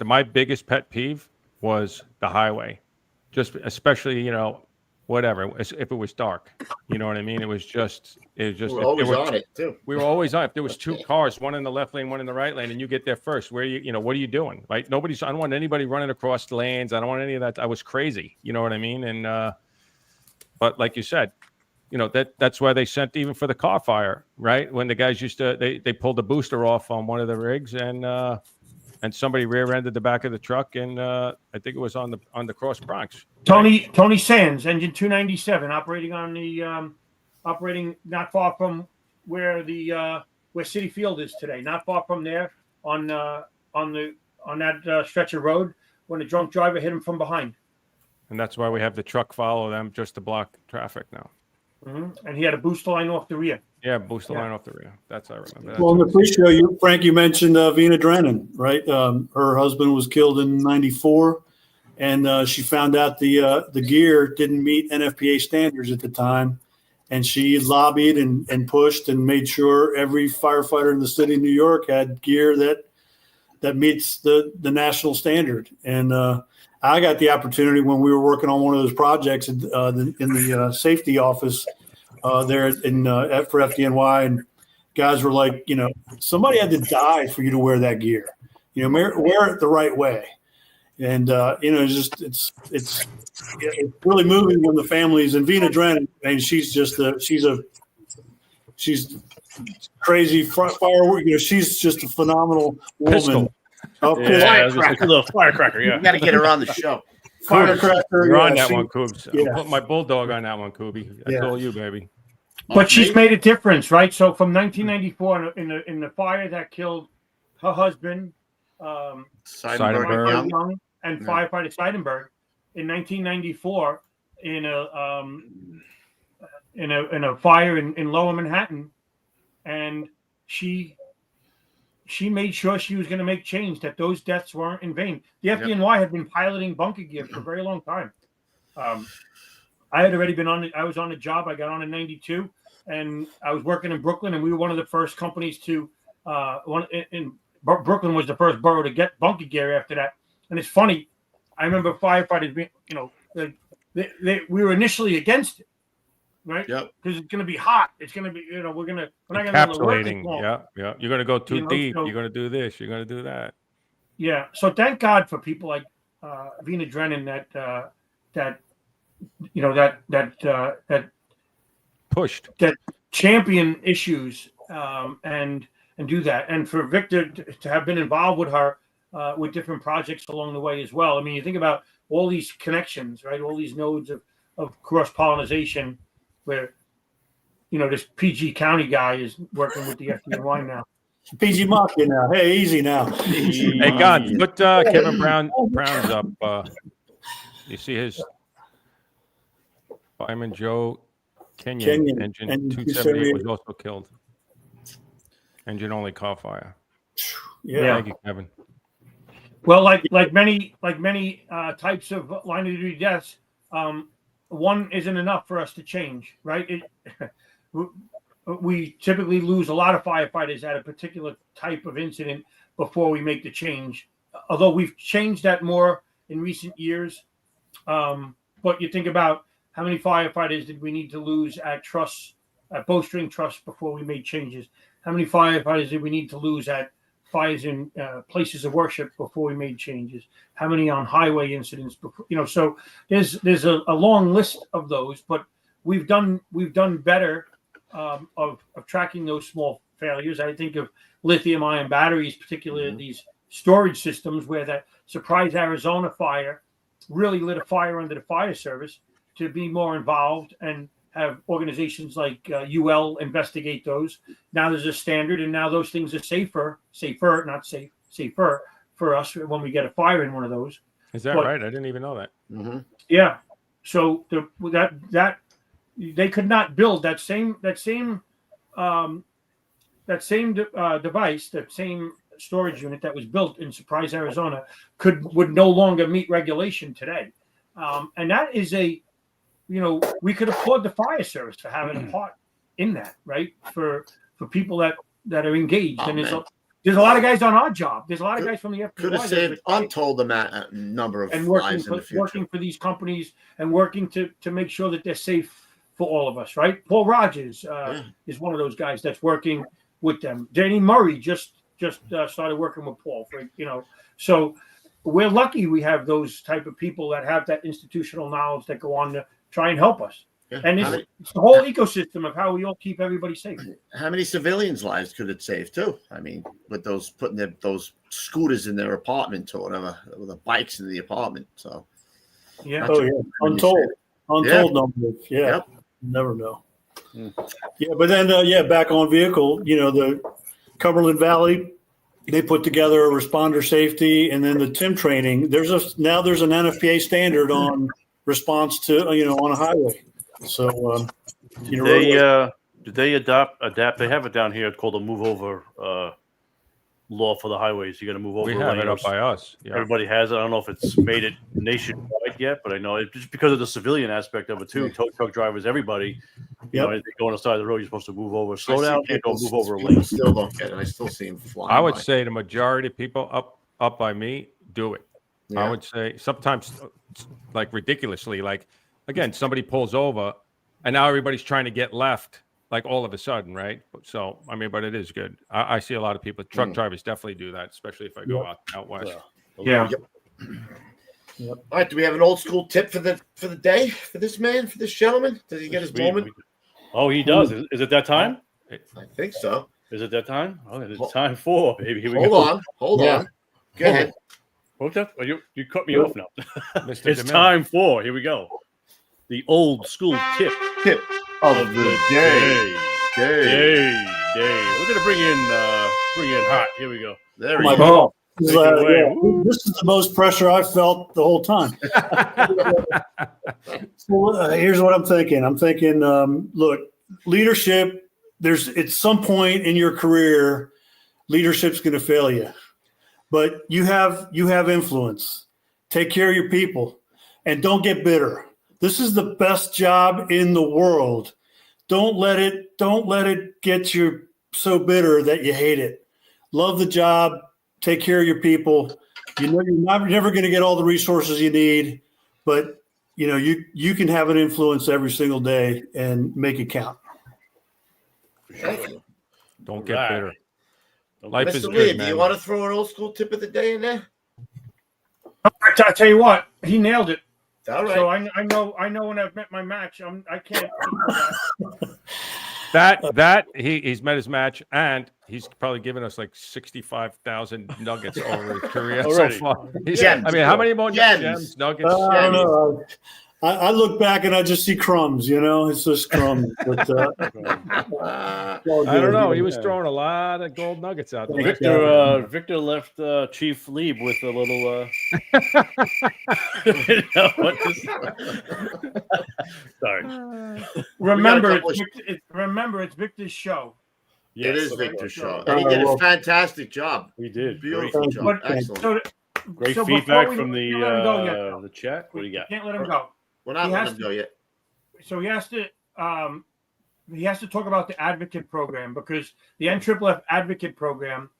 [SPEAKER 6] my biggest pet peeve was the highway. Just especially, whatever, if it was dark, you know what I mean? It was just.
[SPEAKER 4] We were always on it too.
[SPEAKER 6] We were always on. If there was 2 cars, one in the left lane, one in the right lane, and you get there first, what are you doing? Right? I don't want anybody running across the lanes. I don't want any of that. I was crazy. You know what I mean? And, but like you said, that's why they sent even for the car fire, right? When the guys they pulled the booster off on one of the rigs, and somebody rear-ended the back of the truck, and I think it was on the Cross Bronx.
[SPEAKER 8] Tony Sands, engine 297, operating not far from where City Field is today, not far from there on that stretch of road when a drunk driver hit him from behind.
[SPEAKER 6] And that's why we have the truck follow them just to block traffic now.
[SPEAKER 8] Mm-hmm. And he had a booster line off the rear.
[SPEAKER 6] Yeah, booster line off the rear. That's I remember.
[SPEAKER 7] Well, in the pre-show, Frank, you mentioned Vina Drennan, right? Her husband was killed in '94, and she found out the gear didn't meet NFPA standards at the time, and she lobbied and pushed and made sure every firefighter in the city of New York had gear that meets the national standard. And I got the opportunity when we were working on one of those projects in the safety office there for FDNY, and guys were like, somebody had to die for you to wear that gear. Wear it the right way. And it's really moving when the families, and Vina Drennan, and she's crazy firework. She's just a phenomenal woman.
[SPEAKER 6] Pistol.
[SPEAKER 7] Oh,
[SPEAKER 5] Firecracker, yeah.
[SPEAKER 4] You got to get her on the show.
[SPEAKER 7] Firecracker.
[SPEAKER 6] You're on
[SPEAKER 7] yeah,
[SPEAKER 6] that one, Coobs.
[SPEAKER 7] yeah.
[SPEAKER 6] I'll put my bulldog on that one, Coobie. That's all you, baby.
[SPEAKER 8] But she's made a difference, right? So from 1994 in the fire that killed her husband,
[SPEAKER 4] Seidenberg,
[SPEAKER 8] Young, and firefighter Seidenberg, in 1994 in a fire in Lower Manhattan, and she made sure she was going to make change, that those deaths weren't in vain. The FDNY had been piloting bunker gear for a very long time. I had already been I was on the job. I got on in 92, and I was working in Brooklyn, and we were one of the first companies to Brooklyn was the first borough to get bunker gear after that. And it's funny, I remember firefighters being, we were initially against it, right?
[SPEAKER 4] Yep.
[SPEAKER 8] Because it's going to be hot. It's going to be, we're not going to
[SPEAKER 6] Encapsulating. Yeah. You're going to go too deep.
[SPEAKER 8] So,
[SPEAKER 6] you're going to do this. You're going to do that.
[SPEAKER 8] Yeah. So thank God for people like Vina Drennan that
[SPEAKER 6] Pushed.
[SPEAKER 8] that champion issues and do that, and for Victor to have been involved with her with different projects along the way as well. I mean, you think about all these connections, right? All these nodes of cross pollination, where this PG County guy is working with the FDNY now.
[SPEAKER 7] PG Mafia now. Hey, easy now.
[SPEAKER 6] Hey, God, put Kevin Brown's up. You see his fireman Joe Kenyon, engine 278 was also killed. Engine only car fire.
[SPEAKER 7] Yeah.
[SPEAKER 6] Thank you, Kevin.
[SPEAKER 8] Well, like many types of line of duty deaths, one isn't enough for us to change, right? We typically lose a lot of firefighters at a particular type of incident before we make the change. Although we've changed that more in recent years, but you think about how many firefighters did we need to lose at bowstring truss before we made changes? How many firefighters did we need to lose at fires in places of worship before we made changes? How many on highway incidents before? So there's a long list of those, but we've done better of tracking those small failures. I think of lithium-ion batteries, particularly these storage systems, where that Surprise, Arizona fire really lit a fire under the fire service, to be more involved and have organizations like UL investigate those. Now there's a standard, and now those things are safer for us when we get a fire in one of those.
[SPEAKER 6] Is that right? I didn't even know that.
[SPEAKER 4] Mm-hmm.
[SPEAKER 8] Yeah. So that they could not build that same device, that same storage unit that was built in Surprise, Arizona, would no longer meet regulation today. And that is we could applaud the fire service for having a part in that, right? For people that are engaged. And there's a lot of guys on our job. There's a lot of guys from the FBI
[SPEAKER 4] could have saved untold number of lives in the future.
[SPEAKER 8] Working for these companies and working to make sure that they're safe for all of us, right? Paul Rogers is one of those guys that's working with them. Danny Murray just started working with Paul so we're lucky we have those type of people that have that institutional knowledge that go on to try and help us. Yeah. And it's the whole ecosystem of how we all keep everybody safe.
[SPEAKER 4] How many civilians' lives could it save too? I mean, with those putting those scooters in their apartment or whatever, with the bikes in the apartment. So
[SPEAKER 8] yeah,
[SPEAKER 7] untold numbers. Yeah, yep. Never know. Yeah, but then back on vehicle. The Cumberland Valley, they put together a responder safety, and then the TIM training. There's an NFPA standard on response to on a highway. So
[SPEAKER 5] did they adapt? They have it down here. It's called a move over law for the highways. You got to move over.
[SPEAKER 6] We have it up by us. Yeah.
[SPEAKER 5] Everybody has it. I don't know if it's made it nationwide yet, but I know it's just because of the civilian aspect of it too. Tow truck drivers, everybody. They go on the side of the road. You're supposed to move over. Slow down. Can't go move over a lane.
[SPEAKER 4] Still don't get it. I still see them flying.
[SPEAKER 6] I would say the majority of people up by me do it. Yeah. I would say sometimes, like ridiculously, like again, somebody pulls over And now everybody's trying to get left, like all of a sudden, right? So, I mean, but it is good. I see a lot of people, truck drivers definitely do that, especially if I go out west.
[SPEAKER 8] Yeah.
[SPEAKER 4] All right. Do we have an old school tip for the day for this man, for this gentleman? Does he get his moment?
[SPEAKER 5] Oh, he does. Is it that time?
[SPEAKER 4] I think so.
[SPEAKER 5] Is it that time? Oh, it's time for, baby. Here we
[SPEAKER 4] Hold
[SPEAKER 5] go.
[SPEAKER 4] on. Hold on. Go ahead.
[SPEAKER 5] What's that? Oh, you cut me off now.
[SPEAKER 6] Mr.
[SPEAKER 5] It's
[SPEAKER 6] DeMille.
[SPEAKER 5] time for, here we go. The old school tip
[SPEAKER 4] Of the day.
[SPEAKER 5] Day. We're gonna bring in hot. Here we go.
[SPEAKER 4] There we
[SPEAKER 7] My
[SPEAKER 4] go.
[SPEAKER 7] God. This is,
[SPEAKER 5] Take it away.
[SPEAKER 7] this is the most pressure I've felt the whole time. So, here's what I'm thinking. I'm thinking, look, leadership. At some point in your career, leadership's going to fail you, but you have influence. Take care of your people, and don't get bitter. This is the best job in the world. Don't let it get you so bitter that you hate it. Love the job. Take care of your people. You know you're never going to get all the resources you need, but you know you can have an influence every single day and make it count.
[SPEAKER 4] Thank you.
[SPEAKER 6] Don't get
[SPEAKER 5] Right.
[SPEAKER 6] bitter. Life is
[SPEAKER 4] Mr.
[SPEAKER 6] good,
[SPEAKER 4] Lee, do
[SPEAKER 6] man.
[SPEAKER 4] you want to throw an old school tip of the day in there?
[SPEAKER 8] I tell you what, he nailed it.
[SPEAKER 4] All right.
[SPEAKER 8] So I know when I've met my match, I can't.
[SPEAKER 6] He's met his match, and he's probably given us like 65,000 nuggets over his career so
[SPEAKER 5] Already.
[SPEAKER 6] far.
[SPEAKER 4] Gems.
[SPEAKER 6] I mean, how many more
[SPEAKER 4] Gems.
[SPEAKER 6] gems, nuggets?
[SPEAKER 7] I don't know. I look back and I just see crumbs. You know, it's just crumbs. But,
[SPEAKER 6] I don't know. He was throwing a lot of gold nuggets out there.
[SPEAKER 5] Victor left Chief Lieb with a little. You know, sorry.
[SPEAKER 8] Remember,
[SPEAKER 4] couple of-
[SPEAKER 8] remember, it's Victor's show.
[SPEAKER 4] It is
[SPEAKER 5] Yes,
[SPEAKER 4] Victor's
[SPEAKER 8] sure.
[SPEAKER 4] show. And he did a fantastic job.
[SPEAKER 5] He did.
[SPEAKER 4] Beautiful
[SPEAKER 7] Great.
[SPEAKER 4] job.
[SPEAKER 8] But-
[SPEAKER 4] Excellent.
[SPEAKER 5] Great
[SPEAKER 8] So before
[SPEAKER 5] feedback
[SPEAKER 8] we-
[SPEAKER 5] from
[SPEAKER 8] we can't let him go yet,
[SPEAKER 5] the
[SPEAKER 8] though.
[SPEAKER 5] the chat. What do you got?
[SPEAKER 8] Can't let him go.
[SPEAKER 4] We're not
[SPEAKER 8] he
[SPEAKER 4] letting
[SPEAKER 8] has
[SPEAKER 4] him go yet.
[SPEAKER 8] So he has to talk about the advocate program, because the NFFF advocate program,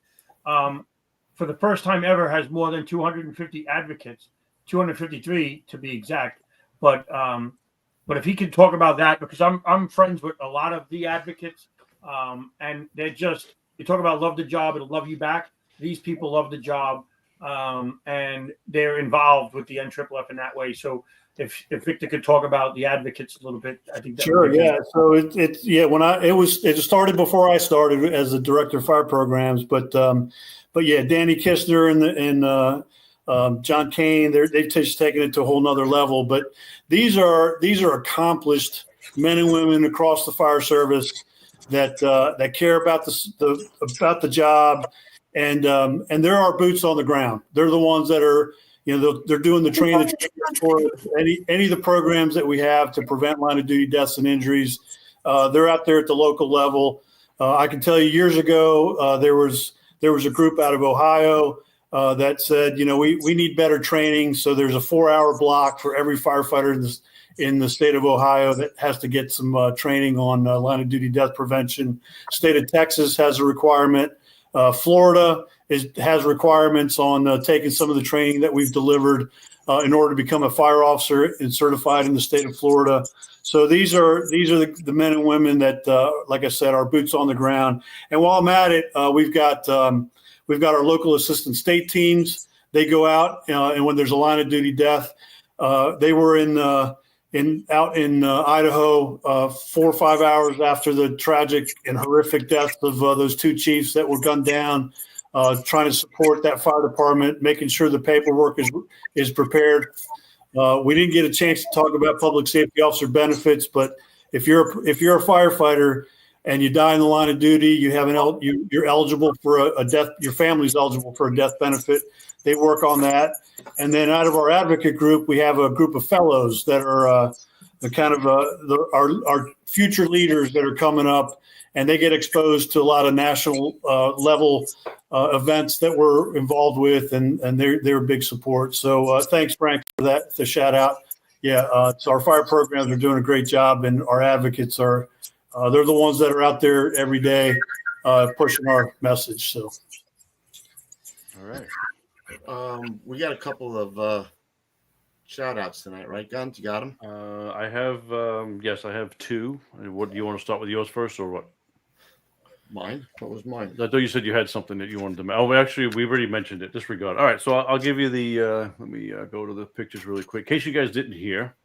[SPEAKER 8] for the first time ever, has more than 250 advocates, 253 to be exact. But if he can talk about that, because I'm friends with a lot of the advocates, and you talk about love the job, it'll love you back. These people love the job, and they're involved with the NFFF in that way. So if Victor could talk about the advocates a little bit, I think that
[SPEAKER 7] Sure,
[SPEAKER 8] would be
[SPEAKER 7] yeah. So it started before I started as the director of fire programs, but yeah, Danny Kistner and John Kane, they've just taken it to a whole nother level. But these are accomplished men and women across the fire service that care about the job, and they're our boots on the ground. They're the ones that are. You know, they're doing the training for any of the programs that we have to prevent line of duty deaths and injuries. They're out there at the local level. I can tell you, years ago, there was a group out of Ohio that said, you know, we need better training. So there's a 4-hour block for every firefighter in the state of Ohio that has to get some training on line of duty death prevention. State of Texas has a requirement. Florida has requirements on taking some of the training that we've delivered in order to become a fire officer and certified in the state of Florida. So these are the men and women that, like I said, are boots on the ground. And while I'm at it, we've got our local assistant state teams. They go out and when there's a line of duty death, they were out in Idaho 4 or 5 hours after the tragic and horrific deaths of those two chiefs that were gunned down, trying to support that fire department, making sure the paperwork is prepared. We didn't get a chance to talk about public safety officer benefits, but if you're a firefighter and you die in the line of duty, you're eligible for a death. Your family's eligible for a death benefit. They work on that. And then out of our advocate group, we have a group of fellows that are our future leaders that are coming up, and they get exposed to a lot of national level events that we're involved with, and they're a big support. So thanks, Frank, for that, the shout out. Yeah, so our fire programs are doing a great job, and our advocates they're the ones that are out there every day pushing our message. So,
[SPEAKER 5] All right.
[SPEAKER 4] We got a couple of shout outs tonight, right, Guns? You got them?
[SPEAKER 5] I have, yes, I have two. What do you want to start with yours first, or what?
[SPEAKER 4] Mine? What was mine?
[SPEAKER 5] I thought you said you had something that you wanted to. Oh, actually, we already mentioned it. Disregard. All right, so I'll give you the. Let me go to the pictures really quick. In case you guys didn't hear,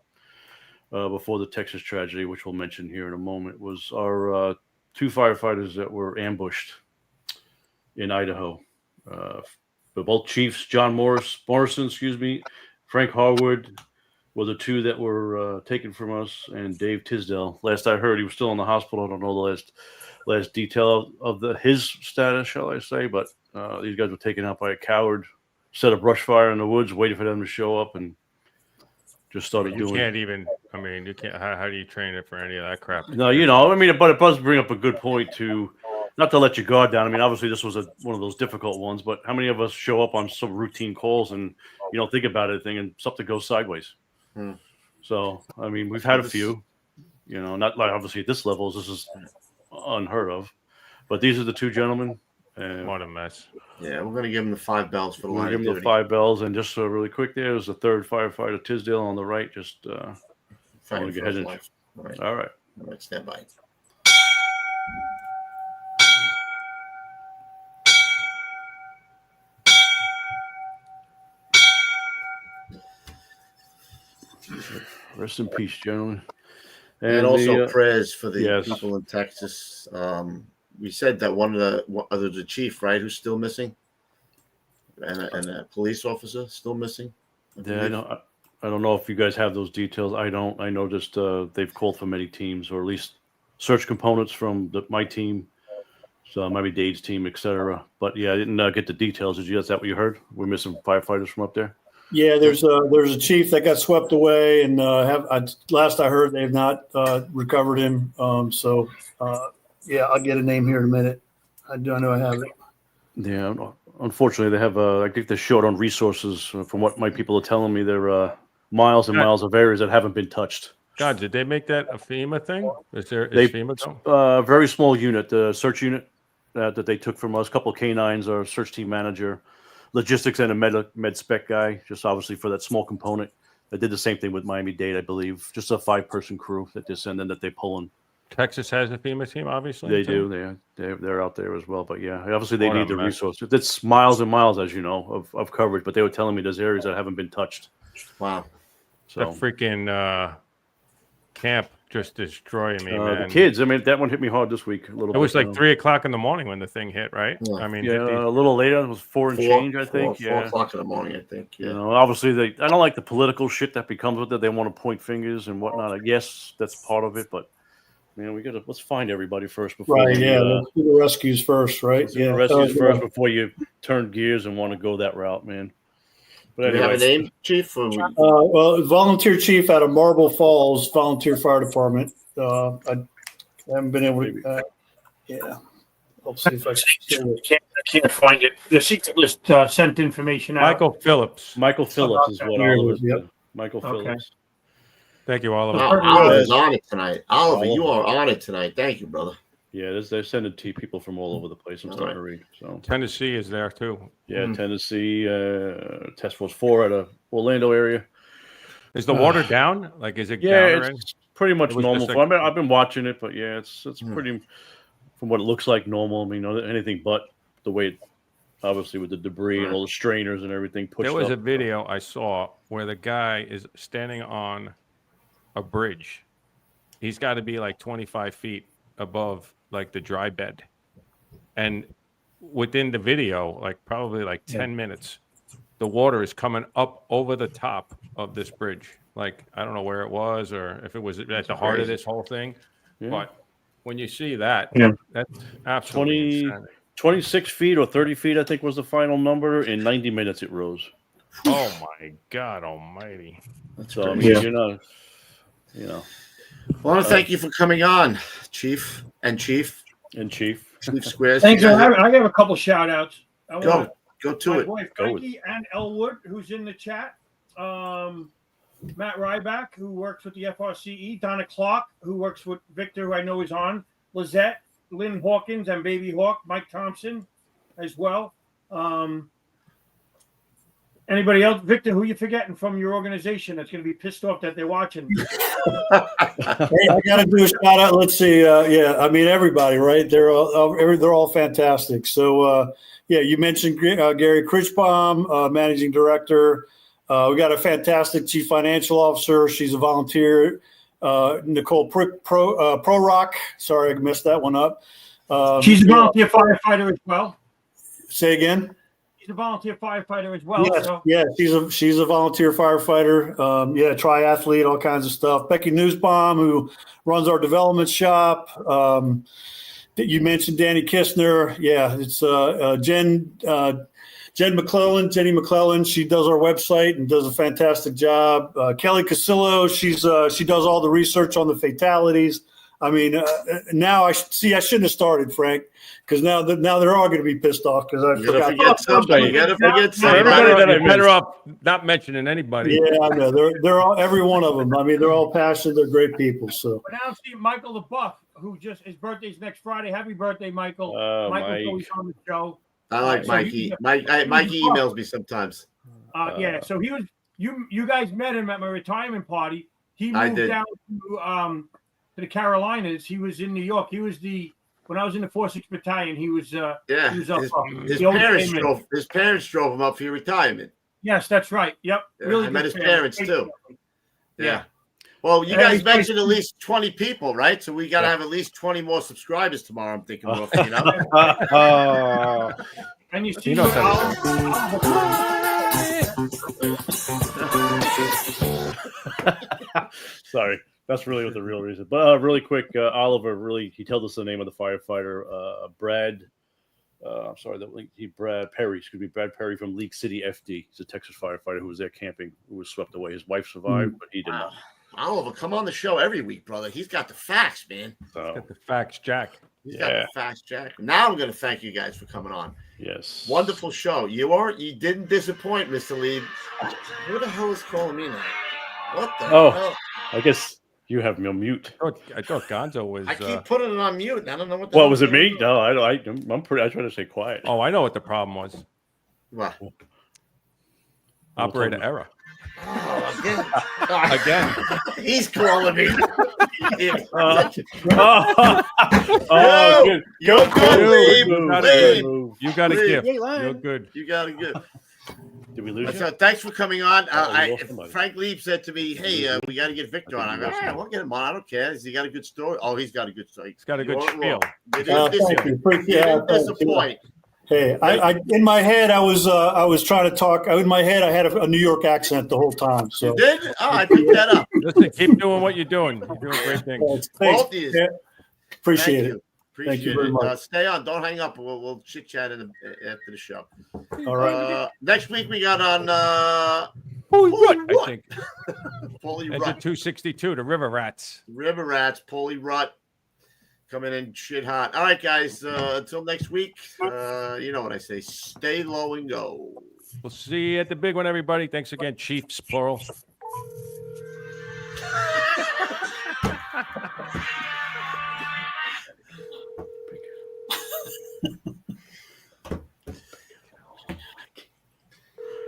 [SPEAKER 5] before the Texas tragedy, which we'll mention here in a moment, was our two firefighters that were ambushed in Idaho. But both chiefs, John Morrison, Frank Harwood, were the two that were taken from us, and Dave Tisdale. Last I heard, he was still in the hospital. I don't know the last detail of his status, shall I say, but these guys were taken out by a coward, set a brush fire in the woods, waited for them to show up, and just started doing.
[SPEAKER 6] You can't even. I mean, you can't. How do you train it for any of that crap?
[SPEAKER 5] No, I mean, but it does bring up a good point to, not to let your guard down. I mean, obviously this was one of those difficult ones, but how many of us show up on some routine calls and you don't think about anything and something goes sideways? So, I mean, we've had a few, not like obviously at this level, this is unheard of, but these are the two gentlemen.
[SPEAKER 6] What a mess.
[SPEAKER 4] Yeah, we're going to give them the 5 bells for the line.
[SPEAKER 5] Give them the 5 bells, and just really quick, there's the third firefighter Tisdale on the right. Just
[SPEAKER 4] Fighting for his life.
[SPEAKER 5] All right.
[SPEAKER 4] All right, stand by.
[SPEAKER 5] Rest in peace, gentlemen.
[SPEAKER 4] And also prayers for the
[SPEAKER 5] yes.
[SPEAKER 4] people in Texas. We said that one of the chief, right, who's still missing, and a police officer still missing.
[SPEAKER 5] I don't know if you guys have those details. I don't. I know just they've called for many teams, or at least search components from my team, so maybe Dave's team, etc. But yeah, I didn't get the details. Is that what you heard? We're missing firefighters from up there.
[SPEAKER 7] Yeah, there's a chief that got swept away, and last I heard they've not recovered him. Yeah, I'll get a name here in a minute. I know I have it.
[SPEAKER 5] Yeah, unfortunately, they have. I think they're short on resources. From what my people are telling me, they're miles and miles of areas that haven't been touched.
[SPEAKER 6] God, did they make that a FEMA thing? Is FEMA
[SPEAKER 5] a very small unit, the search unit that they took from us? A couple of canines, our search team manager, logistics, and a med spec guy. Just obviously for that small component. They did the same thing with Miami-Dade, I believe. Just a 5-person crew that they send in that they pull in.
[SPEAKER 6] Texas has a FEMA team, obviously.
[SPEAKER 5] They do. They're out there as well. But yeah, obviously they need the resources. It's miles and miles, as you know, of coverage. But they were telling me there's areas that haven't been touched.
[SPEAKER 4] Wow.
[SPEAKER 5] So
[SPEAKER 6] that freaking camp just destroying me, man.
[SPEAKER 5] The kids. I mean, that one hit me hard this week.
[SPEAKER 6] It was like 3 o'clock in the morning when the thing hit, right?
[SPEAKER 5] Yeah.
[SPEAKER 6] I mean,
[SPEAKER 5] a little later. It was 4 and change, I think.
[SPEAKER 4] 4 o'clock in the morning, I think. Yeah.
[SPEAKER 5] Obviously I don't like the political shit that becomes with it. They want to point fingers and whatnot. Yes, that's part of it, but. Let's find everybody first before.
[SPEAKER 7] Right. Let's do the rescues first, right?
[SPEAKER 5] The rescues first before you turn gears and want to go that route, man. But
[SPEAKER 4] anyway, do you have a name, Chief?
[SPEAKER 7] Well, volunteer chief out of Marble Falls Volunteer Fire Department. I haven't been able to. I'll see if I
[SPEAKER 8] can't find it. The secret list sent information out.
[SPEAKER 6] Michael Phillips.
[SPEAKER 5] Michael Phillips is what Oliver's. Yep. Michael Phillips.
[SPEAKER 6] Thank you, Oliver.
[SPEAKER 4] Oliver's on it tonight. Oliver, you are on it tonight. Thank you, brother.
[SPEAKER 5] Yeah, they're sending people from all over the place. I'm starting to read. So
[SPEAKER 6] Tennessee is there too.
[SPEAKER 5] Yeah, Tennessee, Task Force 4 out of Orlando area.
[SPEAKER 6] Is the water down? Like, is it down?
[SPEAKER 5] Yeah, it's pretty much normal. I've been watching it, but yeah, it's pretty, from what it looks like, normal. I mean, anything but the way it, obviously with the debris and all the strainers and everything pushed up.
[SPEAKER 6] There was a video I saw where the guy is standing on a bridge. He's got to be like 25 feet above like the dry bed, and within the video, like probably like 10 minutes, the water is coming up over the top of this bridge. Like, I don't know where it was or if it was at the heart of this whole thing, but when you see that, that's absolutely
[SPEAKER 5] 26 feet or 30 feet, I think was the final number. In 90 minutes it rose.
[SPEAKER 6] Oh my God almighty.
[SPEAKER 5] So I mean, I
[SPEAKER 4] want to thank you for coming on, Chief.
[SPEAKER 5] Chief
[SPEAKER 4] Squares.
[SPEAKER 8] Thanks. I have a couple shout outs.
[SPEAKER 4] Go to
[SPEAKER 8] my
[SPEAKER 4] it.
[SPEAKER 8] Boy Frankie and Elwood, who's in the chat. Matt Ryback, who works with the FRCE. Donna Clark, who works with Victor, who I know is on. Lizette, Lynn Hawkins, and Baby Hawk. Mike Thompson as well. Anybody else? Victor, who you forgetting from your organization that's going to be pissed off that they're watching?
[SPEAKER 7] Hey, I got to do a shout out. Let's see. Yeah, I mean everybody, right? They're all fantastic. So yeah, you mentioned Gary Critchbaum, managing director. We got a fantastic chief financial officer. She's a volunteer. Nicole Prorock. Sorry, I messed that one up.
[SPEAKER 8] She's a volunteer firefighter as well.
[SPEAKER 7] Say again.
[SPEAKER 8] She's a volunteer firefighter as well.
[SPEAKER 7] Yes,
[SPEAKER 8] so.
[SPEAKER 7] yeah, she's a volunteer firefighter. Yeah, triathlete, all kinds of stuff. Becky Newsbaum, who runs our development shop. You mentioned Danny Kistner. Yeah, it's Jenny McClellan. She does our website and does a fantastic job. Kelly Casillo, she does all the research on the fatalities. I mean, now I shouldn't have started, Frank, because now they're all going to be pissed off because I forgot.
[SPEAKER 4] Forget somebody. You gotta forget somebody.
[SPEAKER 6] Everybody that I better off not mentioning anybody.
[SPEAKER 7] Yeah, I know. They're all, every one of them. I mean, they're all passionate. They're great people. So.
[SPEAKER 8] But now see Michael the Buff, who just his birthday's next Friday. Happy birthday, Michael! Michael's always on the show.
[SPEAKER 4] I like Mikey. Mikey emails me sometimes.
[SPEAKER 8] Yeah, so he was. You guys met him at my retirement party. He moved down to the Carolinas. He was in New York. He was when I was in the 4-6 battalion. He was. He was up,
[SPEAKER 4] his parents drove him up for your retirement.
[SPEAKER 8] Yes, that's right. Yep.
[SPEAKER 4] Yeah,
[SPEAKER 8] really
[SPEAKER 4] I met his
[SPEAKER 8] parents
[SPEAKER 4] too. Yeah. Well, you guys mentioned at least 20 people, right? So we got to have at least 20 more subscribers tomorrow. I'm thinking, you know.
[SPEAKER 8] And you see,
[SPEAKER 5] Sorry, that's really what the real reason. But really quick, Oliver he told us the name of the firefighter, Brad. I'm sorry, Brad Perry. Excuse me, Brad Perry from League City FD. He's a Texas firefighter who was there camping, who was swept away. His wife survived, but he did not.
[SPEAKER 4] Oliver, come on the show every week, brother. He's got the facts, man.
[SPEAKER 6] He's got the facts, Jack.
[SPEAKER 4] He's got the facts, Jack. Now I'm going to thank you guys for coming on.
[SPEAKER 5] Yes.
[SPEAKER 4] Wonderful show. You didn't disappoint, Mr. Lee. Who the hell is calling me now? What the hell?
[SPEAKER 5] I guess you have me on mute.
[SPEAKER 6] I thought Gonzo was.
[SPEAKER 4] I keep putting it on mute. And I don't know what the
[SPEAKER 5] Well, was it me? No, I try to stay quiet.
[SPEAKER 6] Oh, I know what the problem was.
[SPEAKER 4] What?
[SPEAKER 6] Operator error.
[SPEAKER 4] Oh, again.
[SPEAKER 6] Again.
[SPEAKER 4] He's calling me.
[SPEAKER 5] Good.
[SPEAKER 4] You're good,
[SPEAKER 6] You got a gift. You're good.
[SPEAKER 4] You got a gift.
[SPEAKER 5] Did we lose you?
[SPEAKER 4] So thanks for coming on. Frank Lieb said to me, "Hey, we got to get Victor on." I go, "Yeah, we'll get him on. I don't care. Has he got a good story?" Oh, he's got a good story.
[SPEAKER 6] He's got a good spiel.
[SPEAKER 4] Didn't disappoint.
[SPEAKER 7] Hey, I in my head I was trying to talk. In my head I had a New York accent the whole time. So
[SPEAKER 4] you did? Oh, I picked that up.
[SPEAKER 6] Listen, keep doing what you're doing. You're doing great things.
[SPEAKER 7] Thanks.
[SPEAKER 4] Both of you.
[SPEAKER 7] Yeah. Appreciate it.
[SPEAKER 4] Appreciate
[SPEAKER 7] Thank you very much.
[SPEAKER 4] Stay on. Don't hang up. We'll chit chat after the show.
[SPEAKER 7] All right.
[SPEAKER 4] Next week we got on
[SPEAKER 6] Holy Rut, I think.
[SPEAKER 4] Polly
[SPEAKER 6] Engine
[SPEAKER 4] Rut.
[SPEAKER 6] 262, the River Rats.
[SPEAKER 4] River Rats, Polly Rut. Coming in shit hot. All right, guys. Until next week, you know what I say. Stay low and go.
[SPEAKER 6] We'll see you at the big one, everybody. Thanks again, Chiefs, plural.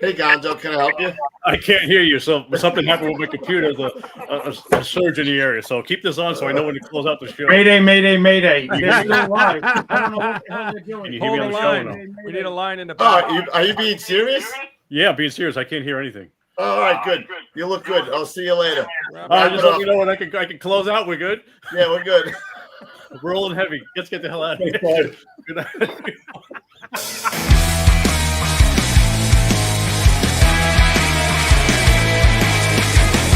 [SPEAKER 4] Hey, Gonzo, can I help you?
[SPEAKER 5] I can't hear you. So something happened with my computer. There's a surge in the area. So keep this on so I know when to close out the show.
[SPEAKER 8] Mayday, mayday, mayday. They're still live. I don't know what the hell they're doing.
[SPEAKER 5] Can you hear me on the show or no?
[SPEAKER 6] We need a line in the back.
[SPEAKER 4] Are you being serious?
[SPEAKER 5] Yeah, I'm being serious. I can't hear anything.
[SPEAKER 4] All right, good. You look good. I'll see you later.
[SPEAKER 5] Just let me know when I can close out. We're good?
[SPEAKER 4] Yeah, we're good.
[SPEAKER 5] We're rolling heavy. Let's get the hell out of here. Good night.